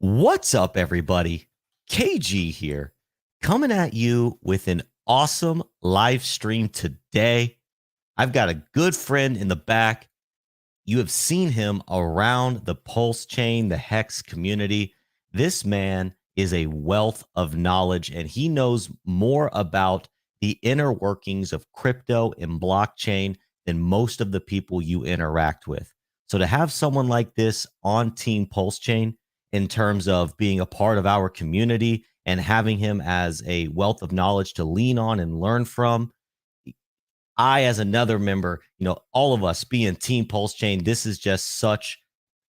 What's up, everybody? KG here, coming at you with an awesome live stream today. I've got a good friend in the back. You have seen him around the PulseChain, the Hex community. This man is a wealth of knowledge, and he knows more about the inner workings of crypto and blockchain than most of the people you interact with. So to have someone like this on Team PulseChain in terms of being a part of our community and having him as a wealth of knowledge to lean on and learn from, I, as another member, all of us being Team PulseChain, this is just such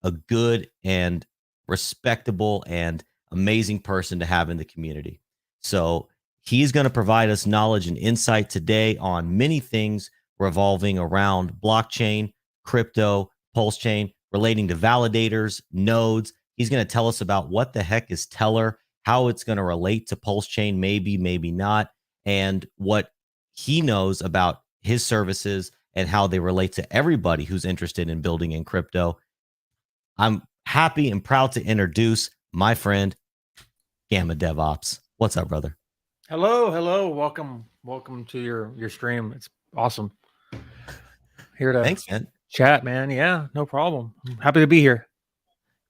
a good and respectable and amazing person to have in the community. So he's going to provide us knowledge and insight today on many things revolving around blockchain, crypto, PulseChain, relating to validators, nodes. He's going to tell us about what the heck is Teller, how it's going to relate to PulseChain, maybe not, and what he knows about his services and how they relate to everybody who's interested in building in crypto. I'm happy and proud to introduce my friend, GammaDevOps. What's up, brother? Hello. Welcome to your stream. It's awesome. Here to Thanks, man. Chat, man. Yeah, no problem. I'm happy to be here.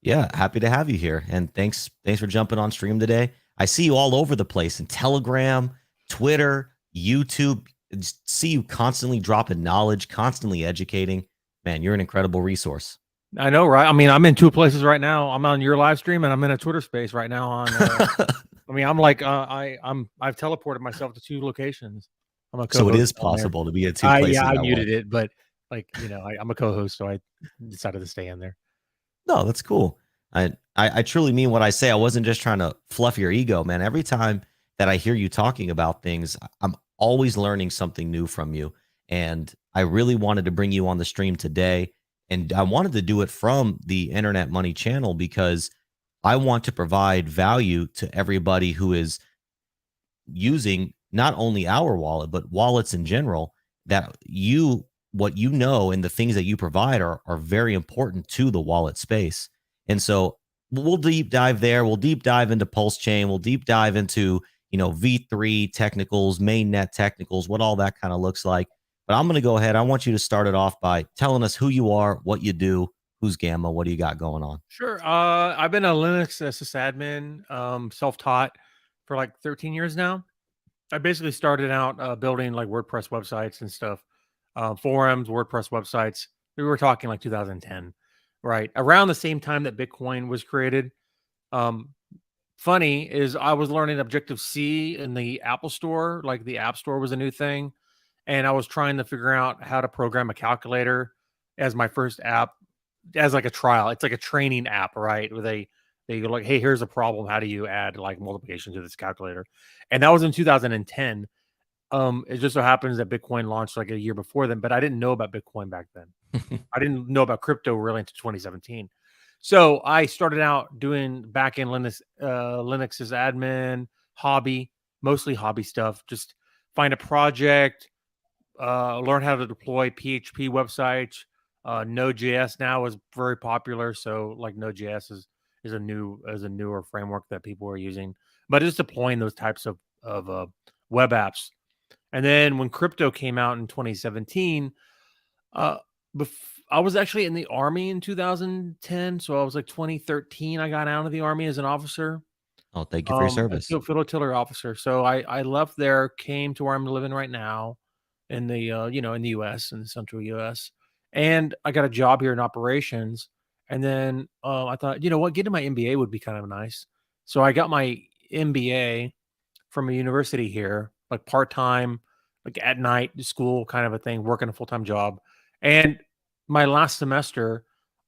Yeah, happy to have you here. And thanks for jumping on stream today. I see you all over the place in Telegram, Twitter, YouTube. Just see you constantly dropping knowledge, constantly educating. Man, you're an incredible resource. I know, right? I mean, I'm in two places right now. I'm on your live stream and I'm in a Twitter space right now on I mean, I'm like I've teleported myself to two locations. I'm a co-host. So it is possible to be at two places. Yeah, I muted it, but I'm a co-host, so I decided to stay in there. No, that's cool. I truly mean what I say. I wasn't just trying to fluff your ego, man. Every time that I hear you talking about things, I'm always learning something new from you. And I really wanted to bring you on the stream today. And I wanted to do it from the Internet Money channel because I want to provide value to everybody who is using not only our wallet, but wallets in general, that what you know and the things that you provide are very important to the wallet space. And so we'll deep dive there. We'll deep dive into PulseChain. We'll deep dive into, V3 technicals, mainnet technicals, what all that kind of looks like. But I'm going to go ahead. I want you to start it off by telling us who you are, what you do, who's Gamma, what do you got going on? Sure. I've been a Linux sysadmin, self-taught for like 13 years now. I basically started out building like WordPress websites and stuff, forums, WordPress websites. We were talking like 2010, right? Around the same time that Bitcoin was created. Funny is I was learning Objective-C in the Apple Store, like the App Store was a new thing. And I was trying to figure out how to program a calculator as my first app, as like a trial. It's like a training app, right? Where they go like, hey, here's a problem. How do you add like multiplication to this calculator? And that was in 2010. It just so happens that Bitcoin launched like a year before then, but I didn't know about Bitcoin back then. I didn't know about crypto really until 2017. So I started out doing back-end Linux as admin, mostly hobby stuff. Just find a project, learn how to deploy PHP websites. Node.js now is very popular, so like Node.js is a newer framework that people are using. But just deploying those types of web apps. And then when crypto came out in 2017, I was actually in the Army in 2010. So I was like 2013. I got out of the Army as an officer. Oh, thank you for your service. Field artillery officer. So I left there, came to where I'm living right now in the, in the U.S., in the central U.S. And I got a job here in operations And then I thought, you know what, getting my MBA would be kind of nice. So I got my MBA from a university here, like part-time, like at night school kind of a thing, working a full-time job. And my last semester,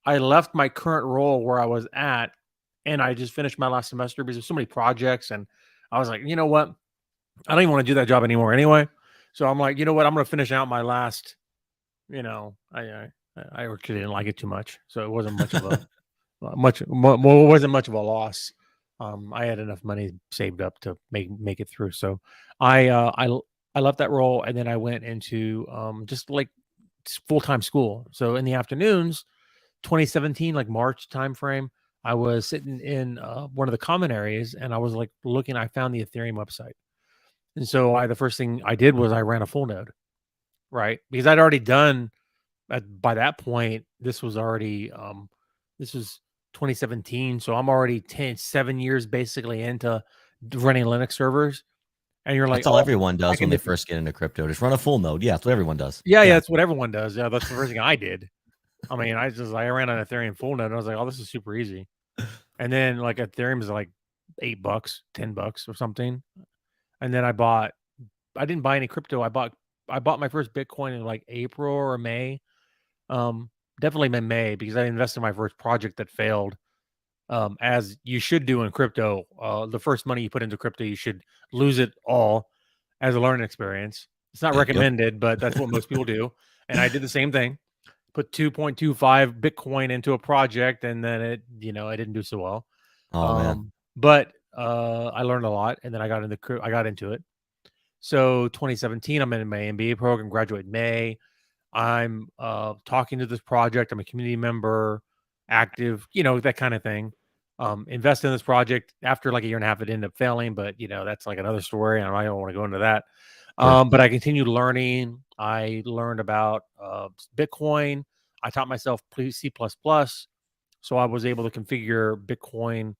I left my current role where I was at, and I just finished my last semester because there's so many projects. And I was like, you know what? I don't even want to do that job anymore anyway. So I'm like, you know what? I'm going to finish out my last, I actually didn't like it too much. So it wasn't much of a, wasn't much of a loss. I had enough money saved up to make it through. So I left that role, and then I went into just like full-time school. So in the afternoons, 2017, like March timeframe, I was sitting in one of the common areas, and I was like looking. I found the Ethereum website, and so the first thing I did was I ran a full node, right? Because I'd already done by that point. This was already this was 2017, so I'm already 7 years basically into running Linux servers. And you're like, That's all everyone I does can when they do first get into crypto. Just run a full node. Yeah, that's what everyone does. yeah, that's what everyone does. Yeah, that's the first thing I did. I mean, I ran an Ethereum full node, and I was like, oh, this is super easy. And then like Ethereum is like $8, $10 or something. And then I didn't buy any crypto. I bought my first Bitcoin in like April or May. Definitely in May, because I invested in my first project that failed. As you should do in crypto. The first money you put into crypto, you should lose it all as a learning experience. It's not recommended, but that's what most people do. And I did the same thing. Put 2.25 Bitcoin into a project, and then it didn't do so well. Oh man. But I learned a lot, and then I got into it. So 2017, I'm in my MBA program, graduate in May. I'm talking to this project. I'm a community member, active, that kind of thing. Invest in this project. After like a year and a half, it ended up failing, but that's like another story, and I don't want to go into that. Sure. But I continued learning. I learned about Bitcoin. I taught myself C++, so I was able to configure Bitcoin,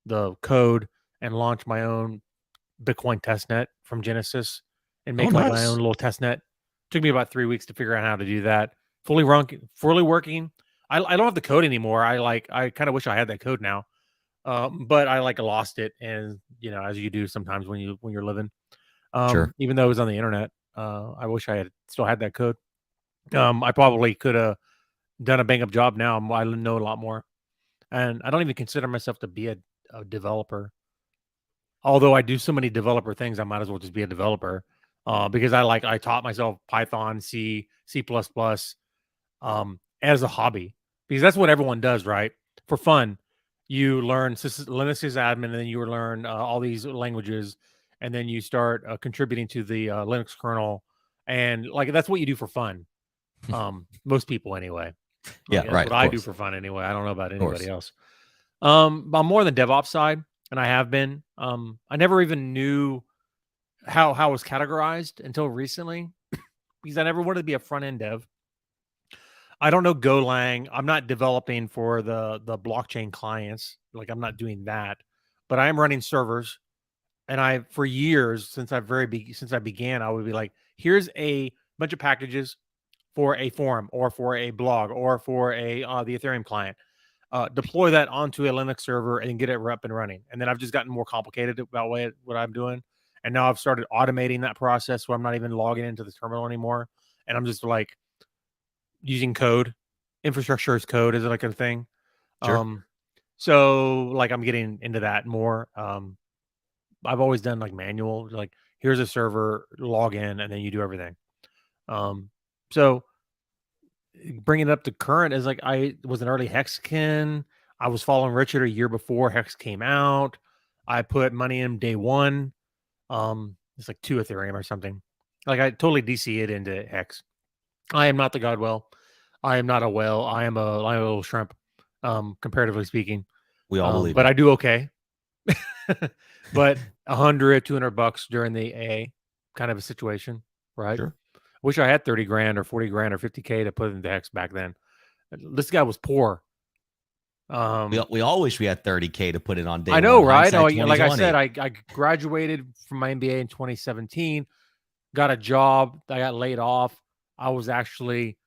the code, and launch my own Bitcoin testnet from Genesis and make like my Nice. own little testnet. Took me about 3 weeks to figure out how to do that. Fully working. I don't have the code anymore. I kind of wish I had that code now. But I like lost it, and as you do sometimes when you're living. Sure. Even though it was on the internet, I wish I had still had that code. I probably could have done a bang up job now. I know a lot more, and I don't even consider myself to be a developer. Although I do so many developer things, I might as well just be a developer. Because I taught myself Python, C++, as a hobby, because that's what everyone does, right? For fun, you learn Linux admin, and then you learn all these languages, and then you start contributing to the Linux kernel, and like that's what you do for fun. Most people anyway. Yeah, That's right. what Of I do course. for fun anyway. I don't know about Of course. anybody else. I'm more on the DevOps side, and I have been. I never even knew how it was categorized until recently, because I never wanted to be a front end dev. I don't know Golang. I'm not developing for the blockchain clients. Like I'm not doing that, but I am running servers. And for years since I began, I would be like, here's a bunch of packages for a forum or for a blog or for a the Ethereum client. Deploy that onto a Linux server and get it up and running. And then I've just gotten more complicated about what I'm doing. And now I've started automating that process where I'm not even logging into the terminal anymore. And I'm just like using code, infrastructure as code is like a thing. Sure. So like I'm getting into that more. I've always done like manual, like here's a server, log in, and then you do everything. So bringing it up to current is like I was an early Hexkin. I was following Richard a year before Hex came out. I put money in day one. It's like 2 Ethereum or something. Like I totally DC it into Hex. I am not the Godwell. I am not a whale. I am a little shrimp, comparatively speaking. We all believe but it. I do okay. But $100-$200 during the A kind of a situation, right? Sure. Wish I had 30 grand or 40 grand or 50K to put into Hex back then. This guy was poor. We all wish we had 30K to put in on day I know, one. right? Hindsight Like I 2020. said, I graduated from my MBA in 2017, got a job. I got laid off. I was actually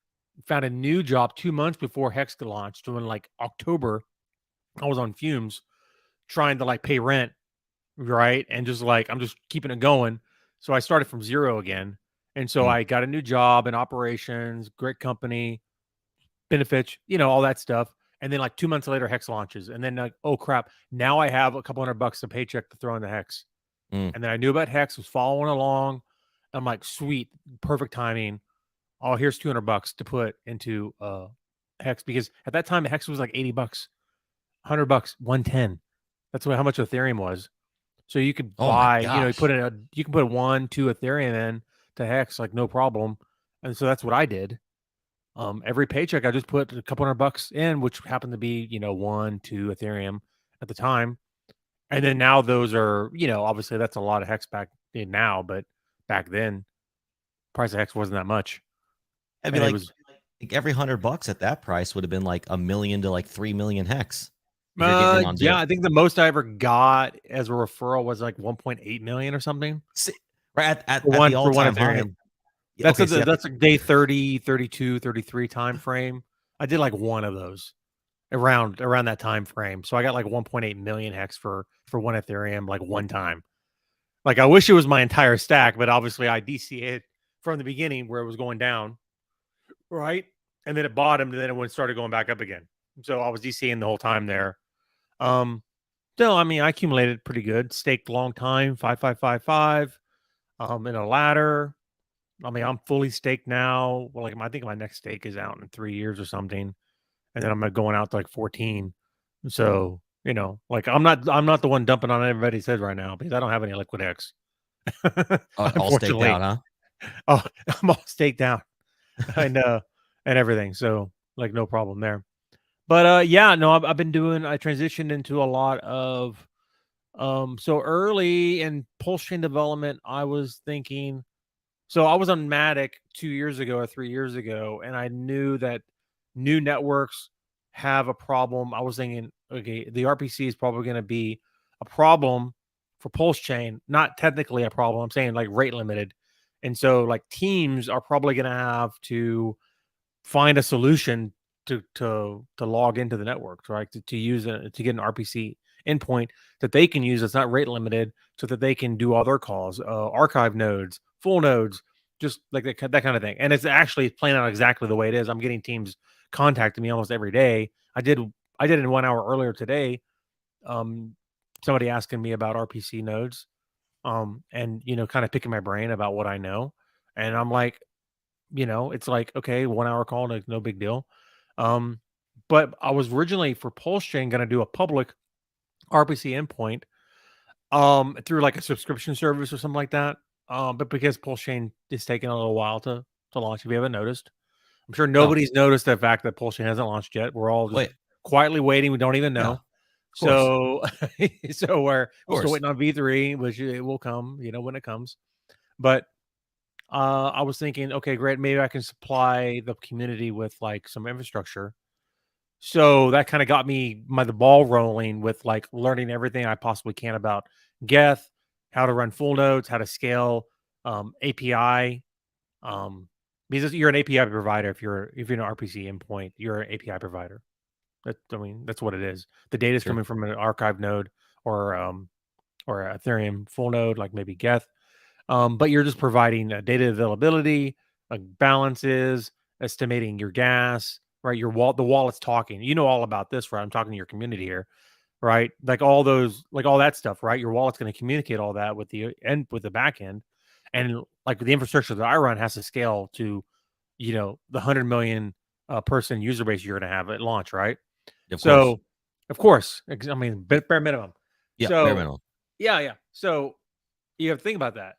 found a new job 2 months before Hex launched. So in like October, I was on fumes trying to like pay rent, right? And just like I'm just keeping it going. So I started from zero again. And so Mm. I got a new job in operations, great company, benefits, all that stuff. And then like 2 months later, Hex launches. And then like, oh crap, now I have a couple $100 a paycheck to throw in the Hex. Mm. And then I knew about Hex, was following along. I'm like, sweet, perfect timing. Oh, here's $200 to put into Hex, because at that time Hex was like $80, $100, 110. That's how much Ethereum was. So you could Oh my buy, gosh. you can put 1-2 Ethereum in to Hex, like no problem. And so that's what I did. Every paycheck I just put a couple $100 in, which happened to be, 1-2 Ethereum at the time. And then now those are, obviously that's a lot of Hex back in now, but back then price of Hex wasn't that much. I'd be And it was like every $100 at that price would have been like 1 million to like 3 million hex if you're getting in on yeah, deals. I think the most I ever got as a referral was like 1.8 million or something See, right at for the one all-time high. Ethereum. That's Okay, see, that's a day 30, 32, 33 time frame. I did like one of those around that time frame. So I got like 1.8 million hex for one Ethereum like one time. Like I wish it was my entire stack, but obviously I DCA'd from the beginning where it was going down, right? And then it bottomed, and then it started going back up again. So I was DCAing the whole time there. Um, Still, I mean, I accumulated pretty good. Staked long time, 5555. In a ladder. I mean, I'm fully staked now. Well, like I think my next stake is out in 3 years or something, and then I'm going out to like 14. So like I'm not the one dumping on everybody's head right now because I don't have any liquid X. all staked Unfortunately, out, huh? oh, I'm all staked out and and everything. So like no problem there. But yeah, no, I've been doing. I transitioned into a lot of so early in PulseChain development. I was thinking. So I was on Matic 2 years ago or 3 years ago, and I knew that new networks have a problem. I was thinking, okay, the RPC is probably going to be a problem for PulseChain, not technically a problem. I'm saying like rate limited. And so like teams are probably going to have to find a solution to log into the networks, right? To use to get an RPC endpoint that they can use that's not rate limited, so that they can do all their calls, archive nodes, full nodes, just like that kind of thing. And it's actually playing out exactly the way it is. I'm getting teams contacting me almost every day. I did in 1 hour earlier today. Um, Somebody asking me about RPC nodes, and kind of picking my brain about what I know, and I'm like, it's like, okay, 1 hour call, like no big deal. Um, but I was originally for PulseChain going to do a public RPC endpoint through like a subscription service or something like that. But because PulseChain is taking a little while to launch, if you haven't noticed, I'm sure No. nobody's noticed the fact that PulseChain hasn't launched yet. We're all just Wait. quietly waiting. We don't even Yeah. know. Of course. Of So so we're still course. waiting on V3, which it will come, when it comes. But I was thinking, okay, great. Maybe I can supply the community with like some infrastructure. So that kind of got me the ball rolling with like learning everything I possibly can about Geth, how to run full nodes, how to scale, API. Because you're an API provider. If you're an RPC endpoint, you're an API provider. That's what it is. The data is Sure. coming from an archive node or a Ethereum full node, like maybe Geth. But you're just providing data availability, like balances, estimating your gas, right? The wallet's talking. You know all about this, right? I'm talking to your community here, right? Like all that stuff, right? Your wallet's going to communicate all that with the back end, and like the infrastructure that I run has to scale to, the 100 million person user base you're going to have at launch, right? Of course. So, of course, I mean, bare minimum. Yeah, bare So, minimum. yeah. So you have to think about that.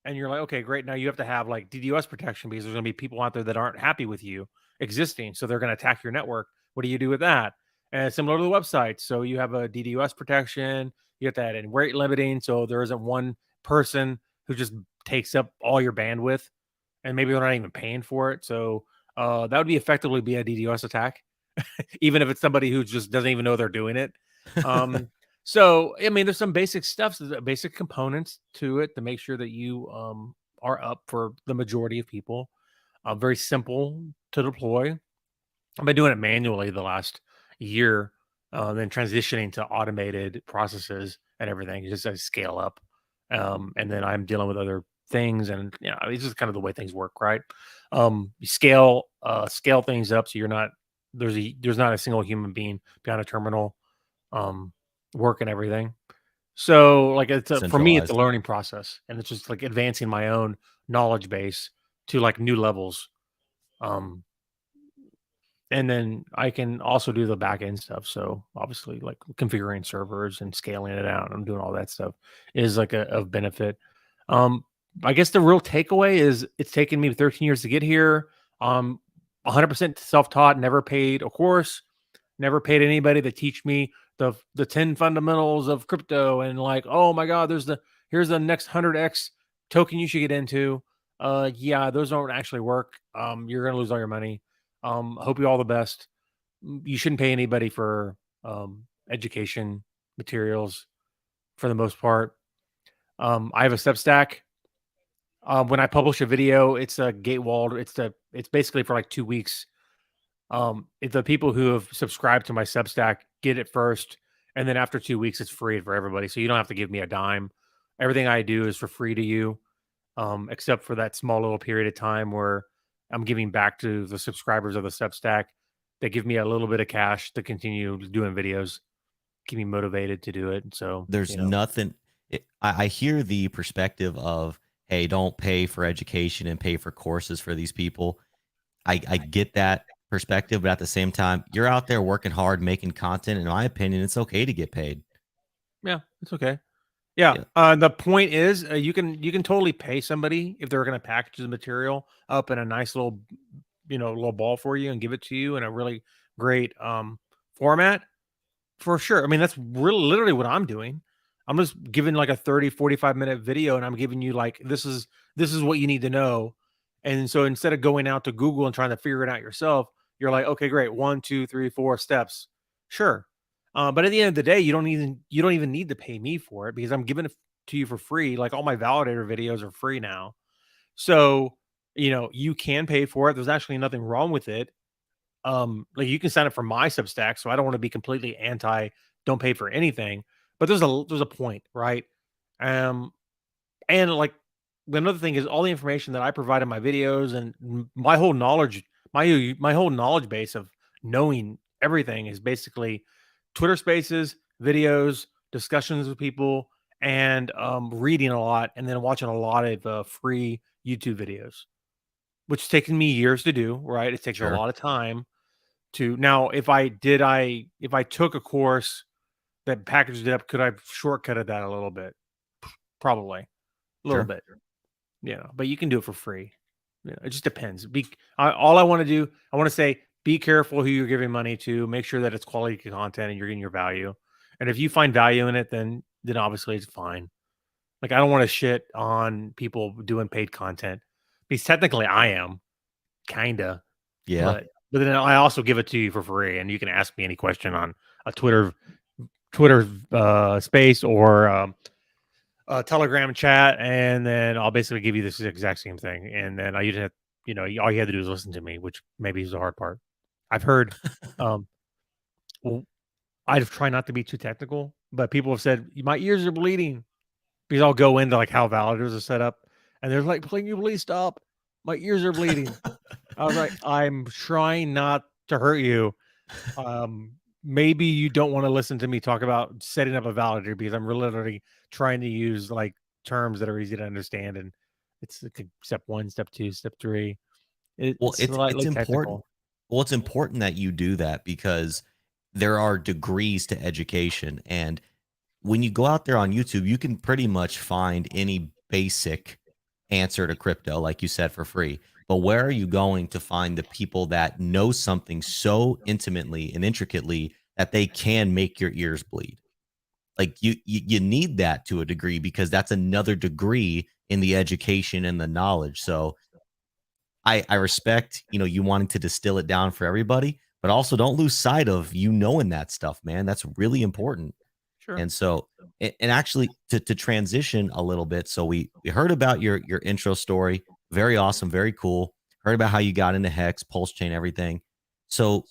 And you're like, okay, great. Now you have to have like DDoS protection because there's going to be people out there that aren't happy with you existing. So they're going to attack your network. What do you do with that? And similar to the website. So you have a DDoS protection. You have to add in rate limiting. So there isn't one person who just takes up all your bandwidth and maybe they're not even paying for it. So that would effectively be a DDoS attack, even if it's somebody who just doesn't even know they're doing it. So, I mean, there's some basic stuff, basic components to it to make sure that you are up for the majority of people. very simple to deploy. I've been doing it manually the last year, then transitioning to automated processes and everything just as I scale up. And then I'm dealing with other things, and it's just kind of the way things work, right? You scale things up so you're not there's not a single human being behind a terminal, um, working everything. So like for me, it's a Centralized. learning process, and it's just like advancing my own knowledge base to like new levels. Um, and then I can also do the back end stuff. So obviously, like configuring servers and scaling it out and doing all that stuff is like of benefit. Um, I guess the real takeaway is it's taken me 13 years to get here. 100% self-taught, never paid a course, never paid anybody to teach me the 10 fundamentals of crypto and like, oh my God, here's the next 100x token you should get into. Yeah, those don't actually work. You're gonna lose all your money. Hope you all the best. You shouldn't pay anybody for education materials for the most part. I have a Substack. When I publish a video, it's a gatewalled. It's basically for like 2 weeks. If the people who have subscribed to my Substack get it first, and then after 2 weeks, it's free for everybody. So you don't have to give me a dime. Everything I do is for free to you, except for that small little period of time where I'm giving back to the subscribers of the Substack. They give me a little bit of cash to continue doing videos, keep me motivated to do it. So, There's nothing. I hear the perspective of, hey, don't pay for education and pay for courses for these people. I get that perspective, but at the same time, you're out there working hard, making content. In my opinion, it's okay to get paid. yeah, it's okay. Yeah. Yeah. The point is, you can totally pay somebody if they're going to package the material up in a nice little, little ball for you and give it to you in a really great format. For sure. I mean, that's really literally what I'm doing. I'm just giving like a 30, 45-minute video, and I'm giving you like this is what you need to know. And so instead of going out to Google and trying to figure it out yourself, you're like, okay, great. 1, 2, 3, 4 steps. Sure. But at the end of the day, you don't even need to pay me for it because I'm giving it to you for free. Like all my validator videos are free now. So, you can pay for it. There's actually nothing wrong with it. Like you can sign up for my Substack, so I don't want to be completely anti don't pay for anything, but there's a point, right? Um, and like another thing is all the information that I provide in my videos and my whole knowledge, my whole knowledge base of knowing everything is basically Twitter Spaces, videos, discussions with people, and reading a lot, and then watching a lot of free YouTube videos, which has taken me years to do. Right, it takes a Sure. lot of time to now if I took a course that packaged it up, could I have shortcutted that a little bit? Probably a little Sure. bit, but you can do it for free. It just depends. All I want to do, I want to say, be careful who you're giving money to. Make sure that it's quality content and you're getting your value. And if you find value in it, then obviously it's fine. Like I don't want to shit on people doing paid content because technically I am kinda. Yeah. But then I also give it to you for free, and you can ask me any question on a Twitter space or a Telegram chat, and then I'll basically give you this exact same thing. And then I just have, all you had to do is listen to me, which maybe is the hard part. I've heard, um, well, I try not to be too technical, but people have said my ears are bleeding because I'll go into like how validators are set up, and they're like, "Can you please stop? My ears are bleeding." I was like, "I'm trying not to hurt you. Maybe you don't want to listen to me talk about setting up a validator because I'm literally trying to use like terms that are easy to understand, and it's like step one, step two, step three. Well, It's it's slightly important. technical. Well, it's important that you do that because there are degrees to education, and when you go out there on YouTube, you can pretty much find any basic answer to crypto, like you said, for free. But where are you going to find the people that know something so intimately and intricately that they can make your ears bleed? Like you need that to a degree because that's another degree in the education and the knowledge. So I respect, you wanting to distill it down for everybody, but also don't lose sight of you knowing that stuff, man. That's really important. Sure. And so, and actually to transition a little bit, so we heard about your intro story, very awesome, very cool. Heard about how you got into Hex, PulseChain, everything. So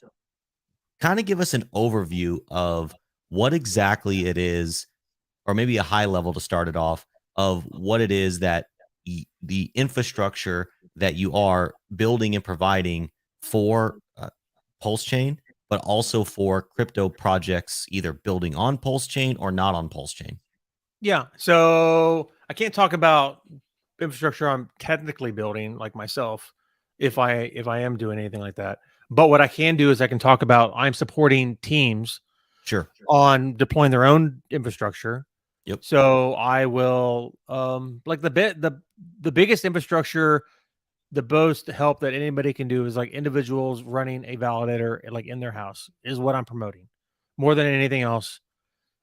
kind of give us an overview of what exactly it is, or maybe a high level to start it off, of what it is that the infrastructure that you are building and providing for PulseChain, but also for crypto projects either building on PulseChain or not on PulseChain. Yeah. So I can't talk about infrastructure I'm technically building like myself if I am doing anything like that. But what I can do is I can talk about I'm supporting teams Sure. on deploying their own infrastructure. Yep. So I will like the biggest infrastructure, the most help that anybody can do is like individuals running a validator like in their house is what I'm promoting more than anything else.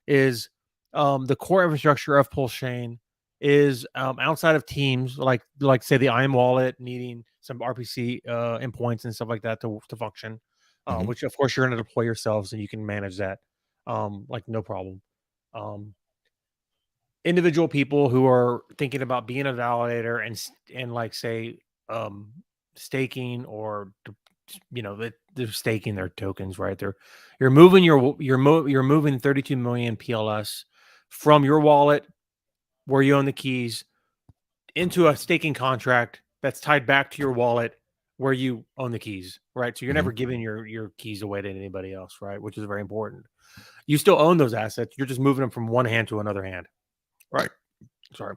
Is the core infrastructure of PulseChain is outside of teams like say the IAM wallet needing some RPC endpoints and stuff like that to function, Mm-hmm. which of course you're going to deploy yourselves and you can manage that like no problem. Um, Individual people who are thinking about being a validator and like say um, staking or they're staking their tokens, right? You're moving you're moving 32 million PLS from your wallet where you own the keys into a staking contract that's tied back to your wallet where you own the keys, right? So you're Mm-hmm. never giving your keys away to anybody else, right? Which is very important. You still own those assets. You're just moving them from one hand to another hand, right? Sorry.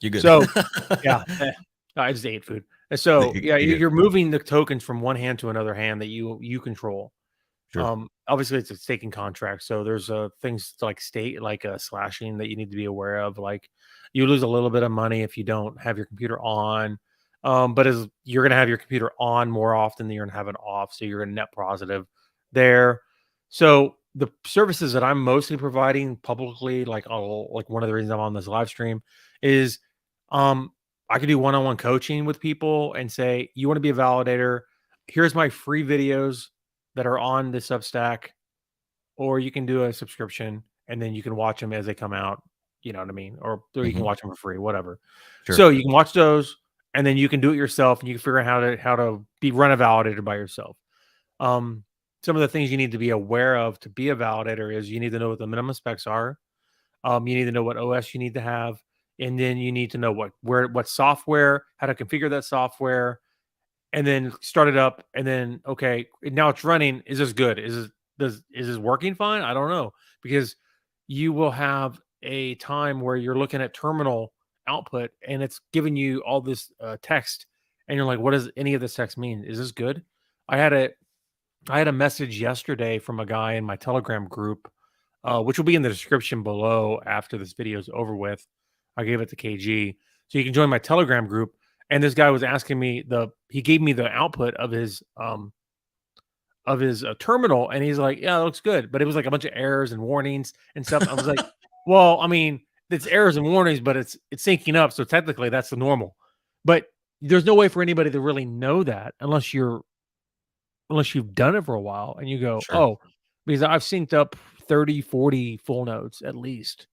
You're good. So yeah, I just ate food. And so yeah, You're good. you're moving the tokens from one hand to another hand that you control. Sure. Obviously it's a staking contract, so there's things like state like slashing that you need to be aware of. Like you lose a little bit of money if you don't have your computer on, but as you're gonna have your computer on more often than you're gonna have it off, so you're gonna net positive there. So the services that I'm mostly providing publicly, like one of the reasons I'm on this live stream, is um I could do one-on-one coaching with people and say, you want to be a validator? Here's my free videos that are on the Substack, or you can do a subscription and then you can watch them as they come out. You know what I mean? Or you can Mm-hmm. watch them for free, whatever. Sure. So you can watch those, and then you can do it yourself, and you can figure out how to be run a validator by yourself. Some of the things you need to be aware of to be a validator is you need to know what the minimum specs are. You need to know what OS you need to have, and then you need to know what software, how to configure that software, and then start it up, and then okay, now it's running. Is this good? Is this working fine? I don't know, because you will have a time where you're looking at terminal output and it's giving you all this text, and you're like, what does any of this text mean? Is this good? I had a I had a message yesterday from a guy in my Telegram group, which will be in the description below after this video is over with. I gave it to KG, so you can join my Telegram group. And this guy was asking me he gave me the output of his terminal, and he's like, "Yeah, it looks good," but it was like a bunch of errors and warnings and stuff. I was like, "Well, I mean, it's errors and warnings, but it's syncing up, so technically that's the normal." But there's no way for anybody to really know that unless you've done it for a while and you go, Sure. "Oh," because I've synced up 30, 40 full nodes at least,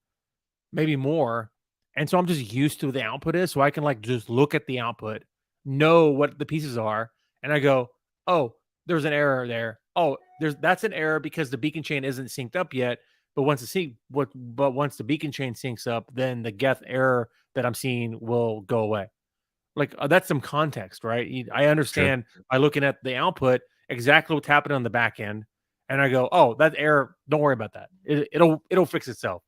maybe more. And so I'm just used to the output is, so I can like just look at the output, know what the pieces are, and I go, "Oh, there's an error there. Oh, that's an error because the beacon chain isn't synced up yet." But once the beacon chain syncs up, then the geth error that I'm seeing will go away. Like that's some context, right? I Sure. understand by looking at the output exactly what's happening on the back end, and I go, "Oh, that error. Don't worry about that. It'll fix itself."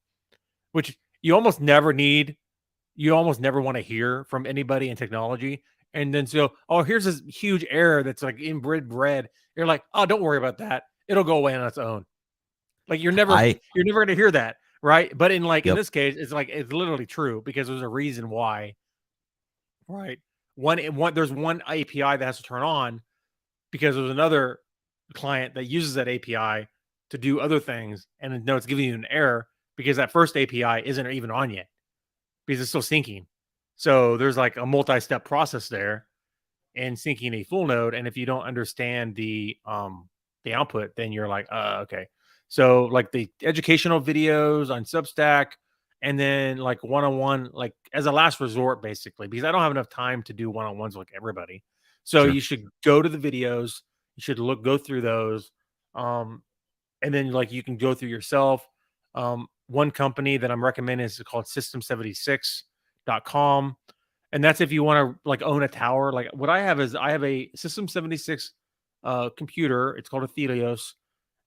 Which you almost never want to hear from anybody in technology. And then so, oh, here's this huge error that's like inbred bread. You're like, oh, don't worry about that. It'll go away on its own. Like you're never I gonna hear that, right? But in Yep. this case, it's literally true because there's a reason why, right? There's one API that has to turn on because there's another client that uses that API to do other things, and no, it's giving you an error because that first API isn't even on yet because it's still syncing. So there's like a multi-step process there in syncing a full node. And if you don't understand the output, then you're like, okay. So like the educational videos on Substack, and then like one-on-one, like as a last resort, basically, because I don't have enough time to do one-on-ones with everybody. So Sure. you should go to the videos. You should go through those, and then like you can go through yourself. One company that I'm recommending is called System76.com, and that's if you want to like own a tower. Like what I have is I have a System 76 computer. It's called a Thelios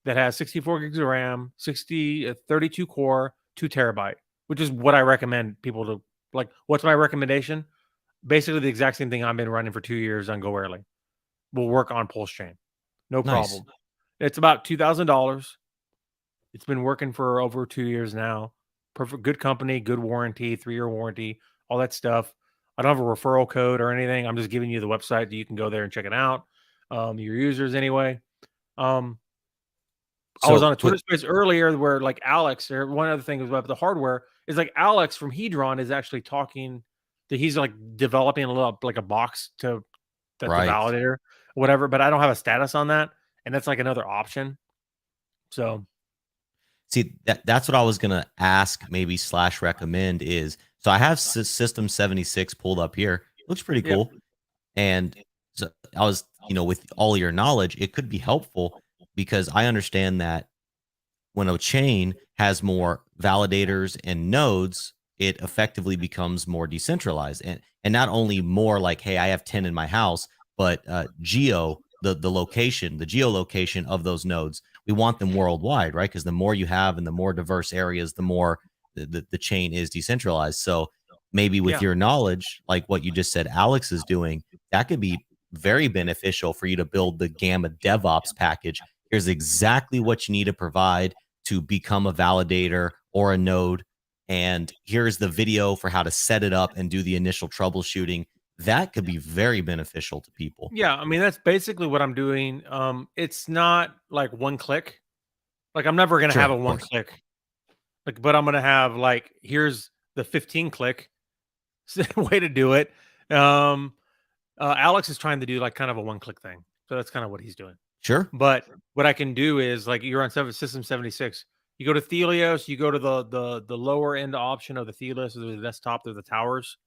that has 64 gigs of RAM, 32 core, 2 terabyte, which is what I recommend people to like. What's my recommendation? Basically, the exact same thing I've been running for 2 years on GoAirly. Will work on PulseChain, no Nice. problem. It's about $2,000. It's been working for over 2 years now. Perfect, good company, good warranty, 3-year warranty, all that stuff. I don't have a referral code or anything. I'm just giving you the website that you can go there and check it out. Your users anyway. I was on So a Twitter space earlier where like Alex, or one other thing about the hardware is like Alex from Hedron is actually talking that he's like developing a little like a box to that's a right. validator, whatever. But I don't have a status on that, and that's like another option. So See, that's what I was gonna ask, maybe slash recommend is so I have System 76 pulled up here. Looks pretty yeah, cool. And so I was, with all your knowledge, it could be helpful because I understand that when a chain has more validators and nodes, it effectively becomes more decentralized. And not only more like, hey, I have 10 in my house, but the location, the geolocation of those nodes, we want them worldwide, right? Because the more you have and the more diverse areas, the more the chain is decentralized. So maybe with yeah, your knowledge, like what you just said Alex is doing, that could be very beneficial for you to build the Gamma DevOps package. Here's exactly what you need to provide to become a validator or a node. And here's the video for how to set it up and do the initial troubleshooting. That could be very beneficial to people. yeah. I mean, that's basically what I'm doing. It's not like one click. Like I'm never gonna Sure, have a of one course. click. Like, but I'm gonna have like here's the 15 click way to do it. Um, Alex is trying to do like kind of a one click thing, so that's kind of what he's doing. Sure. But what I can do is like you're on System 76. You go to Thelios, you go to the lower end option of the Thelios, or the desktop, they're the towers,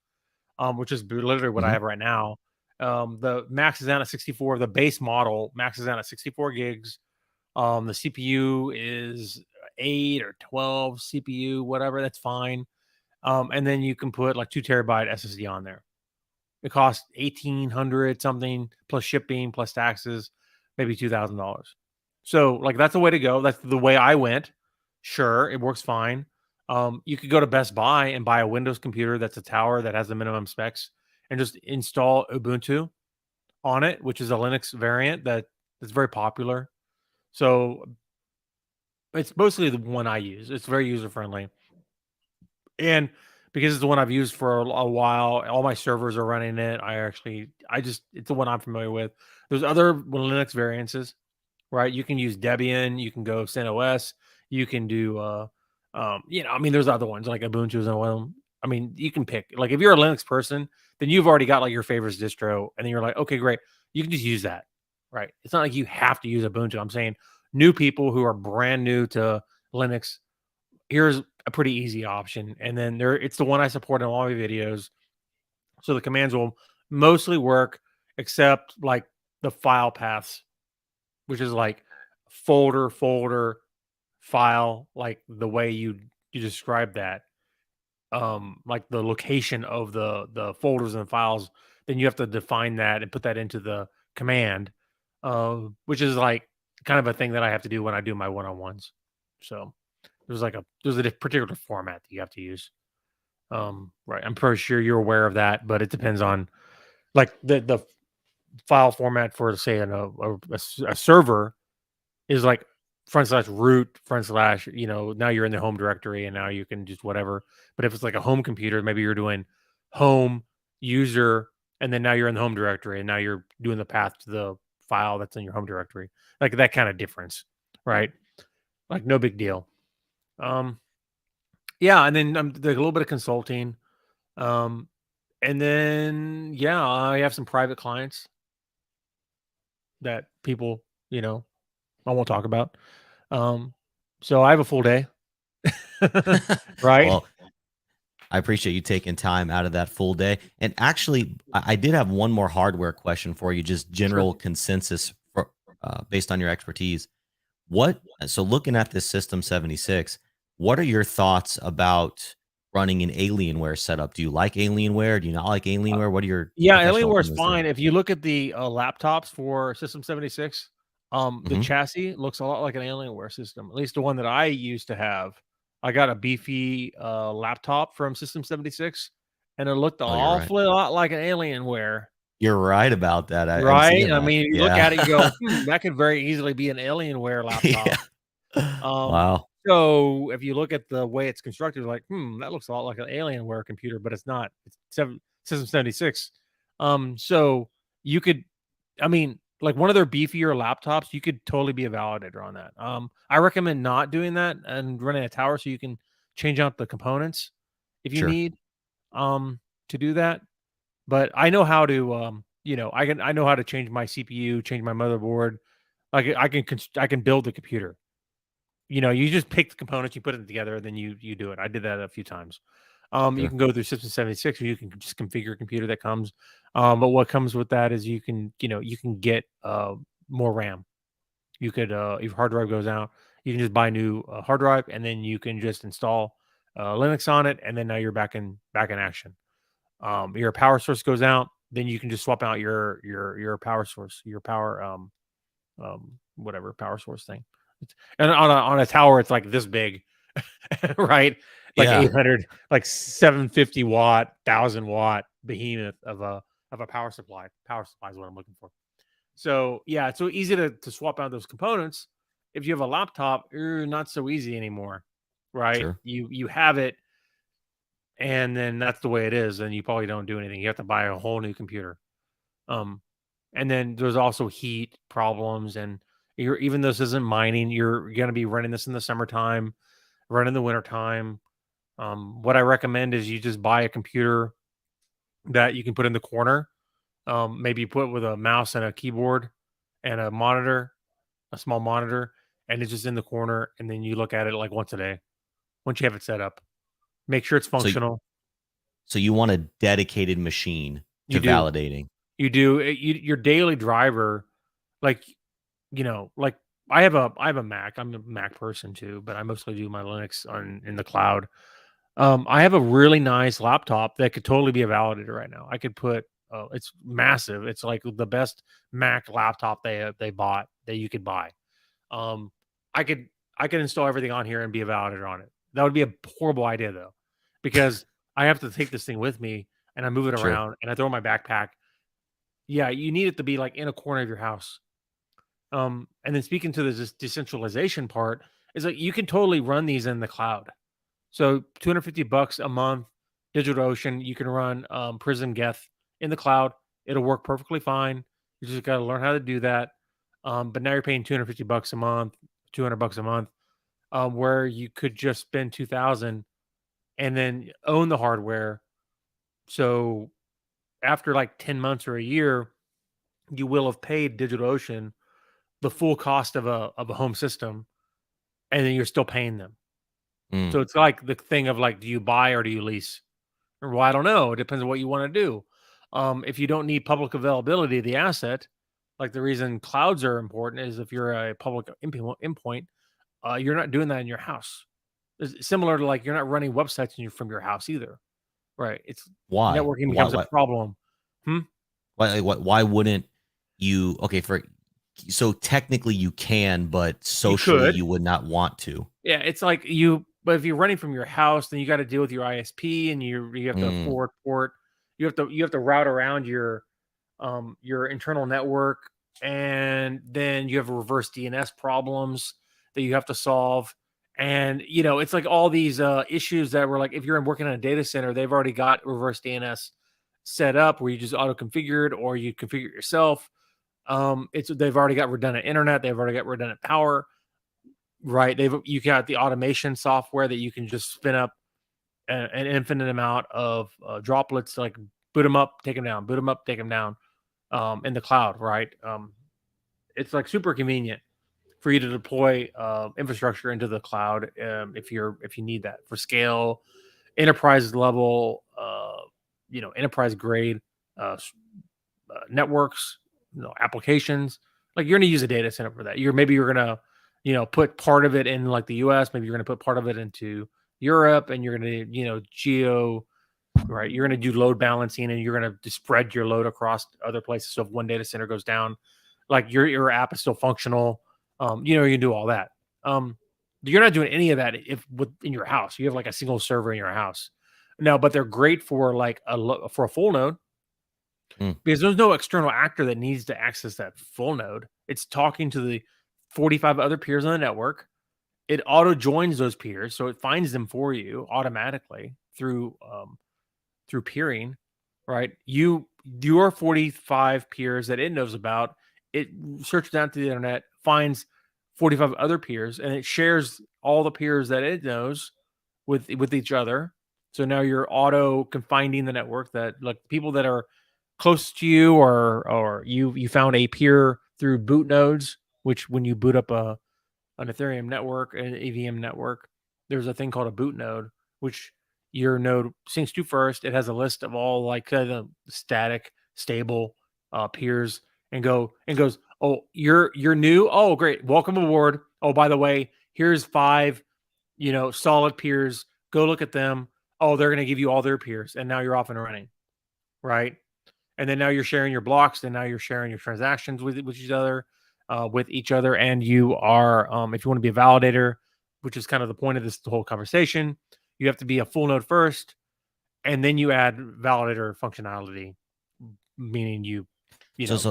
which is literally what I Hmm. have right now. The max is out at 64. The base model maxes out at 64 gigs. The CPU is 8 or 12 CPU, whatever. That's fine. And then you can put like 2 terabyte SSD on there. It costs 1,800 something plus shipping plus taxes, maybe $2,000. So like that's the way to go. That's the way I went. Sure, it works fine. You could go to Best Buy and buy a Windows computer that's a tower that has the minimum specs and just install Ubuntu on it, which is a Linux variant that's very popular. So it's mostly the one I use. It's very user friendly. And because it's the one I've used for a while, all my servers are running it. It's the one I'm familiar with. There's other Linux variances, right? You can use Debian, you can go CentOS, you can do, I mean, there's other ones like Ubuntu is one of them. I mean, you can pick. Like, if you're a Linux person, then you've already got like your favorite distro, and then you're like, okay, great, you can just use that, right? It's not like you have to use Ubuntu. I'm saying new people who are brand new to Linux, here's a pretty easy option. And then it's the one I support in all my videos. So the commands will mostly work except like the file paths, which is like folder, file, like the way you describe that. Like the location of the folders and files, then you have to define that and put that into the command, which is like kind of a thing that I have to do when I do my one-on-ones. So there's a particular format that you have to use. Right. I'm pretty sure you're aware of that, but it depends on like the file format for say a server is like /root / now you're in the home directory and now you can just whatever. But if it's like a home computer, maybe you're doing home user and then now you're in the home directory and now you're doing the path to the file that's in your home directory. Like that kind of difference, right? Like no big deal. Um, yeah, and then a little bit of consulting. Um, and then yeah, I have some private clients that people, I won't talk about. Um, so I have a full day. Right? Well, I appreciate you taking time out of that full day. And actually, I did have one more hardware question for you, just Sure. general consensus for, based on your expertise. So looking at this System 76, what are your thoughts about running an Alienware setup? Do you like Alienware? Do you not like Alienware? What are your Yeah, professional Alienware is opinions fine. there? If you look at the laptops for System 76, the Hmm. chassis looks a lot like an Alienware system. At least the one that I used to have. I got a beefy laptop from System 76, and it looked Oh, you're right. awfully lot like an Alienware. You're right about that. I'm Right? seeing I that. mean, you look Yeah. at it, you go, that could very easily be an Alienware laptop. Yeah. Um, Wow. so if you look at the way it's constructed, like, that looks a lot like an Alienware computer, but it's not. It's System 76. So you could, I mean, like one of their beefier laptops, you could totally be a validator on that. I recommend not doing that and running a tower so you can change out the components if you Sure. need to do that. But I know how to I know how to change my CPU, change my motherboard. Like I can build the computer. You just pick the components, you put it together, and then you do it. I did that a few times. You Sure. can go through System 76, or you can just configure a computer that comes. But what comes with that is you can get more RAM. You could if your hard drive goes out, you can just buy a new hard drive, and then you can just install Linux on it, and then now you're back in action. Your power source goes out, then you can just swap out your power source, your power whatever power source thing. And on a tower, it's like this big, right? Like Yeah. 800, like 750 watt, 1,000 watt behemoth of a power supply. Power supply is what I'm looking for. So yeah, it's so easy to swap out those components. If you have a laptop, not so easy anymore, right? Sure. You have it, and then that's the way it is, and you probably don't do anything. You have to buy a whole new computer. Um, and then there's also heat problems, and even though this isn't mining, you're going to be running this in the summertime, run in the wintertime. What I recommend is you just buy a computer that you can put in the corner. Maybe you put with a mouse and a keyboard and a monitor, a small monitor, and it's just in the corner. And then you look at it like once a day. Once you have it set up, make sure it's So functional. so you want a dedicated machine You to do, validating. you do. Your daily driver, like like I have a Mac. I'm a Mac person too, but I mostly do my Linux on in the cloud. I have a really nice laptop that could totally be a validator right now. I could put it's massive. It's like the best Mac laptop they bought that you could buy. Um, I could I could install everything on here and be a validator on it. That would be a horrible idea though, because I have to take this thing with me and I move it Sure. around and I throw it in my backpack. Yeah, you need it to be like in a corner of your house. And then speaking to the decentralization part, is like you can totally run these in the cloud. So $250 a month, DigitalOcean, you can run Prism Geth in the cloud. It'll work perfectly fine. You just got to learn how to do that. But now you're paying $250 a month, $200 a month, where you could just spend 2,000 and then own the hardware. So after like 10 months or a year, you will have paid DigitalOcean the full cost of a home system, and then you're still paying them. Mm, So it's like the thing of like, do you buy or do you lease? Or well, I don't know. It depends on what you want to do. If you don't need public availability of the asset, like the reason clouds are important is if you're a public endpoint, you're not doing that in your house. It's similar to like you're not running websites from your house either, right? It's why? networking Why becomes a why problem. Hmm? why wouldn't you okay, so technically you can, but You socially could, you would not want to. yeah. It's like but if you're running from your house, then you got to deal with your ISP, and you have to Mm, forward port. You have to route around your internal network, and then you have reverse DNS problems that you have to solve. And it's like all these issues that were like if you're working in a data center, they've already got reverse DNS set up where you just auto configured or you configure it yourself. They've already got redundant internet, they've already got redundant power, right? You got the automation software that you can just spin up an infinite amount of droplets, like boot them up, take them down, boot them up, take them down, in the cloud, right? It's like super convenient for you to deploy infrastructure into the cloud if you need that for scale. enterprise level, enterprise grade networks, applications. Like you're going to use a data center for that. You're going to, put part of it in like the US, maybe you're going to put part of it into Europe, and you're going to, right? You're going to do load balancing, and you're going to spread your load across other places. So if one data center goes down, like your app is still functional. You can do all that. You're not doing any of that in your house. You have like a single server in your house. No, but they're great for like for a full node, because there's no external actor that needs to access that full node. It's talking to the 45 other peers on the network. It auto joins those peers, so it finds them for you automatically through peering, right? Your 45 peers that it knows about, it searches down to the internet, finds 45 other peers, and it shares all the peers that it knows with each other. So now you're auto confining the network, that like people that are close to you, or you found a peer through boot nodes, which when you boot up an Ethereum network, an EVM network, there's a thing called a boot node, which your node syncs to first. It has a list of all like the static, stable peers, and goes, oh, you're new. Oh, great, welcome aboard. Oh, by the way, here's 5, solid peers. Go look at them. Oh, they're gonna give you all their peers, and now you're off and running, right? And then now you're sharing your blocks, and now you're sharing your transactions with each other, and you are, if you want to be a validator, which is kind of the point of this whole conversation, you have to be a full node first, and then you add validator functionality, meaning you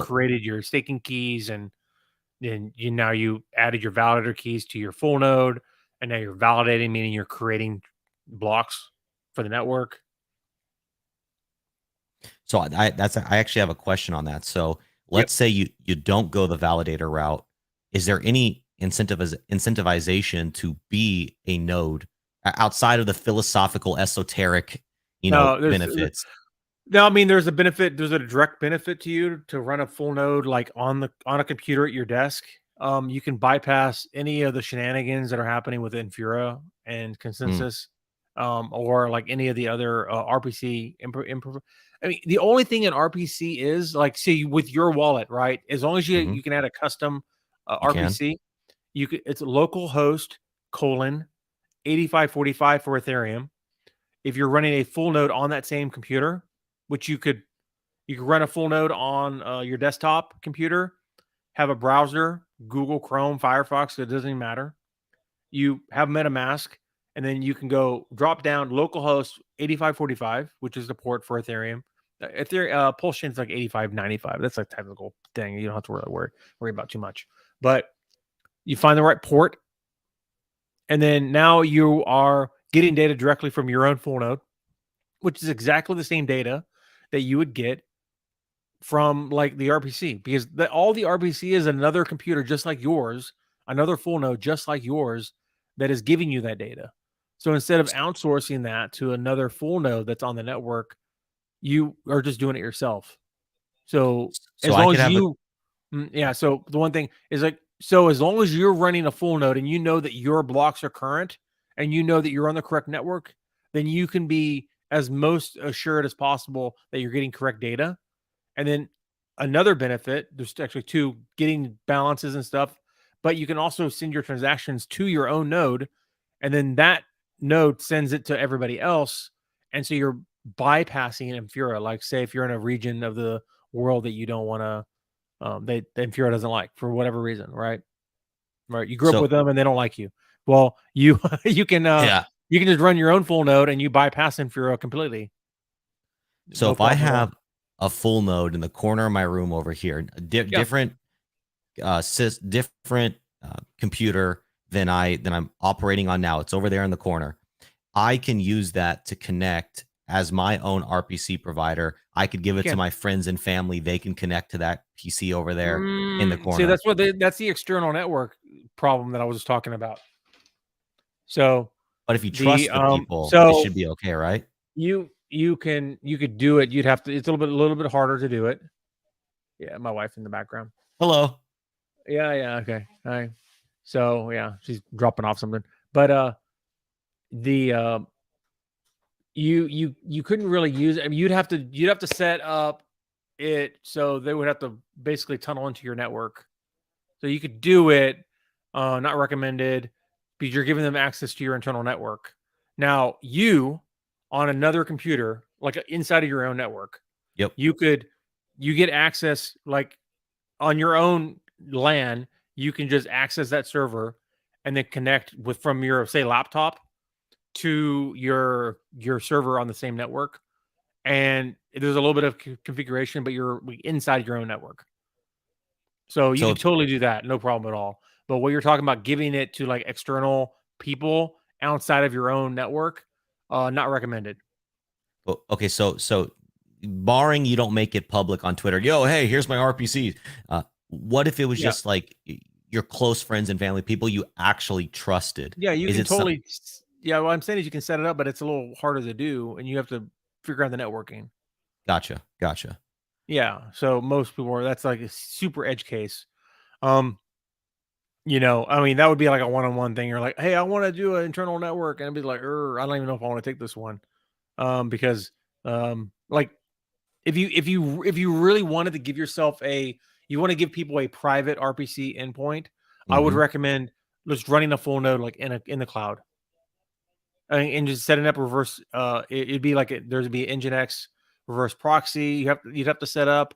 created your staking keys, and then you added your validator keys to your full node, and now you're validating, meaning you're creating blocks for the network. So I actually have a question on that. So let's say you don't go the validator route. Is there any incentivization to be a node outside of the philosophical, esoteric, benefits? No, I mean, there's a benefit. There's a direct benefit to you to run a full node like on a computer at your desk. You can bypass any of the shenanigans that are happening with Infura and Consensus, or like any of the other RPC. I mean, the only thing in RPC is like, see, with your wallet, right? As long as you can add a custom RPC, it's localhost : 8545 for Ethereum. If you're running a full node on that same computer, which you could run a full node on your desktop computer, have a browser, Google Chrome, Firefox, it doesn't even matter. You have MetaMask, and then you can go drop down localhost 8545, which is the port for Ethereum. PulseChain is like 8595. That's a technical thing. You don't have to worry about too much. But you find the right port, and then now you are getting data directly from your own full node, which is exactly the same data that you would get from like the RPC, because all the RPC is another computer just like yours, another full node just like yours, that is giving you that data. So instead of outsourcing that to another full node that's on the network, you are just doing it yourself. So as long as you, so the one thing is like, so as long as you're running a full node and you know that your blocks are current and you know that you're on the correct network, then you can be as most assured as possible that you're getting correct data. And then another benefit, there's actually 2, getting balances and stuff, but you can also send your transactions to your own node, and then that node sends it to everybody else. And so you're bypassing Infura. Like, say if you're in a region of the world that you don't want to, that Infura doesn't like for whatever reason, right? Right. You grew up with them and they don't like you. Well, you can just run your own full node and you bypass Infura completely. So if I have a full node in the corner of my room over here, different computer than I'm operating on now, it's over there in the corner, I can use that to connect as my own RPC provider. I could give it to my friends and family. They can connect to that PC over there in the corner. See, that's the external network problem that I was just talking about. So, but if you trust the people, it should be okay, right? You could do it. You'd have to. It's a little bit harder to do it. Yeah, my wife in the background. Hello. Yeah. Okay. Hi. So yeah, she's dropping off something. But you couldn't really use it. I mean, you'd have to set up it so they would have to basically tunnel into your network. So you could do it, not recommended, because you're giving them access to your internal network. Now, you on another computer, like inside of your own network, Yep. you get access like on your own LAN. You can just access that server and then connect from your, say, laptop to your server on the same network. And there's a little bit of configuration, but you're inside your own network. So you So can totally do that, no problem at all. But what you're talking about, giving it to like external people outside of your own network, not recommended. okay, so barring you don't make it public on Twitter, yo, hey, here's my RPC. What if it was Yeah, just like your close friends and family, people you actually trusted? yeah, you Is can it some? totally. Yeah, what I'm saying is you can set it up, but it's a little harder to do, and you have to figure out the networking. Gotcha. Yeah, so most people are. That's like a super edge case. I mean, that would be like a one-on-one thing. You're like, hey, I want to do an internal network, and I'd be like, I don't even know if I want to take this one, because like if you really wanted to give yourself you want to give people a private RPC endpoint, I would Mm-hmm. recommend just running a full node like in the cloud, and just setting up reverse. It'd be like there'd be an Nginx reverse proxy. You'd have to set up,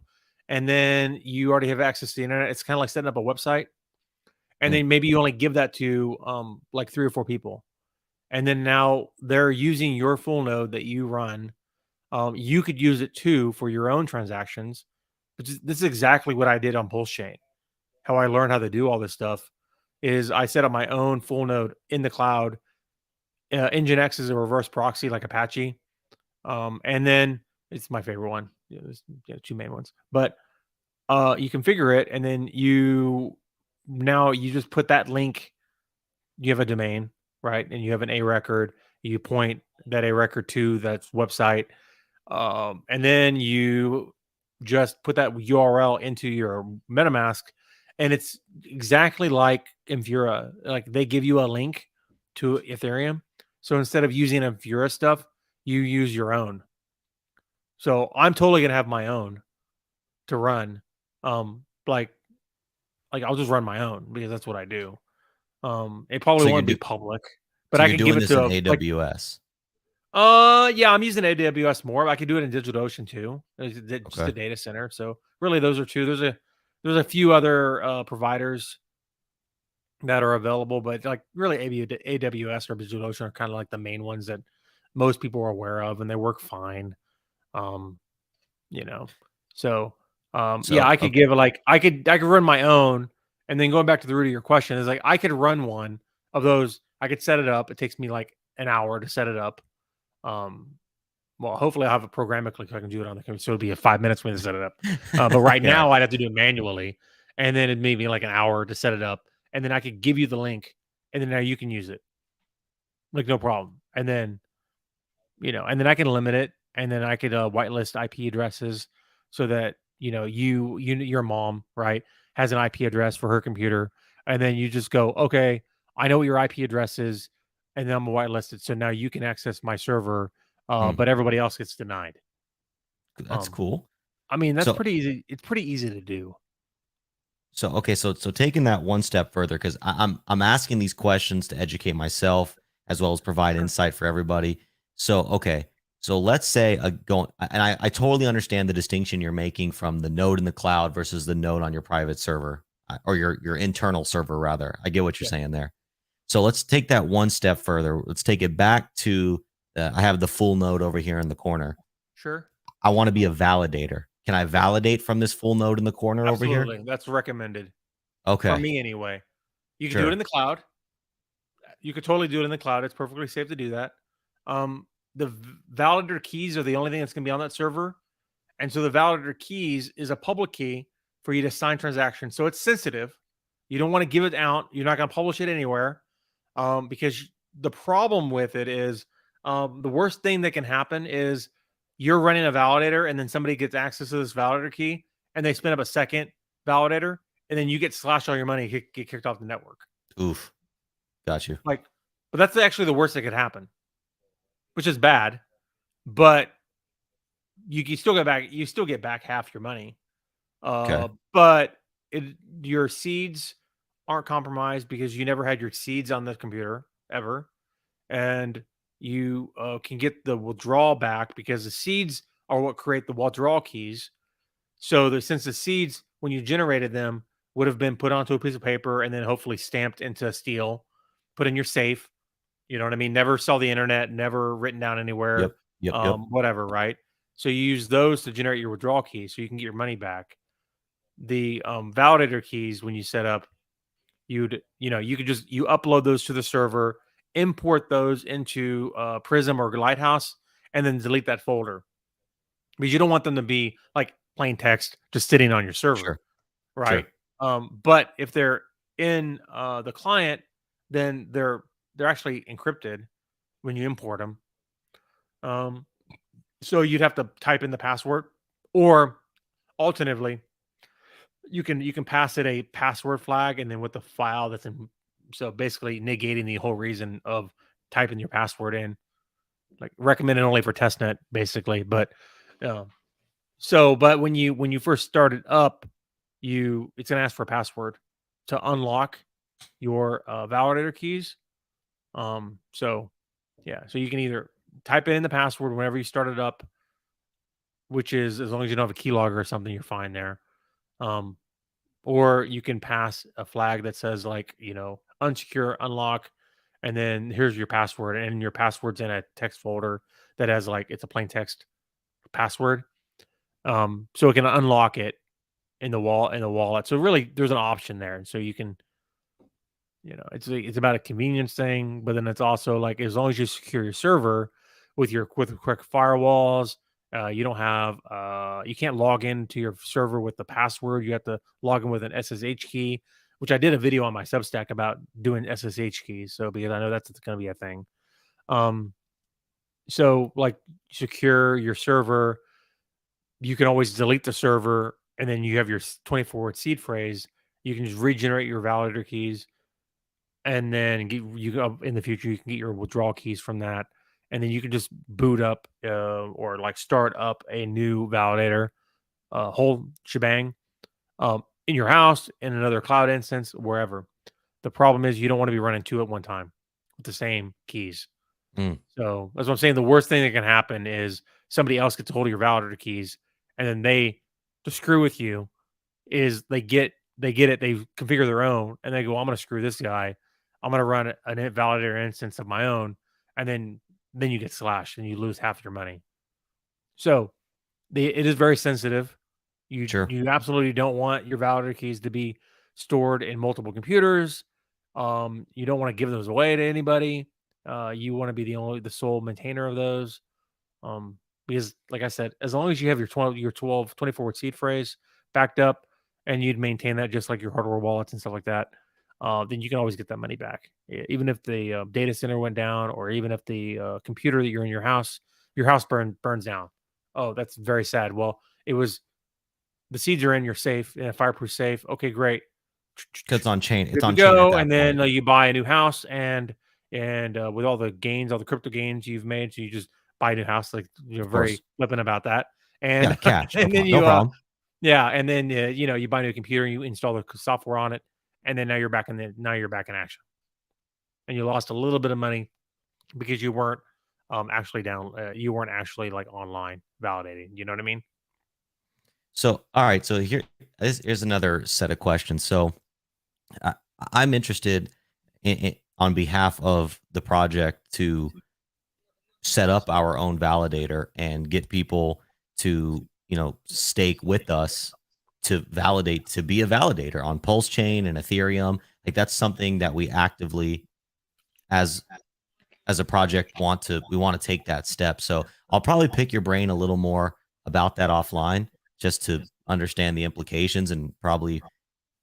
and then you already have access to the internet. It's kind of like setting up a website, and then maybe you only give that to like 3 or 4 people, and then now they're using your full node that you run. You could use it too for your own transactions. But this is exactly what I did on PulseChain. How I learned how to do all this stuff is I set up my own full node in the cloud. Nginx is a reverse proxy like Apache, and then it's my favorite one. There's 2 main ones, but you configure it, and then you just put that link. You have a domain, right? And you have an A record. You point that A record to that website, and then you just put that URL into your MetaMask, and it's exactly like Infura. Like they give you a link to Ethereum. So instead of using Infura stuff, you use your own. So I'm totally gonna have my own to run. Like I'll just run my own because that's what I do. It probably So you're won't be public, but so I you're could give doing it this in to like AWS. Yeah, I'm using AWS more. I could do it in DigitalOcean too. It's just a Okay. data center. So really, those are two. There's a few other providers that are available, but like really, AWS or DigitalOcean are kind of like the main ones that most people are aware of, and they work fine. Um, you know, so yeah, So I could okay. give it like I could run my own, and then going back to the root of your question is like I could run one of those. I could set it up. It takes me like an hour to set it up. Um, well, hopefully, I'll have it programmatically so I can do it on the computer. So it'll be a 5 minutes for me to set it up. But right Yeah. now, I'd have to do it manually, and then it'd maybe like an hour to set it up, and then I could give you the link, and then now you can use it, like no problem. And then and then I can limit it, and then I could whitelist IP addresses so that your mom, right, has an IP address for her computer, and then you just go, okay, I know what your IP address is, and then I'm gonna whitelist it, so now you can access my server, Hmm. but everybody else gets denied. That's Um, cool. I mean, that's So pretty easy. It's pretty easy to do. okay, so taking that one step further, because I'm asking these questions to educate myself as well as provide Sure. insight for everybody. So okay, so let's say and I totally understand the distinction you're making from the node in the cloud versus the node on your private server, or your internal server rather. I get what you're Yeah. saying there. So let's take that one step further. Let's take it back to I have the full node over here in the corner. Sure. I want to be a validator. Can I validate from this full node in the corner over here? Absolutely. That's recommended for Okay, me anyway. You can do it in sure. the cloud. You could totally do it in the cloud. It's perfectly safe to do that. The validator keys are the only thing that's going to be on that server. And so the validator keys is a public key for you to sign transactions. So it's sensitive. You don't want to give it out. You're not going to publish it anywhere, because the problem with it is the worst thing that can happen is you're running a validator and then somebody gets access to this validator key and they spin up a second validator and then you get slashed all your money, get kicked off the network. Oof. Got you. Like, but that's actually the worst that could happen, which is bad. but you still get back half your money. Okay. But your seeds aren't compromised because you never had your seeds on the computer ever, and you can get the withdrawal back because the seeds are what create the withdrawal keys. So since the seeds, when you generated them, would have been put onto a piece of paper and then hopefully stamped into steel, put in your safe. You know what I mean? Never saw the internet, never written down anywhere, Yep. Yep. Yep. whatever, right? So you use those to generate your withdrawal keys so you can get your money back. The validator keys, when you set up, you could just you upload those to the server, import those into Prism or Lighthouse, and then delete that folder because you don't want them to be like plain text just sitting on your server, Sure. right? Sure. But if they're in the client, then they're actually encrypted when you import them. Um, so you'd have to type in the password, or alternatively, you can pass it a password flag, and then with the file that's in, so basically negating the whole reason of typing your password in, like recommended only for testnet, basically. But um, but when you first started up, it's gonna ask for a password to unlock your validator keys. So yeah, so you can either type in the password whenever you start it up, which is as long as you don't have a keylogger or something, you're fine there. Um, or you can pass a flag that says like, unsecure, unlock, and then here's your password, and your password's in a text folder that has like it's a plain text password. So it can unlock it in the wallet. So really, there's an option there, and so you can, it's about a convenience thing, but then it's also like as long as you secure your server with the correct firewalls, you can't log into your server with the password. You have to log in with an SSH key, which I did a video on my Substack about doing SSH keys. So because I know that's going to be a thing. Um, so like secure your server, you can always delete the server, and then you have your 24 seed phrase. You can just regenerate your validator keys, and then in the future you can get your withdrawal keys from that, and then you can just boot up or like start up a new validator, whole shebang, in your house, in another cloud instance, wherever. The problem is you don't want to be running two at one time with the same keys. Mm. So that's what I'm saying. The worst thing that can happen is somebody else gets a hold of your validator keys, and then to screw with you, is they configure their own, and they go, I'm going to screw this guy. I'm going to run an validator instance of my own, and then you get slashed and you lose half your money. So it is very sensitive. Sure. You absolutely don't want your validator keys to be stored in multiple computers. You don't want to give those away to anybody. You want to be the sole maintainer of those. Because like I said, as long as you have your 24 seed phrase backed up, and you'd maintain that just like your hardware wallets and stuff like that, then you can always get that money back. Even if the data center went down, or even if the computer that you're in your house burns down. Oh, that's very sad. Well, it was the seeds are in your safe, in a fireproof safe. Okay, great. Because it's on chain. It's Good to on chain at go. that And then point. you buy a new house, and with all the gains, all the crypto gains you've made, so you just buy a new house. Like you're Of course. very flippant about that. And Yeah. Cash. No and then problem. No you problem. yeah, and then you buy a new computer and you install the software on it, and then now you're back in action, and you lost a little bit of money because you weren't you weren't actually like online validating. You know what I mean? So, all right. So here's another set of questions. So I, I'm interested on behalf of the project to set up our own validator and get people to, stake with us to validate, to be a validator on PulseChain and Ethereum. Like that's something that we actively, as a project, we want to take that step. So I'll probably pick your brain a little more about that offline, just to understand the implications, and probably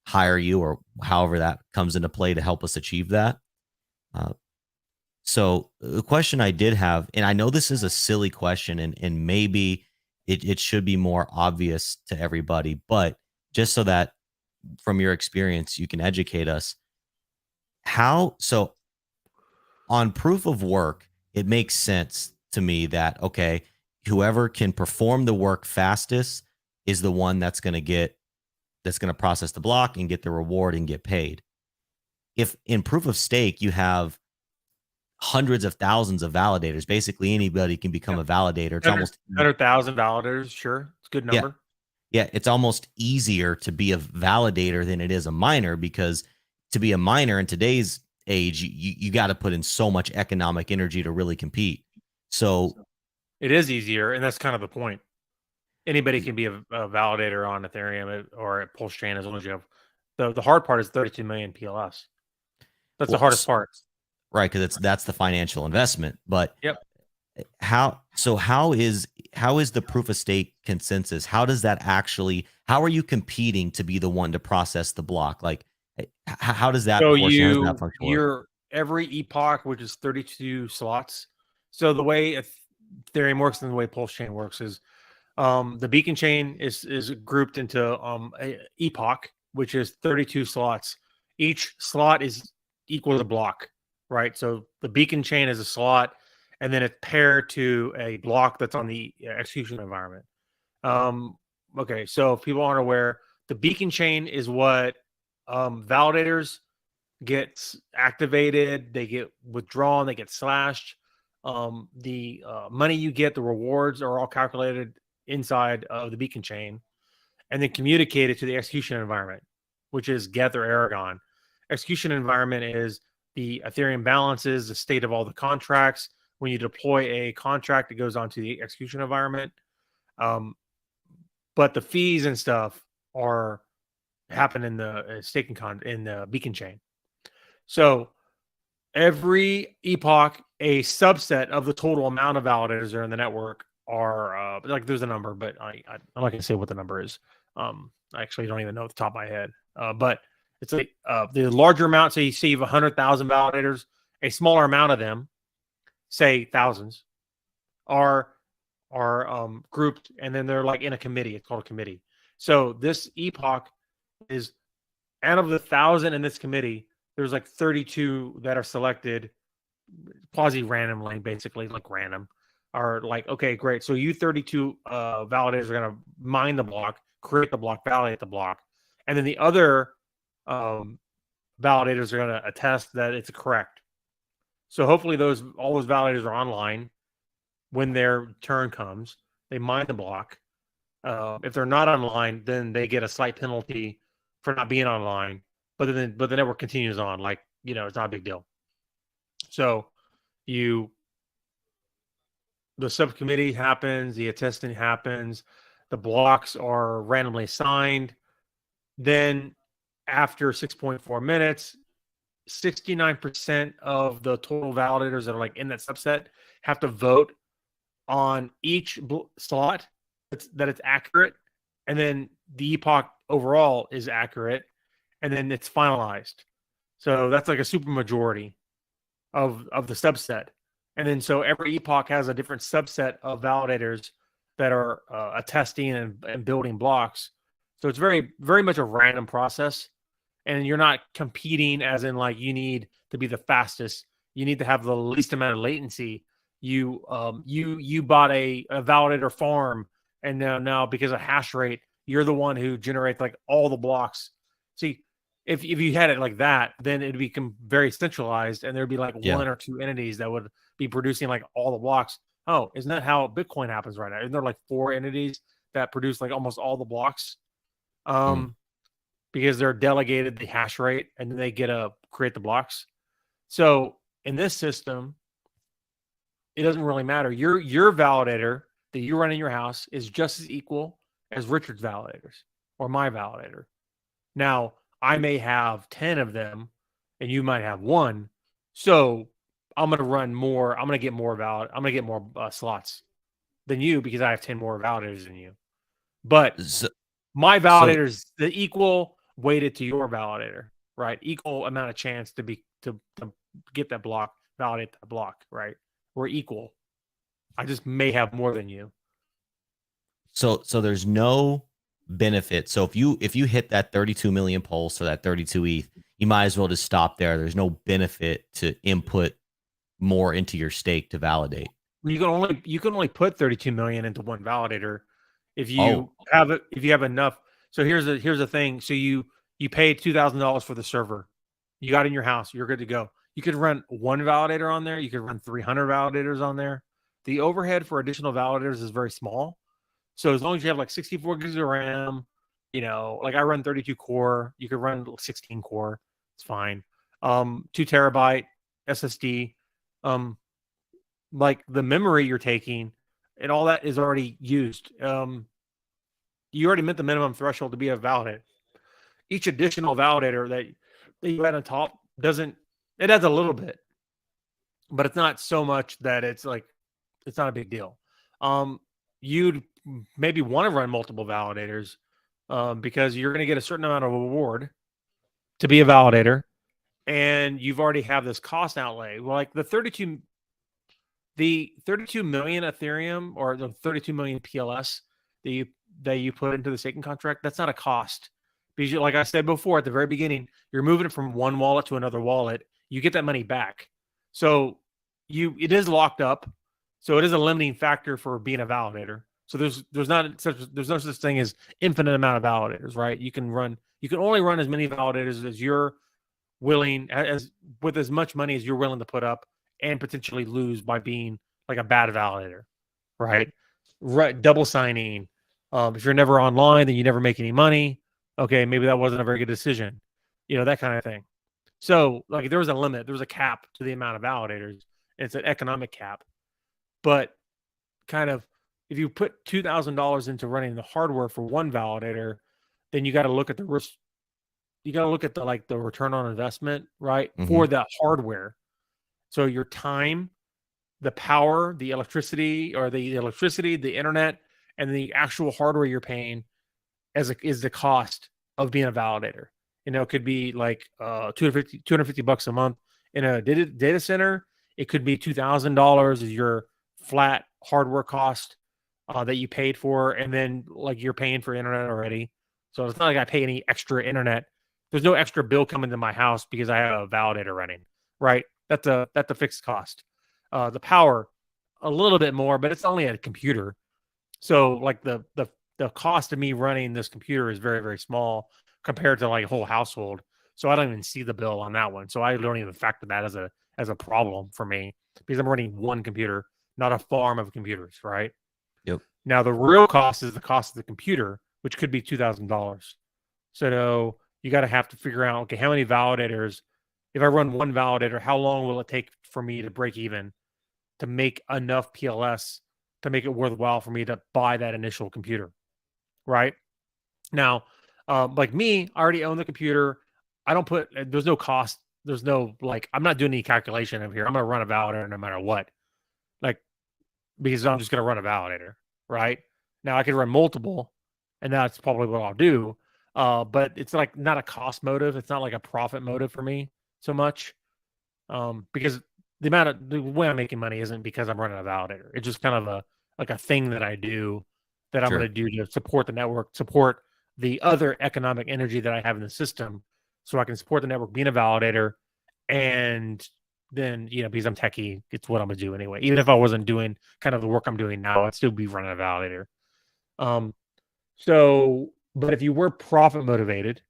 hire you or however that comes into play to help us achieve that. Uh, so the question I did have, and I know this is a silly question, and maybe it should be more obvious to everybody, but just so that from your experience you can educate us. How so on proof of work, it makes sense to me that, okay, whoever can perform the work fastest is the one that's going to process the block and get the reward and get paid. If in proof of stake, you have hundreds of thousands of validators, basically anybody can become a validator. It's almost 100,000 validators. Sure. It's a good number. Yeah. It's almost easier to be a validator than it is a miner, because to be a miner in today's age, you got to put in so much economic energy to really compete. So it is easier, and that's kind of the point. Anybody can be a validator on Ethereum or at PulseChain as long as you have the hard part is 32 million PLS. That's the hardest part. Right, because that's the financial investment. But yep. How is the proof of stake consensus? How does that actually? How are you competing to be the one to process the block? Like, how does that? So you're every epoch, which is 32 slots. So the way Ethereum works and the way PulseChain works is, the beacon chain is grouped into epoch, which is 32 slots. Each slot is equal to block, right? So the beacon chain is a slot, and then it's paired to a block that's on the execution environment. Okay, so if people aren't aware, the beacon chain is what validators get activated, they get withdrawn, they get slashed. The money you get, the rewards are all calculated inside of the beacon chain and then communicated to the execution environment, which is Gather Aragon. Execution environment is the Ethereum balances, the state of all the contracts. When you deploy a contract, it goes onto the execution environment. But the fees and stuff happen in the staking in the beacon chain. So every epoch, a subset of the total amount of validators that are in the network are like there's a number, but I'm not going to say what the number is. I actually don't even know at the top of my head. But it's like the larger amount, so you see 100,000 validators, a smaller amount of them, say thousands, are grouped, and then they're like in a committee. It's called a committee. So this epoch is out of the 1,000 in this committee, there's like 32 that are selected quasi-randomly, basically like random, are like, okay, great. So you 32 validators are going to mine the block, create the block, validate the block. And then the other validators are going to attest that it's correct. So hopefully all those validators are online when their turn comes. They mine the block. If they're not online, then they get a slight penalty for not being online. But the network continues on, like, it's not a big deal. So the subcommittee happens, the attesting happens, the blocks are randomly assigned. Then after 6.4 minutes, 69% of the total validators that are like in that subset have to vote on each slot that it's accurate. And then the epoch overall is accurate. And then it's finalized. So that's like a super majority of the subset. And then so every epoch has a different subset of validators that are attesting and building blocks. So it's very, very much a random process. And you're not competing as in like you need to be the fastest. You need to have the least amount of latency. You bought a validator farm, and now because of hash rate, you're the one who generates like all the blocks. See, if you had it like that, then it'd become very centralized, and there'd be like one or two entities that would be producing like all the blocks. Oh, isn't that how Bitcoin happens right now? Isn't there like 4 entities that produce like almost all the blocks? Because they're delegated the hash rate, and then they get to create the blocks. So in this system, it doesn't really matter. Your validator that you run in your house is just as equal as Richard's validators or my validator. Now, I may have 10 of them, and you might have 1. So I'm going to run more. I'm going to get more I'm going to get more slots than you because I have 10 more validators than you. But my validator is the equal weighted to your validator, right? Equal amount of chance to get that block, validate that block, right? We're equal. I just may have more than you. So there's no benefit. So if you hit that 32 million pulse or that 32 ETH, you might as well just stop there. There's no benefit to input more into your stake to validate. You can only put 32 million into one validator if Oh, you have enough. So here's the thing. So you pay $2,000 for the server. You got it in your house. You're good to go. You could run one validator on there. You could run 300 validators on there. The overhead for additional validators is very small. So as long as you have like 64 gigs of RAM, like I run 32 core. You could run 16 core. It's fine. 2 terabyte SSD. Like the memory you're taking and all that is already used. You already met the minimum threshold to be a validator. Each additional validator that you add on top it adds a little bit, but it's not so much that it's not a big deal. You'd maybe want to run multiple validators because you're going to get a certain amount of reward to be a validator, and you've already have this cost outlay. Well, like the 32 million Ethereum or the 32 million PLS that you put into the staking contract, that's not a cost. Because like I said before at the very beginning, you're moving it from one wallet to another wallet. You get that money back. So it is locked up. So it is a limiting factor for being a validator. So there's no such thing as infinite amount of validators, right? You can only run as many validators as you're willing, as with as much money as you're willing to put up and potentially lose by being like a bad validator, right? Right, double signing. If you're never online, then you never make any money. Okay, maybe that wasn't a very good decision, that kind of thing. So, like, there was a limit, there was a cap to the amount of validators. It's an economic cap, but kind of if you put $2,000 into running the hardware for one validator, then you got to look at the risk. You got to look at the return on investment, right, for that hardware. So your time, the power, the electricity, the internet, and the actual hardware you're paying is the cost of being a validator. It could be like $250 a month in a data center. It could be $2,000 is your flat hardware cost that you paid for, and then like you're paying for internet already. So it's not like I pay any extra internet. There's no extra bill coming to my house because I have a validator running, right? That's a fixed cost. The power, a little bit more, but it's only a computer. So like the cost of me running this computer is very, very small compared to like a whole household. So I don't even see the bill on that one. So I don't even factor that as a problem for me because I'm running one computer, not a farm of computers, right? yep. Now the real cost is the cost of the computer, which could be $2,000. So you got to have to figure out, okay, how many validators, if I run one validator, how long will it take for me to break even to make enough PLS to make it worthwhile for me to buy that initial computer, right? Now, like me, I already own the computer. I don't put, there's no cost. There's no, I'm not doing any calculation over here. I'm going to run a validator no matter what. Like, because I'm just going to run a validator, right? Now I could run multiple, and that's probably what I'll do. But it's like not a cost motive. It's not like a profit motive for me so much. Because the way I'm making money isn't because I'm running a validator. It's just kind of a thing that I do that I'm going to do to support the network, support the other economic energy that I have in the system, so I can support the network being a validator. And then, because I'm techie, it's what I'm going to do anyway. Even if I wasn't doing kind of the work I'm doing now, I'd still be running a validator. But if you were profit motivated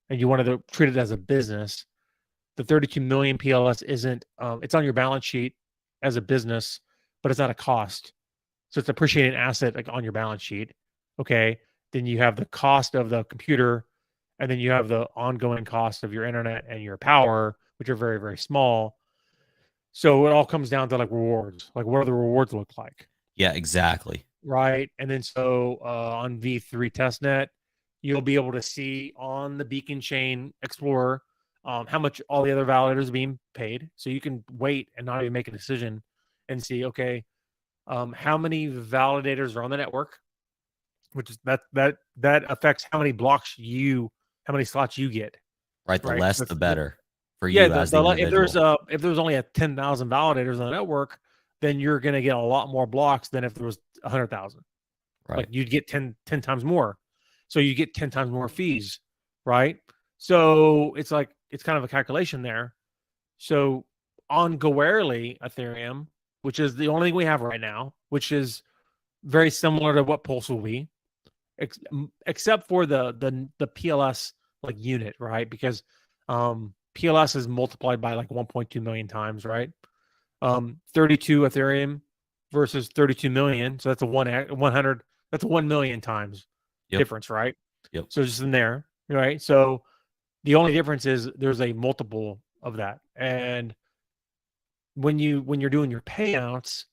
and you wanted to treat it as a business, the 32 million PLS isn't, it's on your balance sheet as a business, but it's not a cost. So it's appreciating asset like on your balance sheet. Okay. Then you have the cost of the computer, and then you have the ongoing cost of your internet and your power, which are very, very small. So it all comes down to like rewards. Like, what do the rewards look like? Yeah, exactly. Right. And then so on V3 testnet, you'll be able to see on the Beacon Chain Explorer how much all the other validators are being paid. So you can wait and not even make a decision and see, okay, how many validators are on the network, which is that affects how many how many slots you get. Right. The less, the better for you Yeah, as the individual. if there's only 10,000 validators on the network, then you're going to get a lot more blocks than if there was 100,000. Right. Like you'd get 10 times more. So you get 10 times more fees, right? So it's kind of a calculation there. So on Goerli Ethereum, which is the only thing we have right now, which is very similar to what Pulse will be, except for the PLS like unit, right? Because PLS is multiplied by like 1.2 million times, right? 32 Ethereum versus 32 million, so that's a 100. That's a 1 million times difference, right? Yep. So just in there, right? So the only difference is there's a multiple of that, and when you're doing your payouts,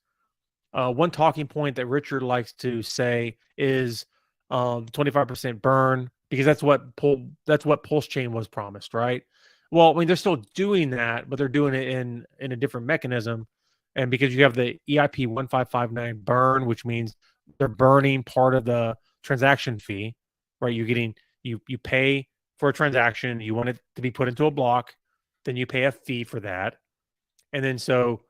one talking point that Richard likes to say is 25% burn, because that's what PulseChain was promised, right? Well, I mean, they're still doing that, but they're doing it in a different mechanism, and because you have the EIP 1559 burn, which means they're burning part of the transaction fee, right? You're getting you pay for a transaction, you want it to be put into a block, then you pay a fee for that, and then so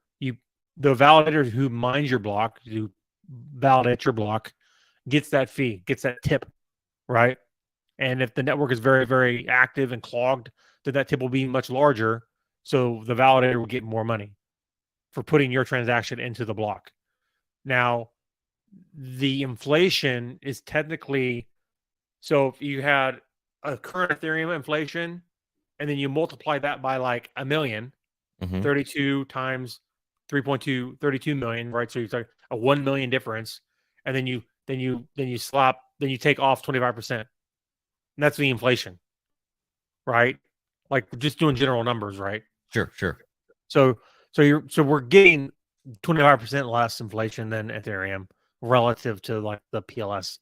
the validator who mines your block, who validates your block, gets that fee, gets that tip, right? And if the network is very, very active and clogged, then that tip will be much larger. So the validator will get more money for putting your transaction into the block. Now, the inflation is technically, so if you had a current Ethereum inflation and then you multiply that by like a million, 32 times 3.2, 32 million, right? So you're a 1 million difference, and then you take off 25%. And that's the inflation, right? Like just doing general numbers, right? Sure. So we're getting 25% less inflation than Ethereum relative to like the PLS,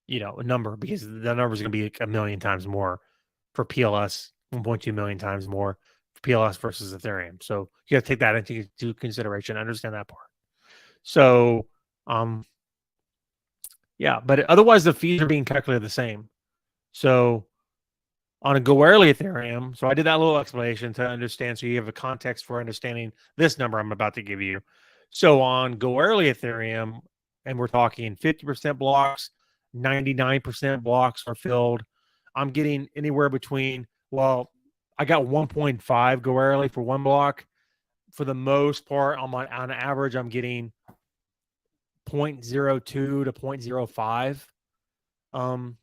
number, because the number is going to be like a million times more for PLS, 1.2 million times more for PLS versus Ethereum. So you got to take that into consideration. Understand that part. So, yeah, but otherwise the fees are being calculated the same. So on a Go Early Ethereum, so I did that little explanation to understand, so you have a context for understanding this number I'm about to give you. So on Go Early Ethereum, and we're talking 50% blocks, 99% blocks are filled, I'm getting anywhere between, well, I got 1.5 Go Early for one block. For the most part, on average, I'm getting 0.02 to 0.05.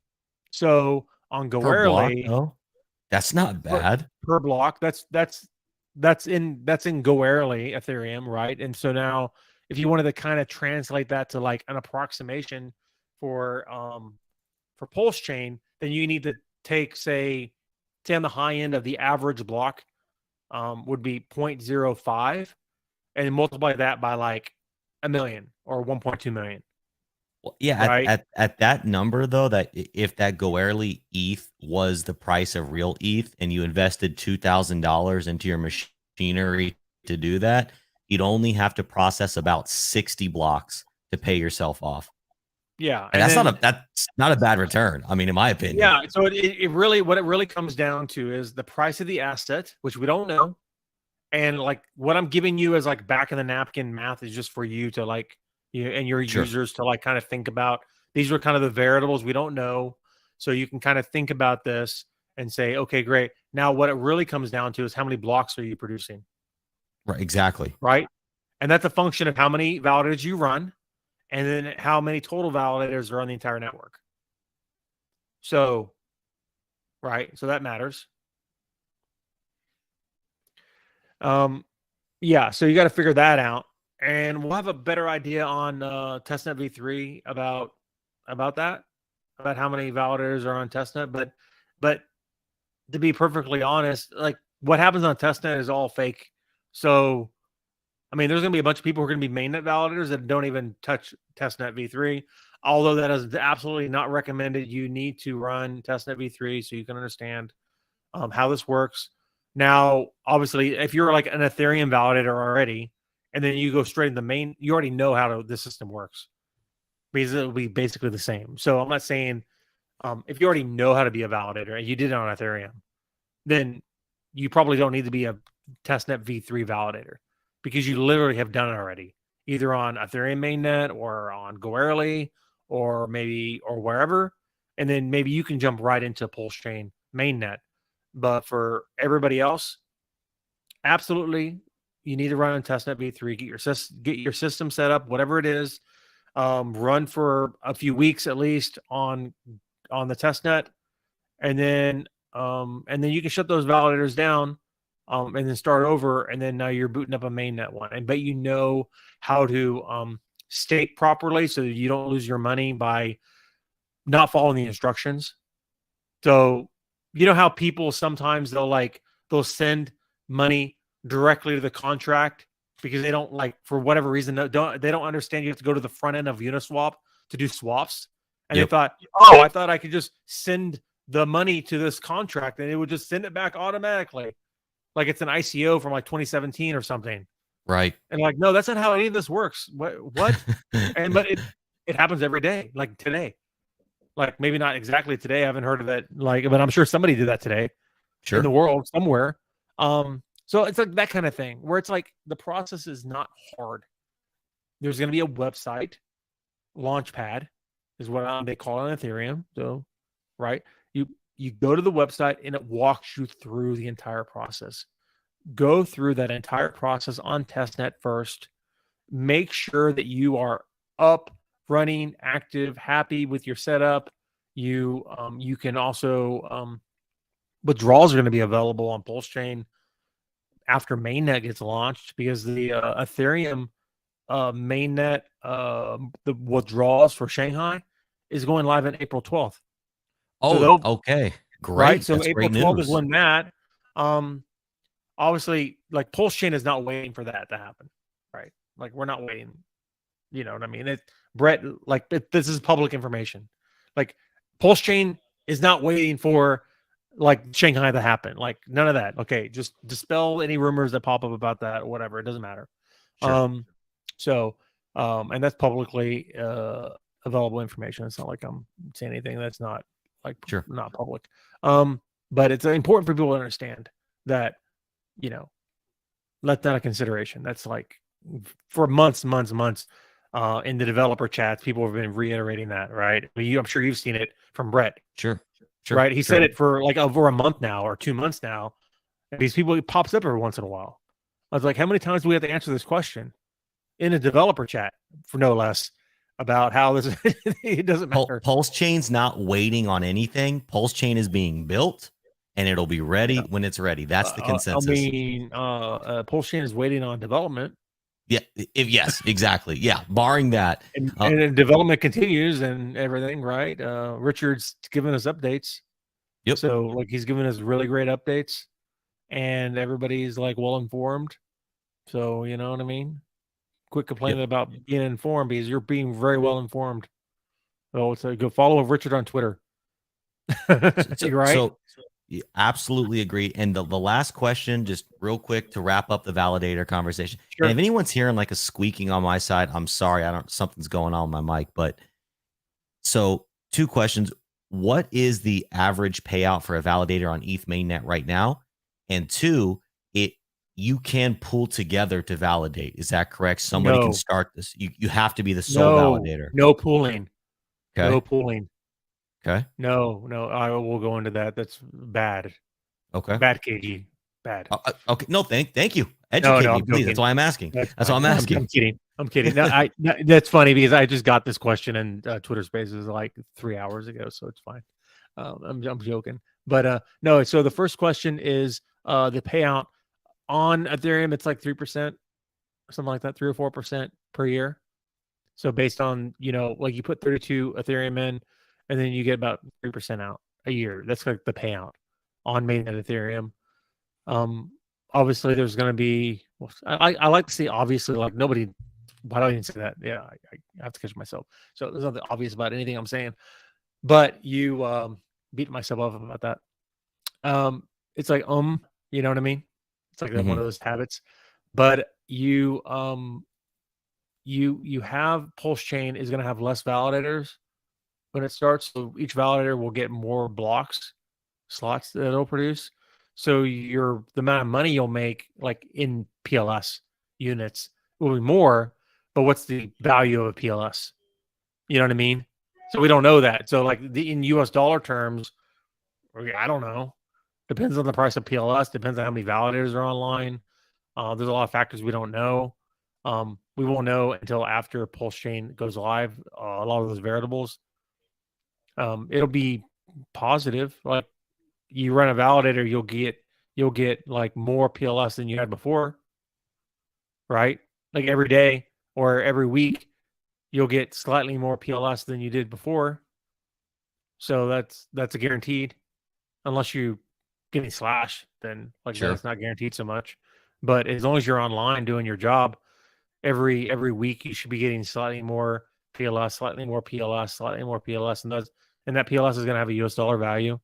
So on Go Per block, Early, though? That's not bad. per block, that's in Go Early Ethereum, right? And so now, if you wanted to kind of translate that to like an approximation for PulseChain, then you need to take, say on the high end of the average block would be 0.05, and multiply that by like a million or 1.2 million. Well, yeah, right? at that number though, that if that Goerli ETH was the price of real ETH and you invested $2,000 into your machinery to do that, you'd only have to process about 60 blocks to pay yourself off. Yeah, And that's not a bad return. I mean, in my opinion. Yeah, so it really, what it really comes down to is the price of the asset, which we don't know, and like what I'm giving you as like back of the napkin math is just for you to like and your users to like kind of think about. These are kind of the variables we don't know, so you can kind of think about this and say, okay, great. Now what it really comes down to is how many blocks are you producing? Right, exactly. Right, and that's a function of how many validators you run, and then how many total validators are on the entire network. So, right, so that matters. Yeah, so you got to figure that out, and we'll have a better idea on testnet v3 about that, about how many validators are on testnet. But to be perfectly honest, like what happens on testnet is all fake. So I mean, there's going to be a bunch of people who are going to be mainnet validators that don't even touch testnet v3, although that is absolutely not recommended. You need to run testnet v3 so you can understand how this works. Now, obviously, if you're like an Ethereum validator already, and then you go straight in the main, you already know how the system works, because it'll be basically the same. So I'm not saying if you already know how to be a validator and you did it on Ethereum, then you probably don't need to be a testnet v3 validator, because you literally have done it already, either on Ethereum mainnet or on Goerli or wherever, and then maybe you can jump right into PulseChain mainnet. But for everybody else, absolutely you need to run on testnet v3. Get your system set up, whatever it is. Run for a few weeks at least on the testnet, and then you can shut those validators down, and then start over, and then now you're booting up a mainnet one. And but you know how to stake properly so that you don't lose your money by not following the instructions. So you know how people sometimes they'll send money directly to the contract because they don't for whatever reason they don't understand you have to go to the front end of Uniswap to do swaps, and they thought, I thought I could just send the money to this contract and it would just send it back automatically, like it's an ICO from 2017 or something, right? And no, that's not how any of this works. What? And but it happens every day, like today. Maybe not exactly today. I haven't heard of it. But I'm sure somebody did that today in the world somewhere. So it's like that kind of thing where it's the process is not hard. There's going to be a website, Launchpad is what they call it on Ethereum. So, right, you go to the website and it walks you through the entire process. Go through that entire process on testnet first. Make sure that you are up, running, active, happy with your setup. You can also withdrawals are going to be available on PulseChain after mainnet gets launched, because the Ethereum mainnet the withdrawals for Shanghai is going live on April 12th. Oh, okay, great. Right, so that's April great 12th news. is when that. Obviously, PulseChain is not waiting for that to happen, right? We're not waiting. You know what I mean? Brett, this is public information. PulseChain is not waiting for Shanghai to happen. None of that. Okay, just dispel any rumors that pop up about that or whatever. It doesn't matter. Sure. And that's publicly available information. It's not like I'm saying anything that's not not public. But it's important for people to understand that, let that a consideration. That's for months in the developer chats, people have been reiterating that, right? I'm sure you've seen it from Brett. Sure. Right? He said it for over a month now or 2 months now. And these people, it pops up every once in a while. I was like, how many times do we have to answer this question in a developer chat, for no less, about how this it doesn't matter. PulseChain's not waiting on anything. PulseChain is being built, and it'll be ready when it's ready. That's the consensus. PulseChain is waiting on development. Yeah. Yes, exactly. Yeah. Barring that, and development continues and everything, right? Richard's giving us updates. Yep. So he's giving us really great updates, and everybody's well informed. So you know what I mean? Quit complaining about being informed, because you're being very well informed. So go follow Richard on Twitter. Right? So absolutely agree. And the last question, just real quick to wrap up the validator conversation. Sure. And if anyone's hearing a squeaking on my side, I'm sorry. Something's going on with my mic. But so 2 questions. What is the average payout for a validator on ETH mainnet right now? And 2, you can pull together to validate. Is that correct? Somebody can start this. You have to be the sole validator. No pooling. Okay. No pooling. Okay. No. I will go into that. That's bad. Okay. Bad, KG. Bad. Okay. No, thank you. Educate me, please. That's why I'm asking. That's all I'm asking. I'm kidding. No, that's funny, because I just got this question in Twitter Spaces 3 hours ago, so it's fine. I'm joking, but no. So the first question is the payout on Ethereum. It's 3%, something like that, 3 or 4% per year. So based on you put 32 Ethereum in, and then you get about 3% out a year. That's the payout on mainnet Ethereum. Obviously, there's going to be. I like to say obviously, nobody. Why don't I even say that? Yeah, I have to catch myself. So there's nothing obvious about anything I'm saying, but you beat myself up about that. It's you know what I mean? It's one of those habits. But you have PulseChain is going to have less validators when it starts. So each validator will get more slots that it'll produce. So the amount of money you'll make in PLS units will be more, but what's the value of a PLS? You know what I mean? So we don't know that. So in US dollar terms, I don't know. Depends on the price of PLS, depends on how many validators are online. There's a lot of factors we don't know. We won't know until after PulseChain goes live. A lot of those variables. It'll be positive. Like you run a validator, you'll get like more PLS than you had before, right? Like every day or every week, you'll get slightly more PLS than you did before. So that's a guaranteed, unless you getting slash, then like then Sure. it's not guaranteed so much. But as long as you're online doing your job, every week you should be getting slightly more PLS, slightly more PLS, slightly more PLS, and that PLS is going to have a US dollar value.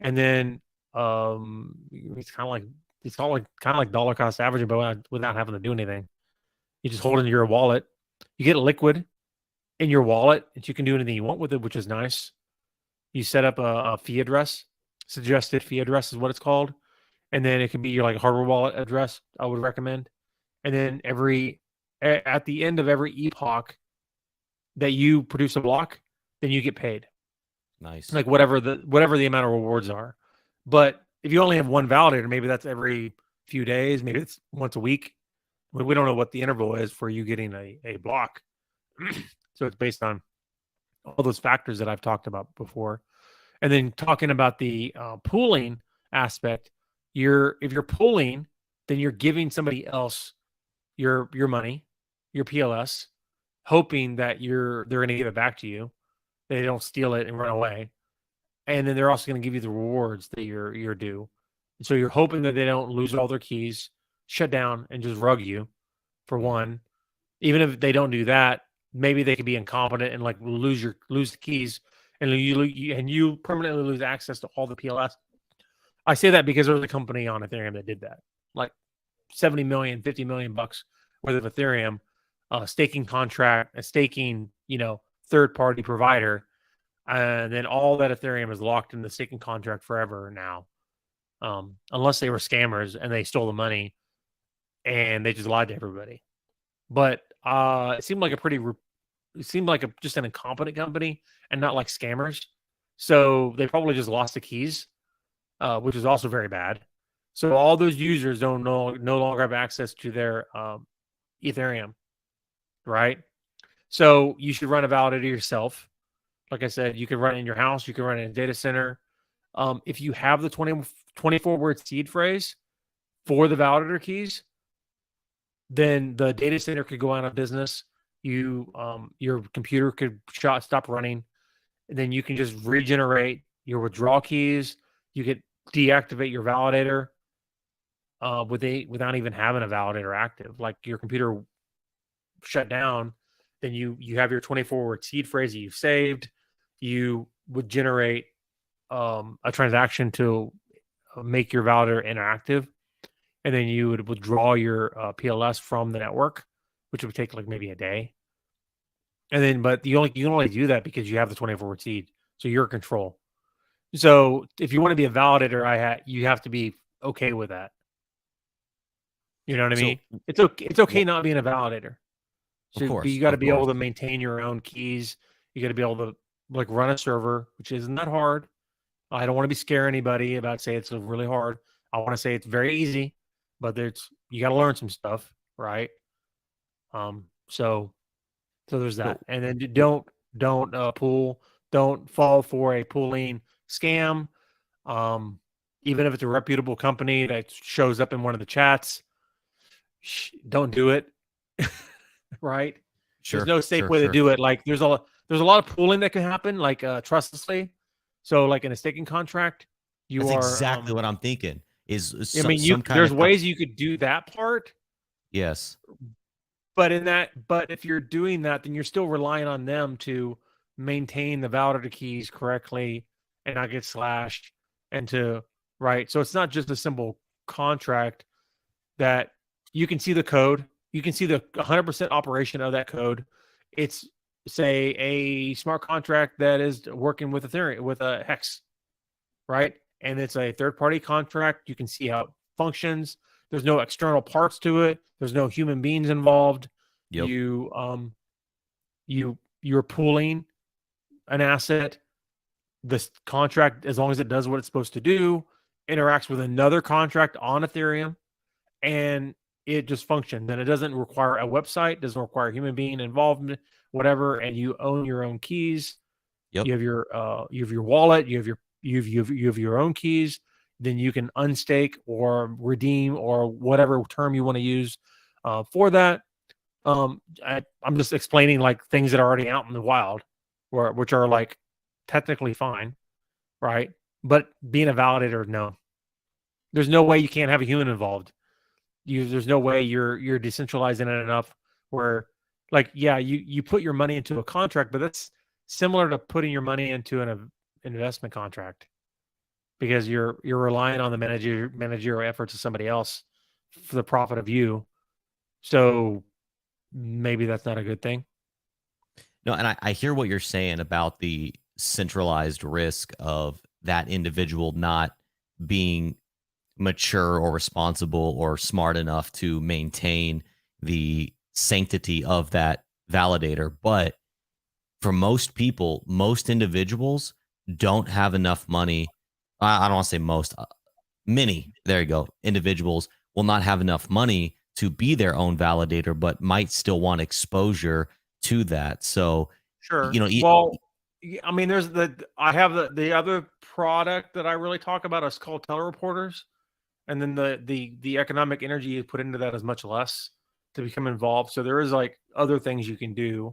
And then it's kind of like dollar cost averaging, but without having to do anything. You just hold it in your wallet. You get liquid in your wallet, and you can do anything you want with it, which is nice. You set up a fee address, suggested fee address is what it's called, and then it can be your like hardware wallet address. I would recommend, and then at the end of every epoch that you produce a block, then you get paid. Nice. Like whatever the amount of rewards are. But if you only have one validator, maybe that's every few days, maybe it's once a week. We don't know what the interval is for you getting a block. So it's based on all those factors that I've talked about before. And then talking about the pooling aspect, if you're pooling, then you're giving somebody else your money, your PLS, hoping that they're going to give it back to you. They don't steal it and run away. And then they're also going to give you the rewards that you're due. And so you're hoping that they don't lose all their keys, shut down, and just rug you for one. Even if they don't do that, maybe they could be incompetent and like lose the keys, and you permanently lose access to all the PLS. I say that because there was a company on Ethereum that did that, like 70 million, 50 million bucks worth of Ethereum, staking contract, a staking, third party provider. And then all that Ethereum is locked in the staking contract forever now, unless they were scammers and they stole the money and they just lied to everybody. But it seemed like just an incompetent company and not like scammers. So they probably just lost the keys, which is also very bad. So all those users no longer have access to their Ethereum, right? So you should run a validator yourself. Like I said, you can run it in your house. You can run it in a data center. If you have the 24-word seed phrase for the validator keys, then the data center could go out of business. Your computer could stop running, and then you can just regenerate your withdrawal keys. You could deactivate your validator without even having a validator active. Like your computer shut down, then you have your 24-word seed phrase that you've saved. You would generate a transaction to make your validator interactive, and then you would withdraw your PLS from the network, which would take like maybe a day. And then, but you can only do that because you have the 24-word seed, so you're in control. So if you want to be a validator, you have to be okay with that. You know what I mean? It's okay not being a validator. So, Of course, but you got to of be able course. to maintain your own keys. You got to be able to like run a server, which isn't that hard. I don't want to be scare anybody about say it's really hard. I want to say it's very easy, but you got to learn some stuff, right? So there's that, and then don't pool, don't fall for a pooling scam. Even if it's a reputable company that shows up in one of the chats, don't do it. Right? Sure. There's no safe way to do it. Like there's a lot of pooling that can happen, like trustlessly. So like in a staking contract, That's exactly what I'm thinking. There's ways you could do that part. Yes. But if you're doing that, then you're still relying on them to maintain the validator keys correctly and not get slashed right. So it's not just a simple contract that you can see the code. You can see the 100% operation of that code. It's say a smart contract that is working with Ethereum with a Hex, right? And it's a third-party contract. You can see how it functions. There's no external parts to it. There's no human beings involved. Yep. You're pooling an asset. This contract, as long as it does what it's supposed to do, interacts with another contract on Ethereum, and it just functions, and it doesn't require a website, doesn't require human being involvement, whatever. And you own your own keys. Yep. You have your wallet. You have your own keys. Then you can unstake or redeem or whatever term you want to use for that. I'm just explaining like things that are already out in the wild, which are like technically fine, right? But being a validator, no, there's no way you can't have a human involved. There's no way you're decentralizing it enough where, like, yeah, you put your money into a contract, but that's similar to putting your money into an investment contract because you're relying on the managerial efforts of somebody else for the profit of you. So maybe that's not a good thing. No, and I hear what you're saying about the centralized risk of that individual not being mature or responsible or smart enough to maintain the sanctity of that validator. But for most people, most individuals don't have enough money. I don't want to say most, many, there you go, individuals will not have enough money to be their own validator, but might still want exposure to that. So, Sure. you know, Well, I mean, I have the other product that I really talk about is called telereporters. And then the economic energy you put into that is much less to become involved. So there is like other things you can do.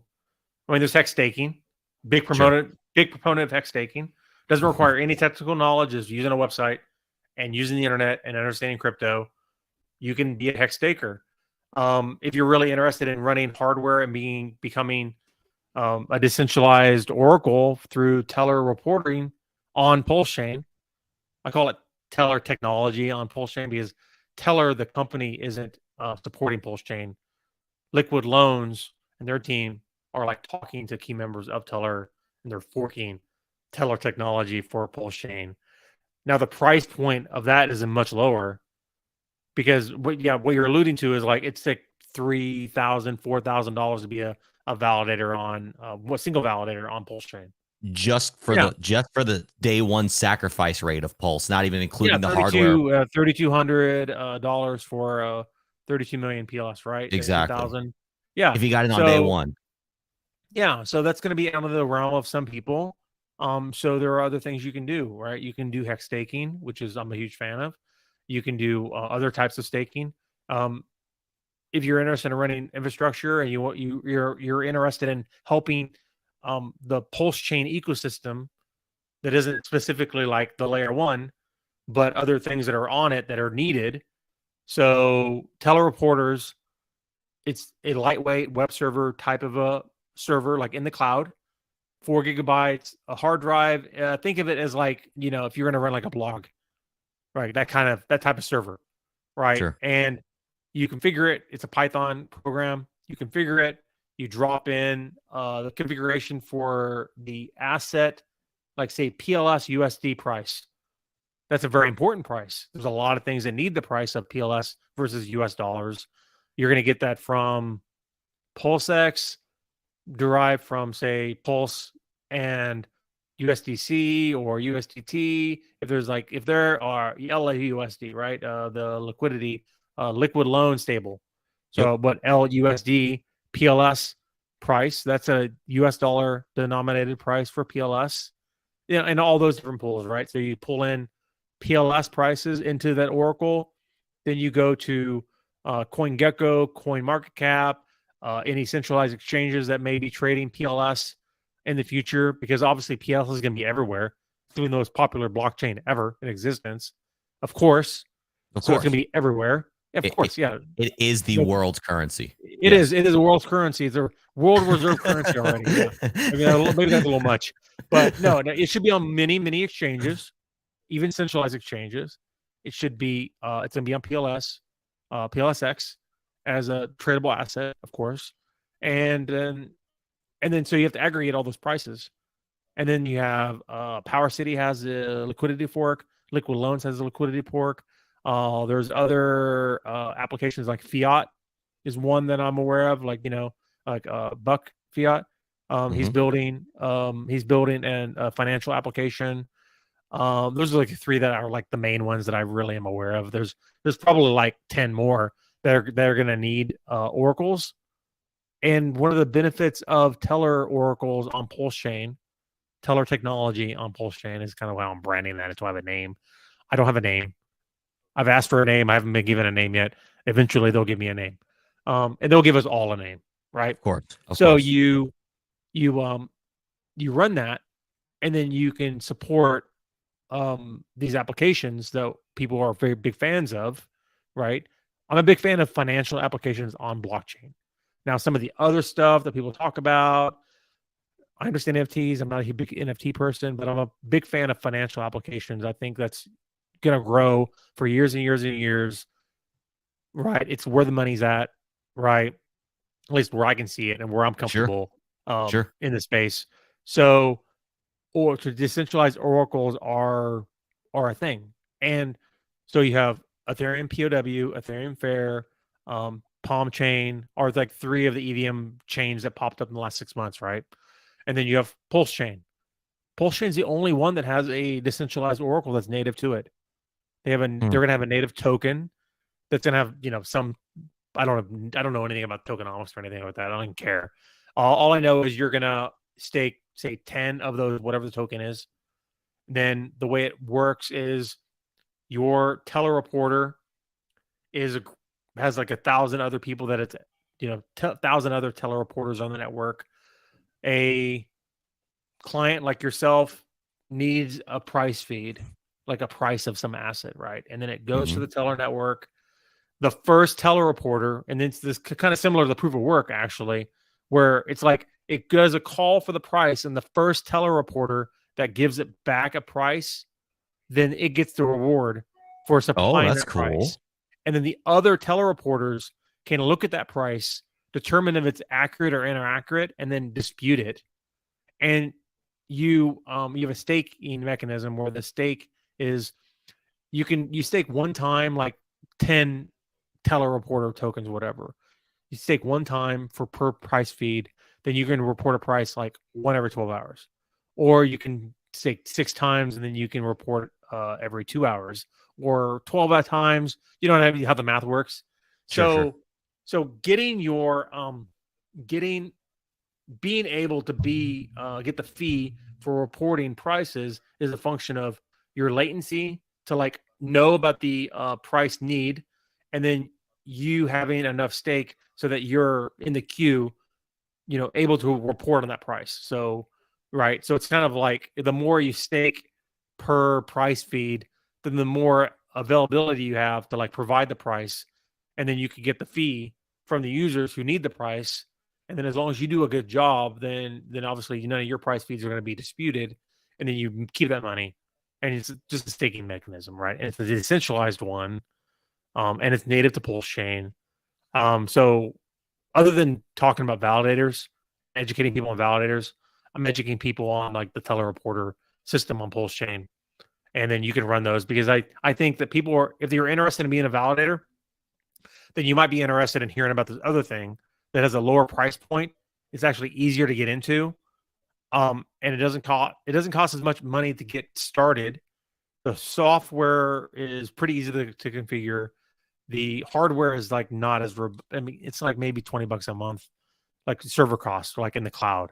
I mean, there's hex staking, big proponent of hex staking. Doesn't require any technical knowledge, is using a website and using the internet and understanding crypto. You can be a hex staker. If you're really interested in running hardware and becoming a decentralized oracle through teller reporting on PulseChain, I call it Teller technology on PulseChain because Teller, the company, isn't supporting PulseChain. Liquid Loans and their team are like talking to key members of Teller, and they're forking Teller technology for PulseChain. Now, the price point of that is much lower because what you're alluding to is like it's like $3,000, $4,000 to be a validator on a single validator on PulseChain. just for the day one sacrifice rate of Pulse, not even including the hardware. $3,200 for 32 million PLS, right? Exactly. 2,000. Yeah. If you got it on day one. Yeah. So that's going to be out of the realm of some people. So there are other things you can do, right? You can do hex staking, which is I'm a huge fan of. You can do other types of staking. If you're interested in running infrastructure and you're interested in helping the PulseChain ecosystem that isn't specifically like the layer one, but other things that are on it that are needed. So telereporters, it's a lightweight web server type of a server, like in the cloud, 4 gigabytes, a hard drive. Think of it as like, if you're going to run like a blog, right? That type of server, right? Sure. And you configure it. It's a Python program. You configure it. You drop in the configuration for the asset, like say PLS USD price. That's a very important price. There's a lot of things that need the price of PLS versus US dollars. You're going to get that from PulseX, derived from say Pulse and USDC or USDT. If there are LAUSD, right? The liquidity, liquid loan stable. So, but LUSD PLS price, that's a US dollar denominated price for PLS. Yeah, and all those different pools, right? So you pull in PLS prices into that Oracle, then you go to CoinGecko, CoinMarketCap, any centralized exchanges that may be trading PLS in the future, because obviously PLS is going to be everywhere. It's the most popular blockchain ever in existence, of course. So it's going to be everywhere. Of course, yeah. It is the world's currency. It is. It is a world's currency. It's a world reserve currency already. Yeah. I mean, maybe that's a little much, but no, it should be on many, many exchanges, even centralized exchanges. It should be. It's going to be on PLS, PLSX as a tradable asset, of course, and then so you have to aggregate all those prices, and then you have Power City has a liquidity fork. Liquid Loans has a liquidity fork. There's other applications like Fiat is one that I'm aware of, like Buck Fiat. He's building a financial application. Those are like the three that are like the main ones that I really am aware of. There's probably like 10 more they're going to need oracles. And one of the benefits of teller oracles on PulseChain, teller technology on PulseChain, is kind of how I'm branding that. It's why I have a name. I don't have a name. I've asked for a name. I haven't been given a name yet. Eventually, they'll give me a name, and they'll give us all a name, right? Of course. Of So course. you run that, and then you can support these applications that people are very big fans of, right? I'm a big fan of financial applications on blockchain. Now, some of the other stuff that people talk about, I understand NFTs. I'm not a big NFT person, but I'm a big fan of financial applications. I think that's going to grow for years and years and years, right? It's where the money's at, right? At least where I can see it and where I'm comfortable Sure. in the space. So, or to decentralized oracles are a thing. And so you have Ethereum POW, Ethereum Fair, Palm Chain are like 3 of the EVM chains that popped up in the last 6 months, right? And then you have PulseChain. PulseChain is the only one that has a decentralized oracle that's native to it. They're going to have a native token that's going to have, some, I don't know anything about tokenomics or anything like that. I don't even care. All I know is you're going to stake, say, 10 of those, whatever the token is. Then the way it works is your teller reporter has like 1,000 other people that it's, 1,000 other teller reporters on the network. A client like yourself needs a price feed, like a price of some asset, right? And then it goes to the teller network. The first teller reporter, and it's this kind of similar to the proof of work, actually, where it's like it does a call for the price, and the first teller reporter that gives it back a price, then it gets the reward for supplying that price. And then the other teller reporters can look at that price, determine if it's accurate or inaccurate, and then dispute it. And you have a staking mechanism where the stake is you stake one time like 10 teller reporter tokens, whatever. You stake one time for per price feed, then you can report a price like 1 every 12 hours. Or you can stake 6 times and then you can report every 2 hours, or 12 times. You don't have how the math works. So getting your being able to get the fee for reporting prices is a function of your latency to like know about the price need, and then you having enough stake so that you're in the queue, able to report on that price. So, right. So it's kind of like the more you stake per price feed, then the more availability you have to like provide the price, and then you can get the fee from the users who need the price. And then as long as you do a good job, then obviously none of your price feeds are going to be disputed, and then you keep that money. And it's just a staking mechanism, right? And it's a decentralized one, and it's native to PulseChain. So other than talking about validators, educating people on validators, I'm educating people on like the teller reporter system on PulseChain. And then you can run those, because I think that people are, if you're interested in being a validator, then you might be interested in hearing about this other thing that has a lower price point. It's actually easier to get into. And it doesn't cost as much money to get started. The software is pretty easy to configure. The hardware is like not as, it's like maybe $20 a month, like server costs, like in the cloud.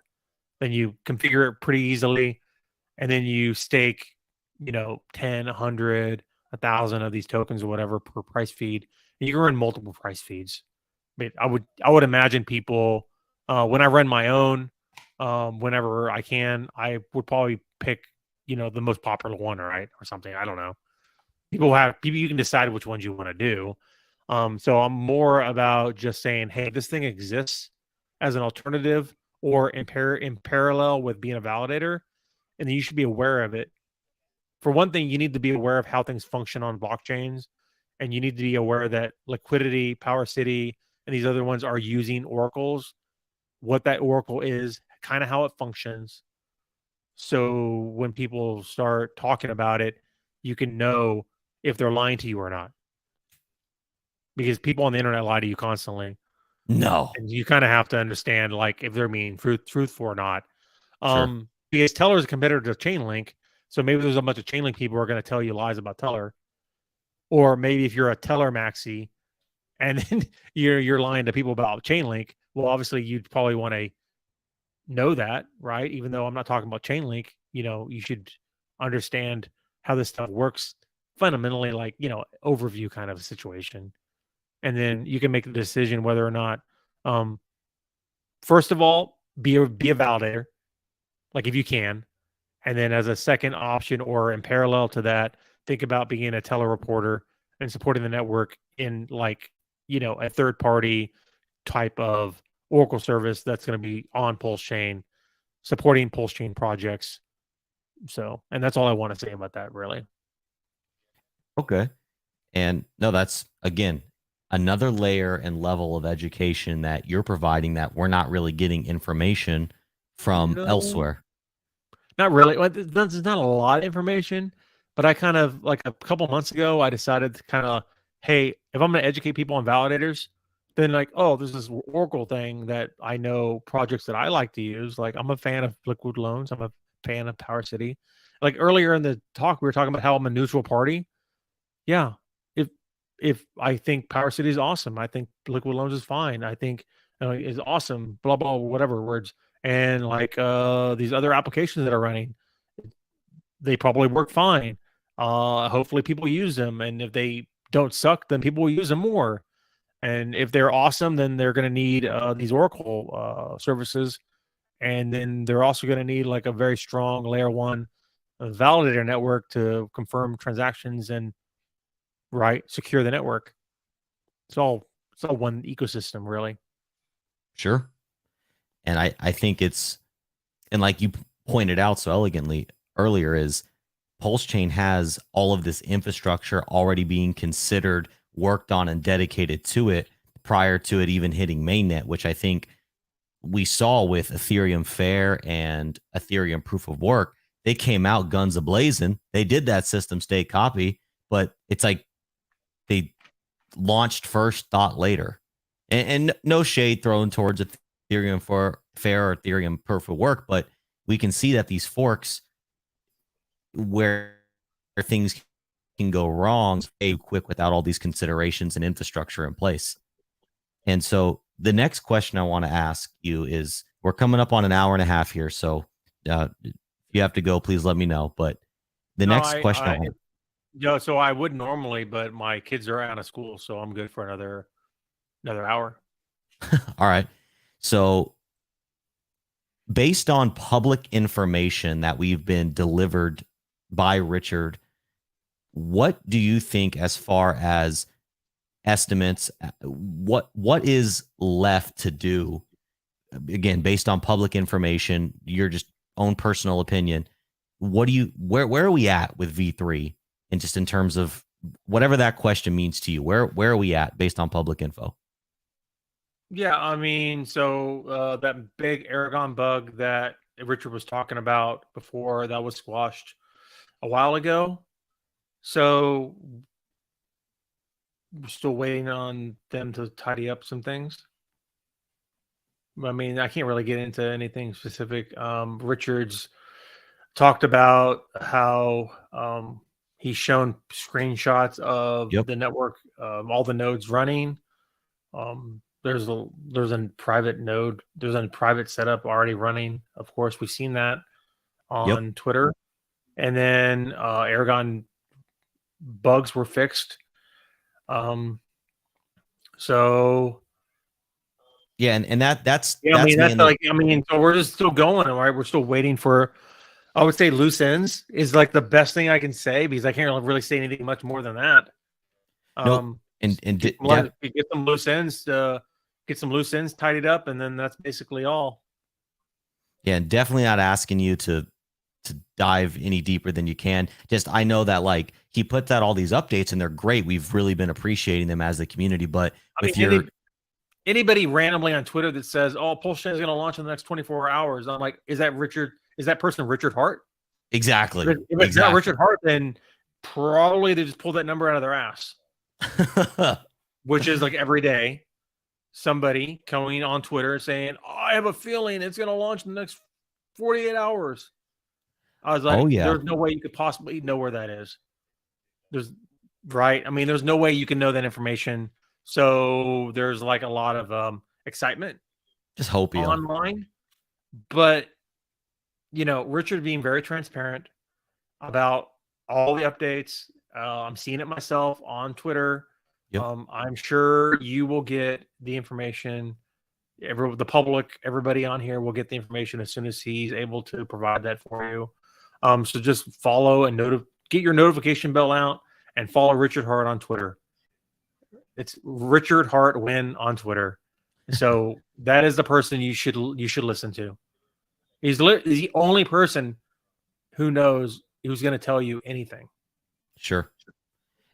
Then you configure it pretty easily, and then you stake, 10, 100, 1,000 of these tokens or whatever per price feed. And you can run multiple price feeds. I would imagine people, when I run my own, whenever I can, I would probably pick, the most popular one, right, or something. I don't know. People, you can decide which ones you want to do. So I'm more about just saying, hey, this thing exists as an alternative or in parallel with being a validator, and then you should be aware of it. For one thing, you need to be aware of how things function on blockchains, and you need to be aware that Liquidity, Power City, and these other ones are using oracles, what that oracle is, kind of how it functions. So when people start talking about it, you can know if they're lying to you or not. Because people on the internet lie to you constantly. No. And you kind of have to understand, like, if they're being truthful or not. Because Teller is a competitor to Chainlink. So maybe there's a bunch of Chainlink people who are going to tell you lies about Teller. Or maybe if you're a Teller maxi and then you're lying to people about Chainlink. Well, obviously you'd probably want to know that, right? Even though I'm not talking about Chainlink, you should understand how this stuff works fundamentally, like, overview kind of a situation. And then you can make the decision whether or not, first of all, be a validator, like if you can. And then as a second option or in parallel to that, think about being a telereporter and supporting the network in like, a third party type of Oracle service that's going to be on PulseChain, supporting PulseChain projects. So, and that's all I want to say about that, really. Okay. And no, that's again another layer and level of education that you're providing that we're not really getting information from No, elsewhere. not really. Well, there's not a lot of information, but I kind of like a couple months ago, I decided to kind of, hey, if I'm going to educate people on validators, then like, oh, there's this Oracle thing that I know projects that I like to use. Like I'm a fan of Liquid Loans. I'm a fan of Power City. Like earlier in the talk, we were talking about how I'm a neutral party. Yeah. If if I think Power City is awesome, I think Liquid Loans is fine. I think is awesome. Blah blah whatever words. And like these other applications that are running, they probably work fine. Hopefully people use them, and if they don't suck, then people will use them more. And if they're awesome, then they're going to need these Oracle services, and then they're also going to need like a very strong layer one validator network to confirm transactions and secure the network. It's all one ecosystem, really. Sure. And I think it's, and like you pointed out so elegantly earlier, is PulseChain has all of this infrastructure already being considered, worked on, and dedicated to it prior to it even hitting mainnet, which I think we saw with Ethereum Fair and Ethereum Proof of Work. They came out guns a-blazing. They did that system state copy, but it's like they launched first, thought later. And no shade thrown towards Ethereum for Fair or Ethereum Proof of Work, but we can see that these forks where things can go wrong quick without all these considerations and infrastructure in place. And so the next question I want to ask you is, we're coming up on an hour and a half here. So if you have to go, please let me know. But the next question so I would normally, but my kids are out of school, so I'm good for another hour. All right. So based on public information that we've been delivered by Richard, what do you think as far as estimates, what is left to do? Again, based on public information, your just own personal opinion, where are we at with V3? And just in terms of whatever that question means to you, where are we at based on public info? Yeah, I mean, so that big Aragon bug that Richard was talking about before, that was squashed a while ago. So we're still waiting on them to tidy up some things. I mean, I can't really get into anything specific. Richard's talked about how he's shown screenshots of the network, all the nodes running. There's a private node, there's a private setup already running. Of course, we've seen that on Twitter. And then Aragon bugs were fixed. So yeah, and that's yeah, I mean that's like, I mean, so we're just still going, right? We're still waiting for, I would say loose ends is like the best thing I can say, because I can't really say anything much more than that. No, and get some loose ends, get some loose ends tidied up, and then that's basically all. Yeah, and definitely not asking you to dive any deeper than you can. Just, I know that like he puts out all these updates and they're great. We've really been appreciating them as the community. But anybody randomly on Twitter that says, "Oh, PulseChain is going to launch in the next 24 hours," I'm like, is that Richard? Is that person Richard Hart? Exactly. If it's not Richard Hart, then probably they just pulled that number out of their ass. Which is like every day somebody coming on Twitter saying, "Oh, I have a feeling it's going to launch in the next 48 hours." I was like, there's no way you could possibly know where that is. There's no way you can know that information So there's like a lot of excitement Just hopium. online, but Richard being very transparent about all the updates. I'm seeing it myself on Twitter. Yep. I'm sure you will get the information. The public, everybody on here will get the information as soon as he's able to provide that for you. So just follow and get your notification bell out and follow Richard Hart on Twitter. It's Richard Hart Win on Twitter. So that is the person you should listen to. He's the only person who knows who's going to tell you anything. Sure.